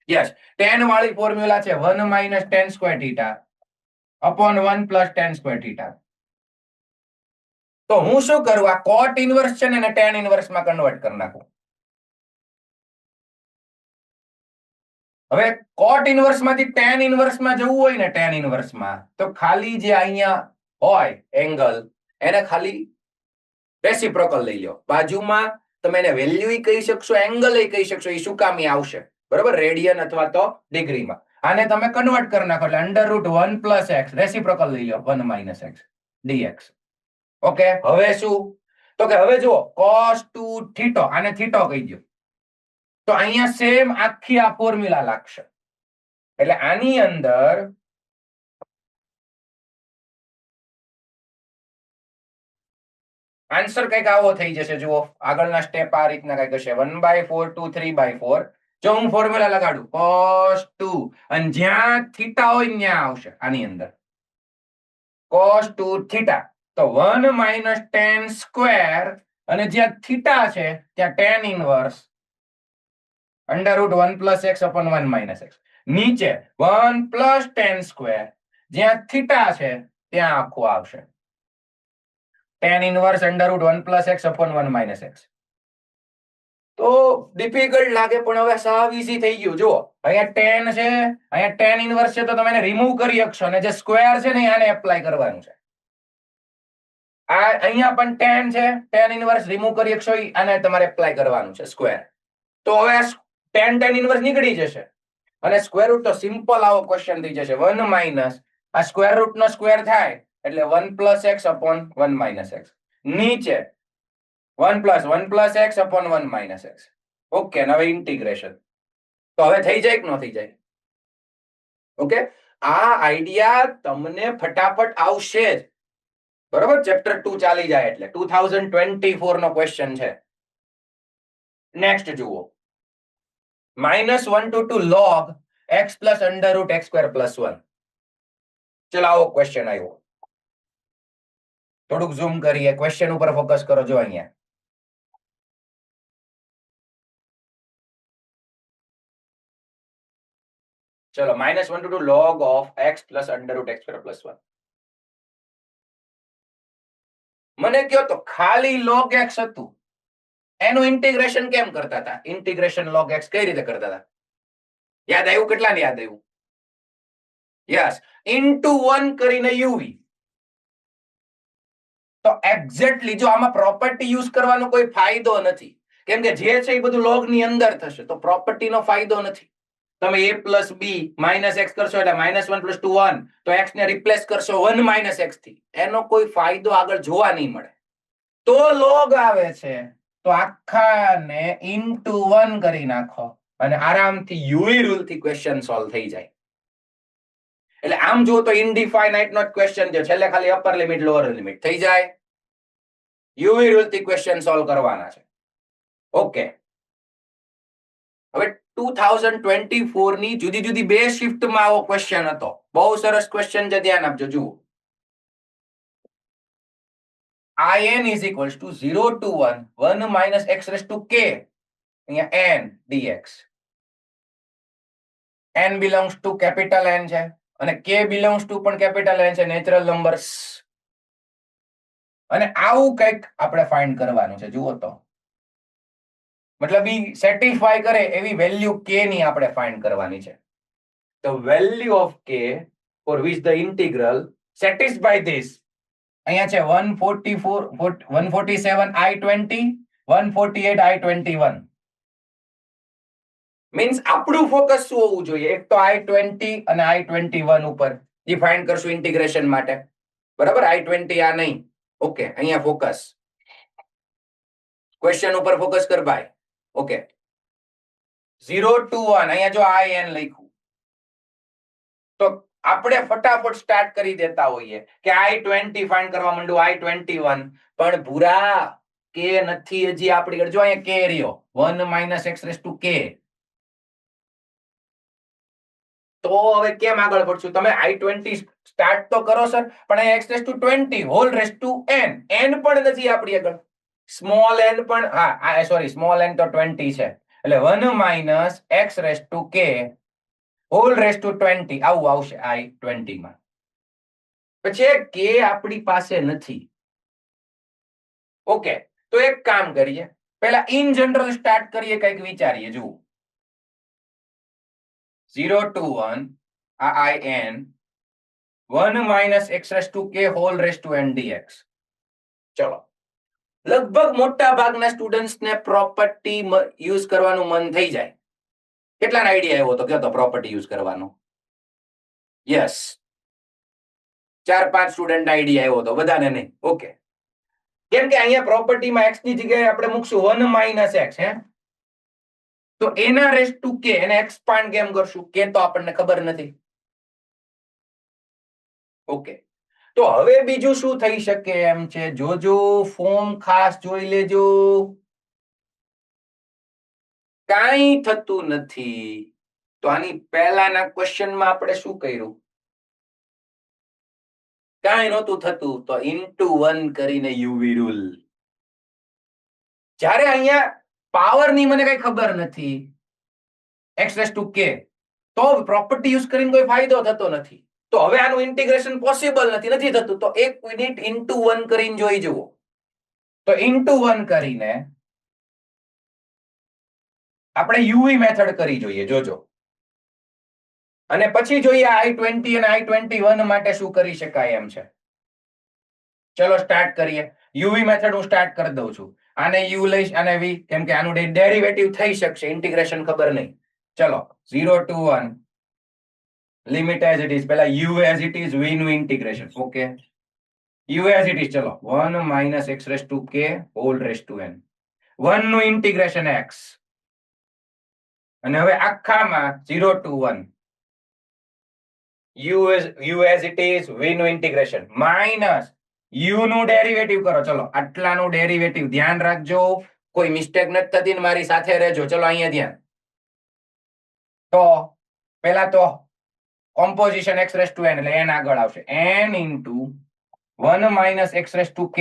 યસ, tan વાળી ફોર્મ્યુલા છે 1 minus tan square theta upon 1 plus tan square theta. તો હું શું કરું, આ કોટ ઇન્વર્સ છે ને tan ઇન્વર્સ માં કન્વર્ટ કરી નાખું. હવે કોટ ઇન્વર્સ માંથી tan ઇન્વર્સ માં જવું હોય ને, tan ઇન્વર્સ માં તો ખાલી જે અહીંયા હોય એંગલ એને ખાલી રેસિપ્રોકલ લઈ લો. બાજુમાં તમે એને વેલ્યુ કહી શકશો, એંગલ કહી શકશો, એ શું કામ આવશે, બરોબર, રેડિયન અથવા તો ડિગ્રીમાં. આને તમે કન્વર્ટ કરી નાખો એટલે under route 1 plus x, reciprocal લઈ લો 1 માઇનસ x dx. ઓકે, હવે શું? તો કે હવે જુઓ, cos 2 થીટો, આને થીટો કહી દો, તો અહીંયા સેમ આખી આ ફોર્મ્યુલા લાગશે. એટલે આની અંદર આન્સર કઈક આવો થઈ જશે. જુઓ, આગળના સ્ટેપ આ રીતના કઈક હશે, 1/4 to 3/4. જો હું ફોર્મ્યુલા લગાડું cos 2, અને જ્યાં થીટા હોય ત્યાં આવશે આની અંદર cos 2 થીટા, તો 1 માઇનસ tan સ્ક્વેર, અને જ્યાં થીટા છે ત્યાં tan inverse under route 1 plus x upon 1 minus x. નીચે 1 પ્લસ tan સ્ક્વેર, જ્યાં થીટા છે ત્યાં આખું આવશે tan inverse under route 1 plus x upon 1 minus x. તો ડિફિકલ્ટ લાગે પણ હવે સાવ ઈઝી થઈ ગયું. જુઓ, અહીંયા tan છે, અહીંયા tan ઇનવર્સ છે, તો તમે એને રિમૂવ કરી શકશો, અને જે સ્ક્વેર છે ને આને એપ્લાય કરવાનું છે. આ અહીંયા પણ tan છે, tan ઇનવર્સ રિમૂવ કરી શકશો, આને તમારે એપ્લાય કરવાનું છે સ્ક્વેર. તો હવે tan ઇનવર્સ નીકળી જશે, અને સ્ક્વેર રૂટ તો સિમ્પલ આવો ક્વેશ્ચન થઈ જશે. 1 માઇનસ આ સ્ક્વેર રૂટ નો સ્ક્વેર થાય એટલે 1 plus x upon 1 minus x. નીચે 1 plus x upon 1 minus x. Okay, હવે ઇન્ટિગ્રેશન તો હવે થઈ જાય કે ન થઈ જાય? ઓકે, આ આઈડિયા તમને ફટાફટ આવશે જ, બરોબર. ચેપ્ટર 2 ચાલી જાય એટલે 2024 નો ક્વેશ્ચન છે. નેક્સ્ટ જુઓ, -1 to 2 log x plus under route x square plus 1. ચલો, આવો ક્વેશ્ચન આવ્યો. થોડુંક ઝૂમ કરીએ, ક્વેશ્ચન ઉપર ફોકસ કરો. જો અહીંયા ચલો, -1 to 2 log of x plus under route x square plus 1. મને કયો તો ખાલી log x હતું, એનું ઇન્ટિગ્રેશન કેમ કરતા હતા? ઇન્ટિગ્રેશન log x કઈ રીતે કરતા હતા? યાદ આવ્યું? કેટલાને યાદ આવ્યું? યસ, ઇન્ટુ 1 કરીને uv. તો એક્ઝેક્ટલી જો આમાં પ્રોપર્ટી યુઝ કરવાનો કોઈ ફાયદો નથી, કેમ કે જે છે એ બધું log ની અંદર થશે, તો પ્રોપર્ટીનો ફાયદો નથી. તમે a plus b minus x કરશો એટલે -1 પ્લસ 2 1, તો x ને રિપ્લેસ કરશો 1 માઇનસ x થી, એનો કોઈ ફાયદો આગળ જોવા નહીં મળે. તો log આવે છે તો આખાને ઇન્ટુ 1 કરી નાખો અને આરામથી યુવી રૂલ થી ક્વેશ્ચન સોલ્વ થઈ જાય. એટલે આમ જુઓ તો ઇનડિફાઇનાઇટ નો ક્વેશ્ચન છે, છેલ્લે ખાલી અપર લિમિટ લોઅર લિમિટ થઈ જાય. યુવી રૂલ થી ક્વેશ્ચન સોલ્વ કરવાના છે. ઓકે, હવે 2024 ની જુદી જુદી બે શિફ્ટમાં આવો ક્વેશ્ચન હતો. બહુ સરસ ક્વેશ્ચન છે, ધ્યાન આપજો. જુઓ, in is equals to 0 to 1 1 minus x raised to k, અહીંયા n dx. n belongs to capital N છે અને k belongs to પણ capital N છે, નેચરલ નંબર્સ. અને આવું કંઈક આપણે ફાઇન્ડ કરવાનું છે. જુઓ તો મતલબ ઈ સેટિસ્ફાય કરે એવી વેલ્યુ k ની આપણે ફાઇન્ડ કરવાની છે. The value of k for which the integral satisfy this. અહીંયા છે 147 I20, 148 I21. મીન્સ આપણું ફોકસ શું હોવું જોઈએ? એક તો I20 અને I21 ઉપર ડિફાઇન કરશું ઇન્ટિગ્રેશન માટે. બરાબર, I20 આ નહીં. ઓકે, અહીંયા ફોકસ ક્વેશ્ચન ઉપર ફોકસ કર ભાઈ. ઓકે, 0 to 1 અહીંયા જો IN લખ્યું તો આપણે ફટાફટ સ્ટાર્ટ કરી દેતા હોઈએ કે I20 ફાઇન્ડ કરવા માંડું, I21, પણ ભૂરા કે નથી હજી આપણી આગળ. જો અહીંયા કે રહ્યો 1 - x raised to k. તો હવે કેમ આગળ પડશું? તમે I20 સ્ટાર્ટ તો કરો સર, પણ અહીંયા x raised to 20 whole raised to n. n પણ નથી આપણી આગળ. સ્મોલ n પણ હા સોરી સ્મોલ n તો 20 છે, એટલે 1 - x raised to k whole raised to 20 આવું આવશે I20 માં. પછી k આપણી પાસે નથી. ઓકે, તો એક કામ કરીએ, પહેલા ઇન જનરલ સ્ટાર્ટ કરીએ, કંઈક વિચારીએ. જુઓ 0 to 1 આ IN 1 - x raised to k whole raised to n dx. ચલો, લગભગ મોટા ભાગના સ્ટુડન્ટ્સ ને પ્રોપર્ટી યુઝ કરવાનું મન થઈ જાય. કેટલાનો આઈડિયા આવ્યો તો કયો તો પ્રોપર્ટી યુઝ કરવાનો? યસ, 4-5 સ્ટુડન્ટ આઈડિયા આવ્યો તો, બધાને નહીં. ઓકે, કેમ કે અહીંયા પ્રોપર્ટીમાં x ની જગ્યાએ આપણે મૂકશું 1 - x. હે, તો એના રેસ ટુ k એને એક્સપાન્ડ કેમ કરશું? કે તો આપણને ખબર નથી. ઓકે, તો હવે બીજું શું થઈ શકે એમ છે? જોજો ફોર્મ ખાસ જોઈ લેજો. કાંઈ થતું નથી. તો આની પહેલાના ક્વેશ્ચનમાં આપણે શું કર્યું? કાંઈ નહોતું થતું, તો ઇન્ટુ 1 કરીને યુવી રૂલ. જ્યારે અહીંયા પાવરની મને કઈ ખબર નથી, x raised to k, તો પ્રોપર્ટી યુઝ કરીને કોઈ ફાયદો થતો નથી. તો હવે આનું ઇન્ટિગ્રેશન પોસિબલ નથી થતું. તો 1 મિનિટ ઇન્ટુ 1 કરીને જોઈ જુઓ. તો ઇન્ટુ 1 કરીને આપણે યુવી મેથડ કરી જોઈએ. જોજો, અને પછી જોઈએ I20 અને I21 માટે શું કરી શકાય એમ છે. ચલો સ્ટાર્ટ કરીએ. યુવી મેથડ હું સ્ટાર્ટ કરી દઉં છું. આને u લઈશ, આને v, કેમ કે આનું ડેરિવેટિવ થઈ શકશે, ઇન્ટિગ્રેશન ખબર નહીં. ચલો 0 to 1 limit as it is. પહેલા u as it is, v નું integration. Okay, u as it is. ચલો 1 - x raised to k whole raised to n. 1 નું ઇન્ટિગ્રેશન x, અને હવે આખામાં 0 to 1 u as it is, v નું integration minus u નું derivative કરો. ચલો આટલાનું derivative ધ્યાન રાખજો, કોઈ મિસ્ટેક નથી થતી ને મારી સાથે રહેજો. ચલો અહીંયા ધ્યાન. તો પહેલા તો composition x raised to n, એટલે n આગળ આવશે. n into 1 - x raised to k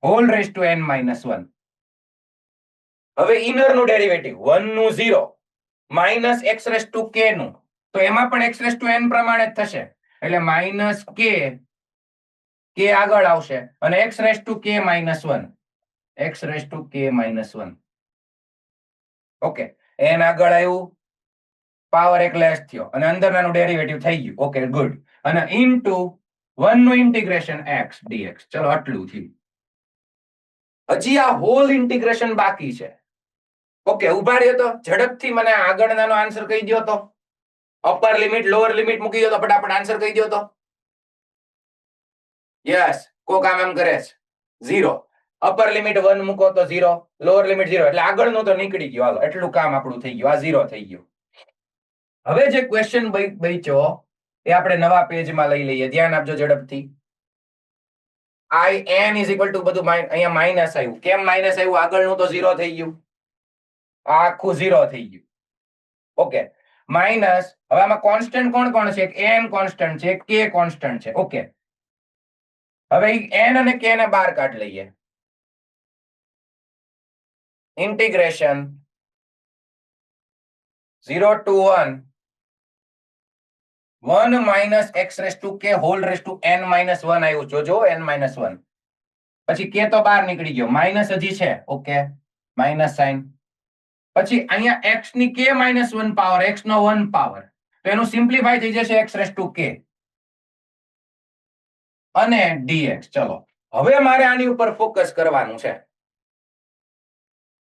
whole raised to n minus 1. હવે ઇનર નું ડેરિવેટિવ 1 નું 0 minus x raised to k નું, તો એમાં પણ x raised to n પ્રમાણે જ થશે, એટલે માઇનસ k આગળ આવશે, અને x raised to k minus 1, x raised to k minus 1. Okay, n આગળ આવ્યું, પાવર એક લેસ થયો, અને અંદરનાનું ડેરિવેટિવ થઈ ગયું. Okay, good. અને ઇન્ટુ 1 નું ઇન્ટિગ્રેશન x dx. ચલો આટલું થયું. હજી આ હોલ ઇન્ટિગ્રેશન બાકી છે. ઓકે, ઉભા રહ્યો તો ઝડપથી મને આગળનાનો આન્સર કહી દો તો. અપર લિમિટ લોઅર લિમિટ મૂકી દો તો ફટાફટ આન્સર કહી દો તો. યસ, કો કામ એમ કરે છે 0. અપર લિમિટ 1 મૂકો તો 0, લોઅર લિમિટ 0, એટલે આગળનું તો નીકળી ગયું. હાલો, એટલું કામ આપણું થઈ ગયું. આ 0 થઈ ગયું. હવે જે ક્વેશ્ચન બચ્યો એ આપણે નવા પેજમાં લઈ લઈએ. ધ્યાન આપજો ઝડપથી. IN is equal to બધું અહીંયા માઇનસ આવ્યું. કેમ માઇનસ આવ્યું? આગળનું તો 0 થઈ ગયું, આ આખું 0 થઈ ગયું. Okay, minus. હવે આમાં કોન્સ્ટન્ટ કોણ કોણ છે? એક n કોન્સ્ટન્ટ છે, એક k કોન્સ્ટન્ટ છે. ઓકે, હવે n અને k ને બહાર કાઢ લઈએ. Integration 0 to 1 1 - x raised to k whole raised to n minus 1 આવ્યું. જોજો n minus 1. પછી કે તો બહાર નીકળી ગયો, માઇનસ હજી છે, ઓકે, માઇનસ સાઇન. પછી અહીંયા x ની k -1 પાવર, x નો 1 પાવર, તો એનું સિમ્પ્લિફાય થઈ જશે x રેસ ટુ k અને dx. ચલો હવે મારે આની ઉપર ફોકસ કરવાનું છે.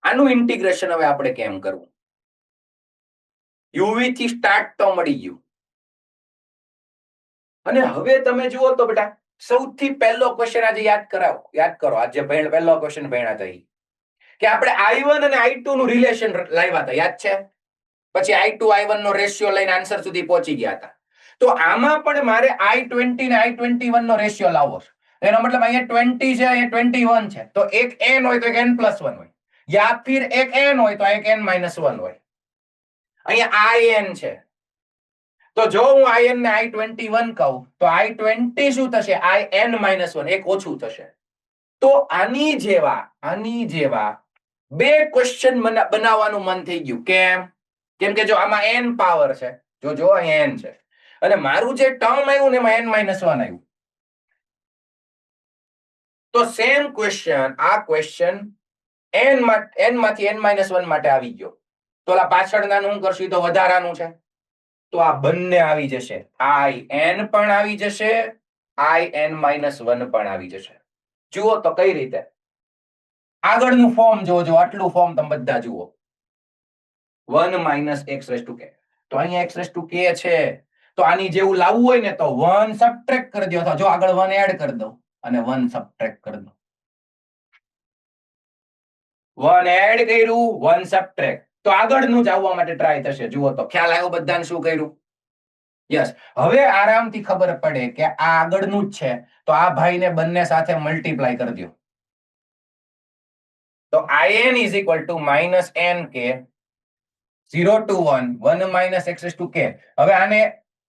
આનું ઇન્ટિગ્રેશન હવે આપણે કેમ કરવું? યુવી થી સ્ટાર્ટ તો મળી ગયું, અને હવે તમે જુઓ તો બેટા સૌથી પહેલો ક્વેશ્ચન આજે યાદ કરો આજે પહેલો ક્વેશ્ચન ભણ્યા હતા કે આપણે i1 અને i2 નું રિલેશન લાવ્યા હતા, યાદ છે? પછી i2 i1 નો રેશિયો લઈને આન્સર સુધી પહોંચી ગયા હતા. તો આમાં પણ મારે i20 ને i21 નો રેશિયો લાવવો છે. એનો મતલબ અહીંયા 20 છે, અહીંયા 21 છે, તો એક n હોય તો એક n+1 હોય, યા ફિર એક n હોય તો એક n-1 હોય. અહીંયા in છે, તો જો હું in ને i21 કહું તો i20 શું થશે? in-1, એક ઓછું થશે. તો આની જેવા બે ક્વેશ્ચન બનાવવાનું મન થઈ ગયું. કેમ કે જો આમાં n પાવર છે, જો અહીંયા n છે, અને મારું જે ટર્મ આવ્યું ને એમાં n-1 આવ્યું. તો સેમ ક્વેશ્ચન, આ ક્વેશ્ચન n માંથી n-1 માટે આવી ગયો. તો આ પાછળનાનું શું કરશું? તો વધારાનું છે, તો આ બંને આવી જશે. in પણ આવી જશે, in-1 પણ આવી જશે. જુઓ તો કઈ રીતે? આગળનું ફોર્મ જોજો, આટલું ફોર્મ તમે બધા જુઓ. 1 - x રેસ ટુ k, તો અહીંયા x રેસ ટુ k છે, તો આની જેવું લાવવું હોય ને તો 1 સબટ્રેક્ટ કરી દો, અથવા જો આગળ 1 એડ કરી દો અને 1 સબટ્રેક્ટ કરી દો. 1 એડ કર્યું, 1 સબટ્રેક્ટ, તો આગળનું જ આવવા માટે ટ્રાય થશે. જુઓ તો ખ્યાલ આવ્યો બધાને શું કર્યું? યસ. હવે આરામથી ખબર પડે કે આ આગળનું જ છે, તો આ ભાઈને બંને સાથે મલ્ટીપ્લાય કરી દો. તો in is equal to -nk 0 to 1 1 - x raised to k. હવે આને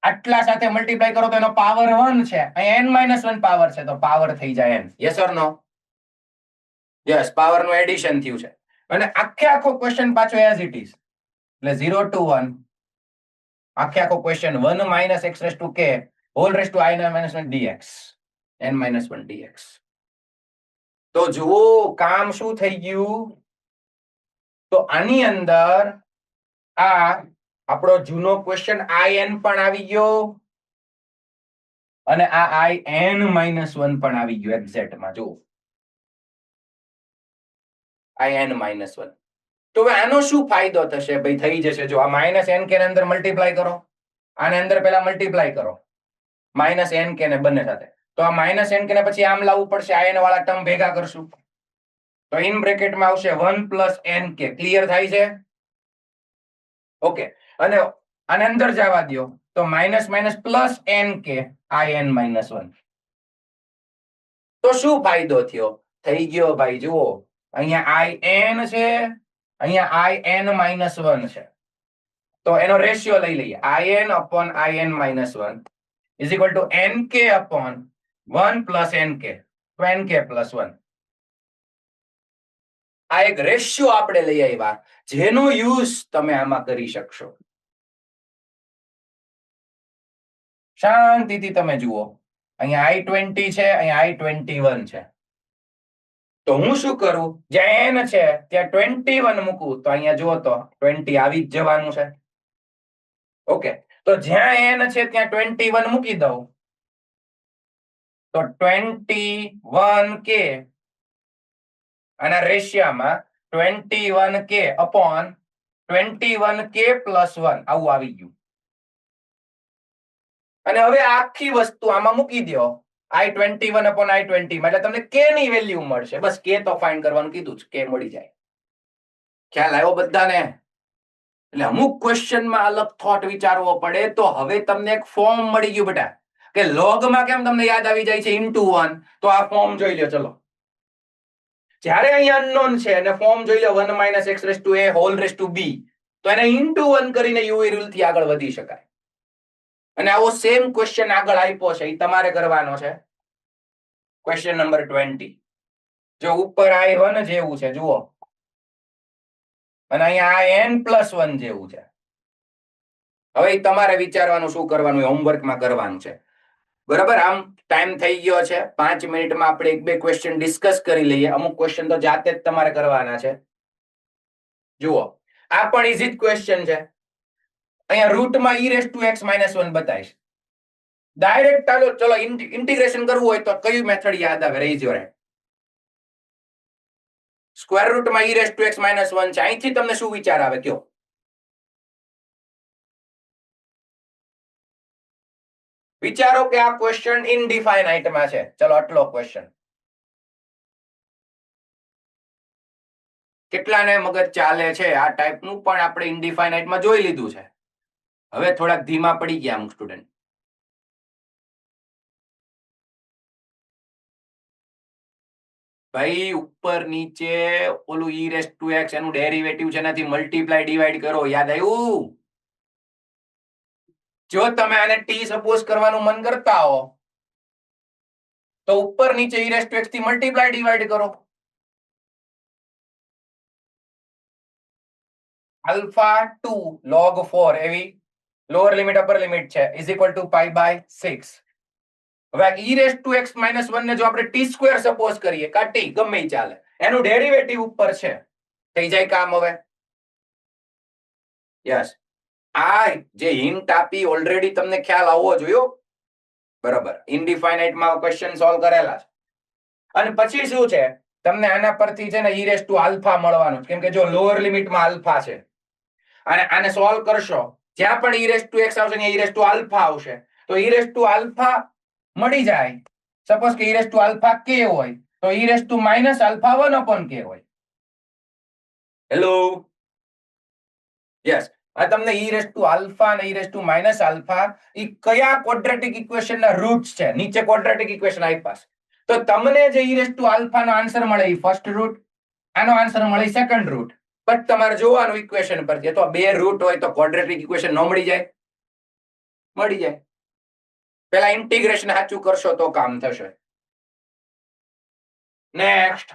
આટલા સાથે મલ્ટીપ્લાય કરો તો એનો પાવર 1 છે, અહીંયા n-1 પાવર છે, તો પાવર થઈ જાય n. Yes or no? Yes, power નું એડિશન થયું છે. અને આખો ક્વેશ્ચન પાછો એઝ ઇટ ઇઝ, એટલે 0 to 1 આખો question 1 - x raised to k whole raised to i-1 dx, n-1 dx. તો જુઓ કામ શું થઈ ગયું? તો આની અંદર આ આપણો જૂનો ક્વેશ્ચન in પણ આવી ગયો અને આ in-1 પણ આવી ગયો એક્ઝેક્ટમાં. જુઓ in-1. તો હવે આનો શું ફાયદો થશે? ભાઈ થઈ જશે, જો આ -nk ને અંદર મલ્ટીપ્લાય કરો, આને અંદર પહેલા મલ્ટીપ્લાય કરો -nk ને બંને સાથે, તો આ -nk ને પછી આમ લાવવું પડશે, in વાળા ટર્મ ભેગા કરશું તો ઇન બ્રેકેટમાં આવશે 1 + nk. ક્લિયર થાય છે? ઓકે. અને આને અંદર જવા દો તો -+ nk in-1. તો શું ફાયદો થયો? થઈ ગયો ભાઈ. જુઓ અહીંયા in છે, અહીંયા in-1 છે, તો એનો રેશિયો લઈ લઈએ. in/in-1 is equal to nk/1 + nk, તો nk+1. આ એક રેશિયો આપણે લઈ આવ્યા, જેનો યુઝ તમે આમાં કરી શકશો. શાંતિથી તમે જુઓ, અહીંયા i20 છે, અહીંયા i21 છે, તો હું શું કરું? જ્યાં n છે ત્યાં 21 મૂકું, તો અહીંયા જુઓ તો 20 આવી જ જવાનું છે. ઓકે, તો જ્યાં n છે ત્યાં 21 મૂકી દઉં, તો 21k આના રેશિયામાં 21k/21k+1 આવું આવી ગયું. અને હવે આખી વસ્તુ આમાં મૂકી દો i21/i20, એટલે તમને k ની વેલ્યુ મળશે. બસ k તો ફાઇન્ડ કરવાનું કીધું છે, k મળી જાય. ખ્યાલ આવ્યો બધાને? એટલે અમુક ક્વેશ્ચનમાં અલગ થોટ વિચારવો પડે. તો હવે તમને એક ફોર્મ મળી ગયું બેટા, કે લોગમાં કેમ તમને યાદ આવી જાય છે *1, તો આ ફોર્મ જોઈ લો. ચલો, જ્યારે અહીંયા અનનોન છે અને ફોર્મ જોઈ લો 1 - x raised to a whole raised to b, તો એને *1 કરીને યુવી રૂલ થી આગળ વધી શકાય. અને આવો સેમ ક્વેશ્ચન આગળ આપ્યો છે, એ તમારે કરવાનો છે. Question number 20. જો ઉપર i1 જેવું છે, જુઓ, અને અહીંયા n+1 જેવું છે. હવે તમારે વિચારવાનું શું કરવાનું, હોમવર્કમાં કરવાનું છે. બરાબર. આમ ટાઈમ થઈ ગયો છે. 5 મિનિટમાં આપણે એક બે ક્વેશ્ચન ડિસ્કસ કરી લઈએ. અમુક ક્વેશ્ચન તો જાતે જ તમારે કરવાના છે. જુઓ, આ પણ ઇઝી જ ક્વેશ્ચન છે. અહીંયા રૂટમાં e⁻x-1 બતાવીશ. ડાયરેક્ટ ચલો ઇન્ટિગ્રેશન કરવું હોય તો કયું મેથડ યાદ આવે? Raise your hand. સ્ક્વેર રૂટમાં e⁻x-1 છે. અહીંથી તમને શું વિચાર આવે કયો? વિચારો કે આ ક્વેશ્ચન ઇનડિફાઇનાઇટમાં છે. ચલો આટલો ક્વેશ્ચન. કેટલાને મગજ ચાલે છે આ ટાઈપનું? પણ આપણે ઇનડિફાઇનાઇટમાં જોઈ લીધું છે. હવે થોડાક ધીમા પડી ગયા અમુક સ્ટુડન્ટ. ભાઈ ઉપર નીચે ઓલું e⁻x એનું ડેરિવેટિવ છે, એનાથી મલ્ટીપ્લાય ડિવાઈડ કરો. યાદ આવ્યું? જો તમે આને t સપોઝ કરવાનું મન કરતા હો તો ઉપર નીચે e⁻x થી મલ્ટીપ્લાય ડિવાઈડ કરો. alpha 2 log 4 એવી લોઅર લિમિટ અપર લિમિટ છે ઇઝ ઇક્વલ ટુ π/6. હવે e⁻x-1 ને જો આપણે t² સપોઝ કરીએ, કા t ગમે ઈ ચાલે, એનું ડેરિવેટિવ ઉપર છે, થઈ જાય કામ. હવે યસ, આ જે હિન્ટ આપી ઓલરેડી તમને ખ્યાલ આવવો જોઈએ. બરાબર, ઇનડિફાઇનાઇટમાં ક્વેશ્ચન સોલ્વ કરેલા છે. અને પછી શું છે, તમને આના પરથી છે ને e⁻α મળવાનું, કેમ કે જો લોઅર લિમિટમાં આલ્ફા છે અને આને સોલ્વ કરશો, જ્યાં પણ e⁻x આવશે ત્યાં e⁻α આવશે. તો e⁻α મળી જાય. સપોઝ કે e⁻α k હોય તો e⁻−α1/k હોય. Hello, yes. આ તમને e⁻α અને e⁻−α ઈ કયા ક્વોડ્રેટિક ઇક્વેશન ના રૂટ્સ છે? નીચે ક્વોડ્રેટિક ઇક્વેશન આપ્યા છે. તો તમને જે e⁻α નો આન્સર મળે એ ફર્સ્ટ રૂટ, આનો આન્સર મળે સેકન્ડ રૂટ. બટ તમારે જોવાનું ઇક્વેશન પરથી, તો બે રૂટ હોય તો ક્વોડ્રેટિક ઇક્વેશન ન મળી જાય? મળી જાય. પેલા ઇન્ટિગ્રેશન સાચું કરશો તો કામ થશે. નેક્સ્ટ,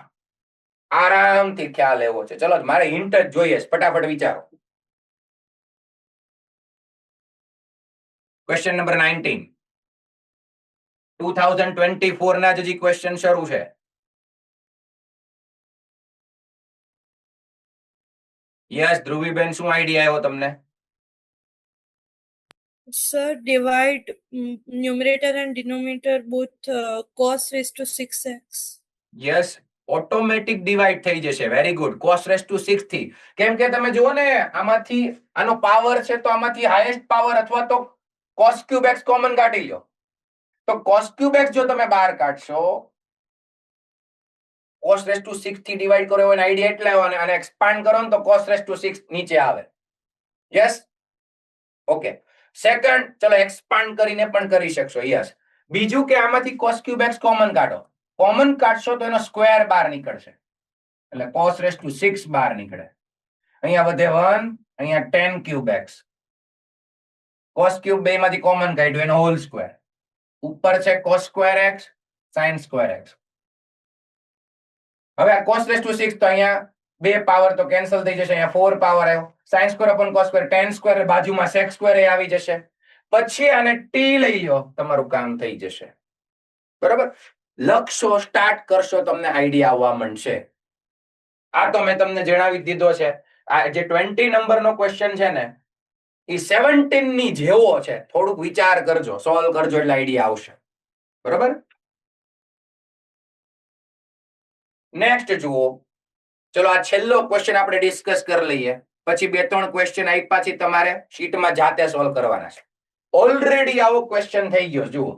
આરામથી ખ્યાલ એવો છે. ચલો મારે હિન્ટ જ જોઈએ, ફટાફટ વિચારો. ક્વેશ્ચન નંબર 19, 2024 ના જ ક્વેશ્ચન શરૂ છે. યસ ધ્રુવીબેન, શું આઈડિયા આવ્યો તમને? Sir, divide numerator and denominator both cos⁻6x. Yes, automatic divide થઈ જશે. Very good. cos⁻6 થી, કેમ કે તમે જુઓ ને આમાંથી આનો પાવર છે તો આમાંથી હાઈએસ્ટ પાવર અથવા તો cos³ કોમન કાઢી લો. તો cos³ જો તમે બહાર કાઢશો, cos⁻6 થી ડિવાઈડ કરો એનો આઈડિયા એટલે આવ્યો, અને એક્સપાન્ડ કરો ને તો cos⁻6 નીચે આવે. Yes, okay. સેકન્ડ, ચલો એક્સપાન્ડ કરીને પણ કરી શકશો. યસ. બીજું કે આમાંથી cos³ કોમન કાઢો. કોમન કાઢશો તો એનો સ્ક્વેર બહાર નીકળશે, એટલે cos⁻6 બહાર નીકળે. અહીંયા વધે 1, અહીંયા tan³x. cos³ બે માંથી કોમન કાઢ્યું, એનો હોલ સ્ક્વેર. ઉપર છે cos²x sin²x. હવે આ cos⁻6 તો અહીંયા બે પાવર તો કેન્સલ થઈ જશે, અહીંયા 4 પાવર આવ્યો. sin² tan² બાજુમાં sec² આવી જશે. પછી આને t લઈ લો, તમારું કામ થઈ જશે. બરાબર, લખશો, સ્ટાર્ટ કરશો, તમને આઈડિયા આવવા માંડશે. આ તો મેં તમને જણાવી દીધો છે. આ જે 20 નંબરનો ક્વેશ્ચન છે ને એ 17 ની જેવો છે. થોડુંક વિચાર કરજો, સોલ્વ કરજો એટલે આઈડિયા આવશે. બરાબર. નેક્સ્ટ જુઓ. ચલો આ છેલ્લો ક્વેશ્ચન આપણે ડિસ્કસ કરી લઈએ, પછી 2-3 ક્વેશ્ચન આપ્યા છે તમારે શીટમાં જાતે સોલ્વ કરવાના છે. ઓલરેડી આવો ક્વેશ્ચન થઈ ગયો. જુઓ,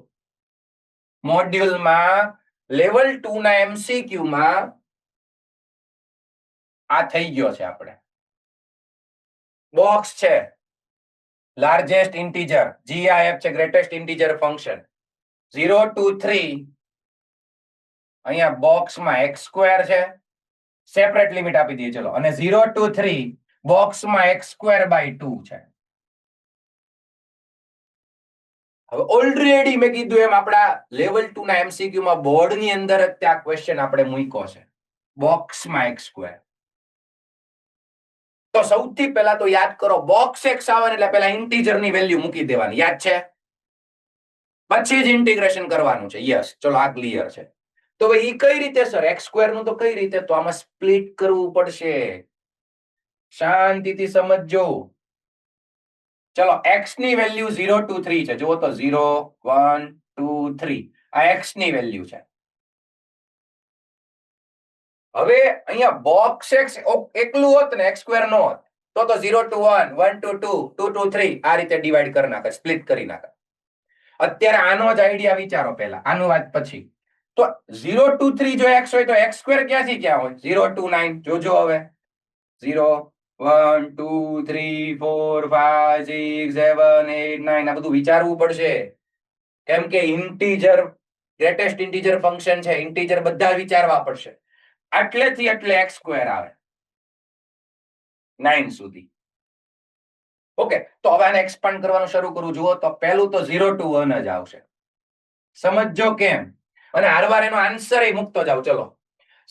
મોડ્યુલમાં લેવલ 2 ના MCQ માં આ થઈ ગયો છે. આપણે બોક્સ છે, લાર્જેસ્ટ ઇન્ટીજર, GIF છે, ગ્રેટેસ્ટ ઇન્ટીજર ફંક્શન. 0 to 3 અહીંયા બોક્સમાં x² છે, સેપરેટ લિમિટ આપી દઈએ. ચલો, અને 0 to 3 બોક્સમાં x²/2 છે. હવે ઓલરેડી મેં કીધું એમ આપણા લેવલ 2 ના MCQ માં બોર્ડની અંદર જ ત્યાં ક્વેશ્ચન આપણે મૂક્યો છે, બોક્સમાં x². તો સૌથી પહેલા તો યાદ કરો, બોક્સ x આવે એટલે પહેલા ઇન્ટીજર ની વેલ્યુ મૂકી દેવાની. યાદ છે? પછી જ ઇન્ટિગ્રેશન કરવાનું છે. યસ, ચલો આ ક્લિયર છે. તો ભાઈ ઈ કઈ રીતે સર? x સ્ક્વેર નું તો કઈ રીતે? તો આમાં સ્પ્લિટ કરવું પડશે. શાંતિથી સમજજો. ચલો x ની વેલ્યુ 0 2 3 છે. જુઓ તો 0 1 2 3 આ x ની વેલ્યુ છે. હવે અહીંયા બોક્સ x એકલું હોત ને x સ્ક્વેર નો હોત તો 0 to 1 1 to 2 2 to 3 આ રીતે ડિવાઈડ કરી નાખે, સ્પ્લિટ કરી નાખે. અત્યારે આનો જ આઈડિયા વિચારો પહેલા, આનું વાત પછી. તો 0 to 3 જો x હોય તો x સ્ક્વેર ક્યાંથી ક્યાં હોય? 0 to 9 જોજો હવે 0 1 2 3 4 5 6 7 8 9 આ બધું વિચારવું પડશે. કેમ કે ઇન્ટીજર ગ્રેટેસ્ટ ઇન્ટીજર ફંક્શન છે, ઇન્ટીજર બધા વિચારવા પડશે. આટલેથી એટલે x સ્ક્વેર આવે 9 સુધી. ઓકે, તો હવે આને એક્સપાન્ડ કરવાનું શરૂ કરું. જુઓ તો પહેલું તો 0 to 1 જ આવશે. સમજો કેમ? અને હારવાર એનો આન્સર એ મૂકતો જાવ. ચલો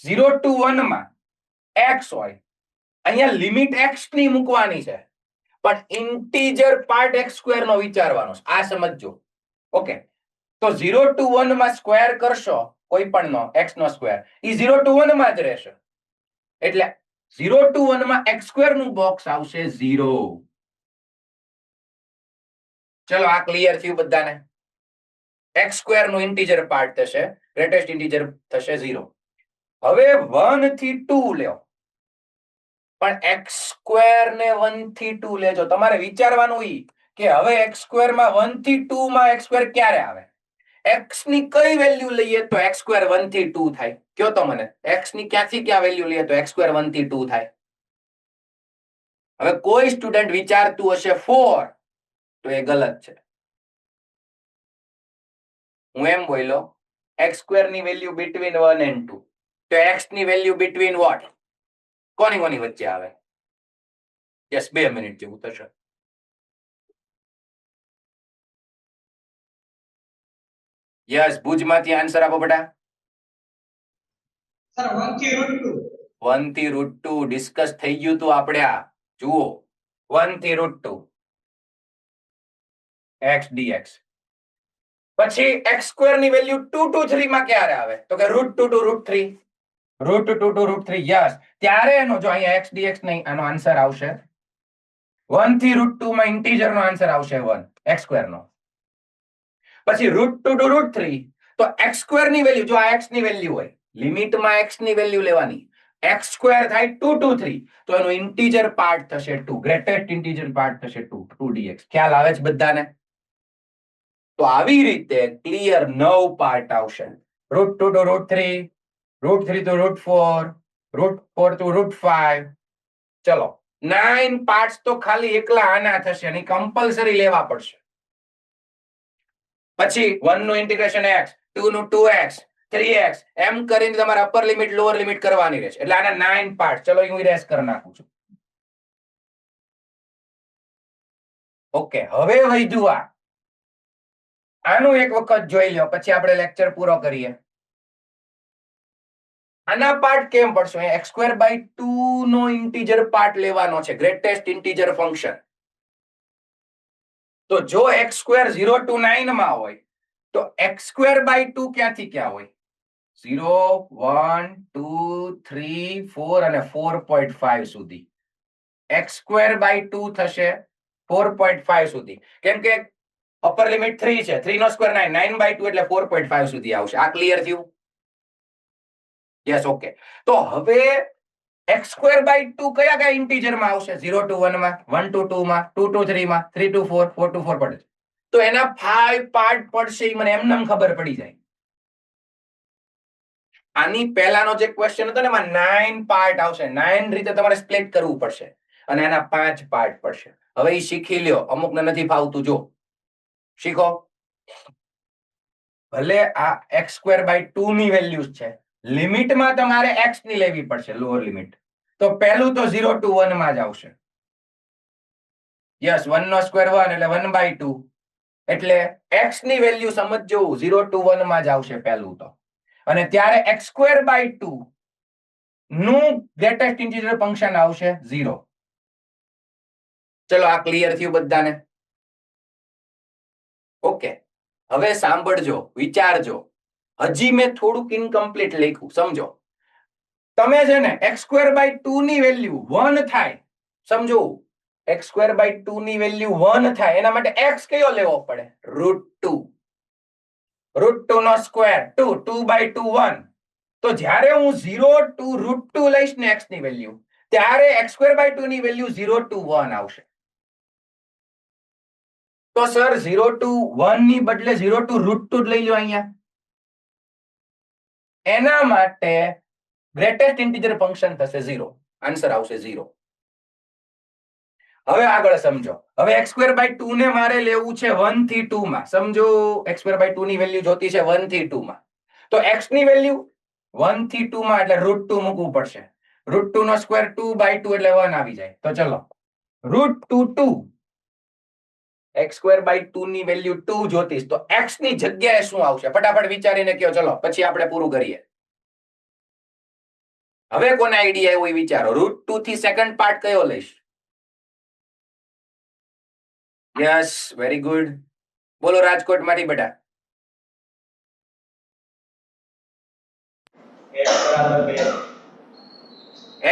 0 to 1 માં x હોય, અહીંયા લિમિટ x ની મૂકવાની છે, પણ ઇન્ટીજર પાર્ટ x સ્ક્વેર નો વિચારવાનો છે. આ સમજજો. ઓકે, તો 0 to 1 માં સ્ક્વેર કરશો કોઈ પણ નો x નો સ્ક્વેર, ઈ 0 to 1 માં જ રહેશે. એટલે 0 to 1 માં x સ્ક્વેર નું બોક્સ આવશે 0. ચલો આ ક્લિયર થયું બધાને? x સ્ક્વેર નું ઇન્ટીજર પાર્ટ થશે, ગ્રેટેસ્ટ ઇન્ટીજર થશે 0. હવે 1 થી 2 લ્યો, પણ x સ્ક્વેર ને 1 થી 2 લેજો. તમારે વિચારવાનું ઈ કે હવે x સ્ક્વેર માં 1 થી 2 માં x સ્ક્વેર ક્યારે આવે? x ની કઈ વેલ્યુ લઈએ તો x સ્ક્વેર 1 થી 2 થાય? કયો તો મને, x ની ક્યાંથી ક્યાં વેલ્યુ લઈએ તો x સ્ક્વેર 1 થી 2 થાય? હવે કોઈ સ્ટુડન્ટ વિચારતું હશે 4, તો એ ગલત છે. હું એમ બોલ્યો x સ્ક્વેર ની વેલ્યુ બિટવીન 1 and 2, તો x ની વેલ્યુ બિટવીન વોટ? કોની વચ્ચે આવે? યસ, 2 મિનિટ જેવું થશે. યસ, ભુજમાંથી આન્સર આપો બેટા. Sir, 1 થી √2. 1 થી √2 ડિસ્કસ થઈ ગયું તું આપણે. આ જુઓ 1 થી √2 x dx. પછી x સ્ક્વેર ની વેલ્યુ 2 to 3 માં ક્યારે આવે? તો કે √2 to √3, √2 to √3. યસ, ત્યારે એનો જો અહીંયા x dx નહીં, આનો આન્સર આવશે 1 થી √2 માં ઇન્ટીજર નો આન્સર આવશે 1 x સ્ક્વેર નો. પછી √2 to √3 તો x સ્ક્વેર ની વેલ્યુ, જો આ x ની વેલ્યુ હોય, લિમિટમાં x ની વેલ્યુ લેવાની, x સ્ક્વેર થાય 2 to 3, તો એનો ઇન્ટીજર પાર્ટ થશે 2, ગ્રેટેસ્ટ ઇન્ટીજર પાર્ટ થશે 2 dx. ખ્યાલ આવે છે બધાને? તો આવી રીતે ક્લિયર 9 પાર્ટ આવશે. √2 to √3, √3 to √4, √4 to √5. ચલો 9 પાર્ટ્સ તો ખાલી એકલા આના થશે, અને કમ્પલસરી લેવા પડશે. પછી 1 નું ઇન્ટિગ્રેશન x, 2 નું 2x, 3x એમ કરીને તમારે અપર લિમિટ લોઅર લિમિટ કરવાની રહેશે. એટલે આના 9 પાર્ટ. ચલો હું ઇરેઝ કરી નાખું છું. ઓકે, હવે વધ્યું આ. આનું એક વખત જોઈ લો, પછી આપણે લેક્ચર પૂરો કરીએ. આના પાર્ટ કેમ પડશે? x²/2 નો ઇન્ટીજર પાર્ટ લેવાનો છે, ગ્રેટેસ્ટ ઇન્ટીજર ફંક્શન. તો જો x² 0 to 9 માં હોય તો x²/2 ક્યાંથી ક્યાં હોય? 0 1 2 3 4 અને 4.5 સુધી. x²/2 થશે 4.5 સુધી. કેમ કે અપર લિમિટ 3 છે, 3 નો સ્ક્વેર 9, 9/2 એટલે 4.5 સુધી આવશે. આ ક્લિયર થયું? Yes, okay. તો હવે x²/2 કયા ઇન્ટીજર માં આવશે? 0 to 1 માં, 1 to 2 માં, 2 to 3 માં, 3 to 4, 4 to 4 પડે. તો એના 5 પાર્ટ પડશે, એ મને એમનેમ ખબર પડી જાય. આની પહેલાનો જે ક્વેશ્ચન હતો ને એમાં 9 પાર્ટ આવશે. 9 રીતે તમારે સ્પ્લિટ કરવું પડશે અને એના 5 પાર્ટ પડશે. હવે એ શીખી લ્યો, અમુકને નથી ફાવતું. જો શીખો. ભલે આ x²/2 ની વેલ્યુઝ છે, લિમિટમાં તમારે x ની લેવી પડશે, લોઅર લિમિટ. તો પહેલું તો 0 to 1 માં જ આવશે. યસ, 1 નો સ્ક્વેર 1 એટલે 1/2. એટલે x ની વેલ્યુ સમજજો 0 to 1 માં જ આવશે પહેલું તો. અને ત્યારે x²/2 નું ગ્રેટેસ્ટ ઇન્ટીજર ફંક્શન આવશે 0. ચલો આ ક્લિયર થયું બધાને? ઓકે. હવે સાંભળજો, વિચારજો. હજી મેં થોડુંક ઇનકમ્પ્લીટ લખ્યું, સમજો. તમે છે ને x²/2 ની વેલ્યુ 1 થાય, સમજો. x²/2 ની વેલ્યુ 1 થાય એના માટે x કયો લેવો પડે? √2. √2 નો સ્ક્વેર 2, 2/2 1. તો જ્યારે હું 0 to √2 લઈશ ને x ની વેલ્યુ, ત્યારે x²/2 ની વેલ્યુ 0 to 1 આવશે. તો સર 0 to 1 ની બદલે 0 to √2 જ લઈ લો અહીંયા. એના માટે ગ્રેટેસ્ટ ઇન્ટીજર ફંક્શન થશે 0. આન્સર આવશે 0. હવે આગળ સમજો. હવે x²/2 ને મારે લેવું છે 1 થી 2 માં. સમજો x²/2 ની વેલ્યુ જોતી છે 1 થી 2 માં. તો x ની વેલ્યુ 1 થી 2 માં એટલે √2 મૂકવું પડશે. √2 નો સ્ક્વેર 2/2 એટલે 1 આવી જાય. તો ચલો √2 x²/2 ની વેલ્યુ 2 જોતીશ તો x ની જગ્યાએ શું આવશે? ફટાફટ વિચારીને કયો. ચલો પછી આપણે પૂરું કરીએ. હવે કોને આઈડિયા આવ્યો એ વિચારો. √2 થી સેકન્ડ પાર્ટ કયો લઈશ? Yes, very good. બોલો રાજકોટ માંથી બેટા.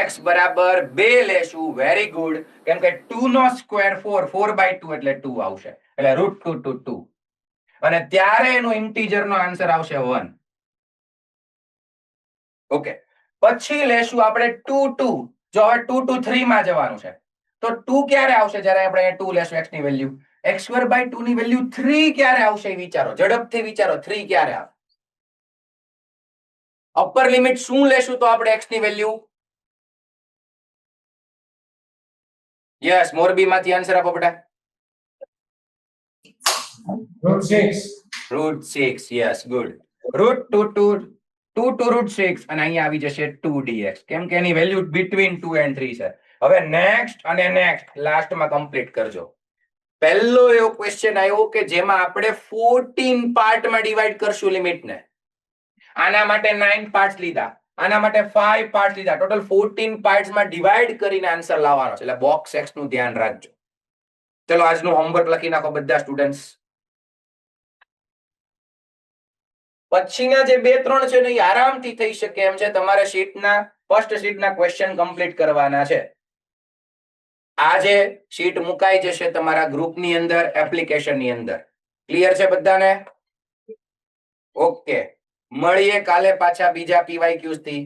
x બરાબર 2 લેશું. Very good. કેમ કે 2 નો સ્ક્વેર 4, 4/2 એટલે 2 આવશે. એટલે √2 to 2. અને ત્યારે એનો ઇન્ટીજર નો આન્સર આવશે 1. ઓકે. પછી લેશું આપણે 2, 2. જો હવે 2 to 3 માં જવાનું છે. તો 2 ક્યારે આવશે? જ્યારે આપણે 2 લેશું x ની વેલ્યુ. x²/2 ની વેલ્યુ 3 ક્યારે આવશે એ વિચારો. ઝડપથી વિચારો. 3 ક્યારે આવે? અપર લિમિટ શું લેશું તો આપણે x ની વેલ્યુ? યસ, મોરબી માંથી આન્સર આપો બેટા. √6. Yes, good. √2 to √6 અને અહીંયા આવી જશે 2dx. કેમ કે એની વેલ્યુ બિટવીન 2 and 3 છે. હવે નેક્સ્ટ અને નેક્સ્ટ લાસ્ટમાં કમ્પ્લીટ કરજો. પહેલો એવો ક્વેશ્ચન આવ્યો કે જેમાં આપણે 14 પાર્ટમાં ડિવાઈડ કરશું લિમિટને. આના માટે 9 પાર્ટ્સ લીધા, આના માટે 5 પાર્ટ્સ લીધા. ટોટલ 14 પાર્ટ્સમાં ડિવાઈડ કરીને આન્સર લાવવાનો છે. એટલે બોક્સ એક્સ નું ધ્યાન રાખજો. ચલો આજનું હોમવર્ક લખી નાખો બધા સ્ટુડન્ટ્સ. પછીના જે 2-3 છે ને એ આરામથી થઈ શકે એમ છે. તમારે શીટના ફર્સ્ટ શીટના ક્વેશ્ચન કમ્પ્લીટ કરવાના છે. આજે શીટ મુકાઈ જશે તમારા ગ્રુપની અંદર, એપ્લિકેશનની અંદર. ક્લિયર છે બધાને? ઓકે. મળીએ કાલે પાછા બીજા PYQs થી.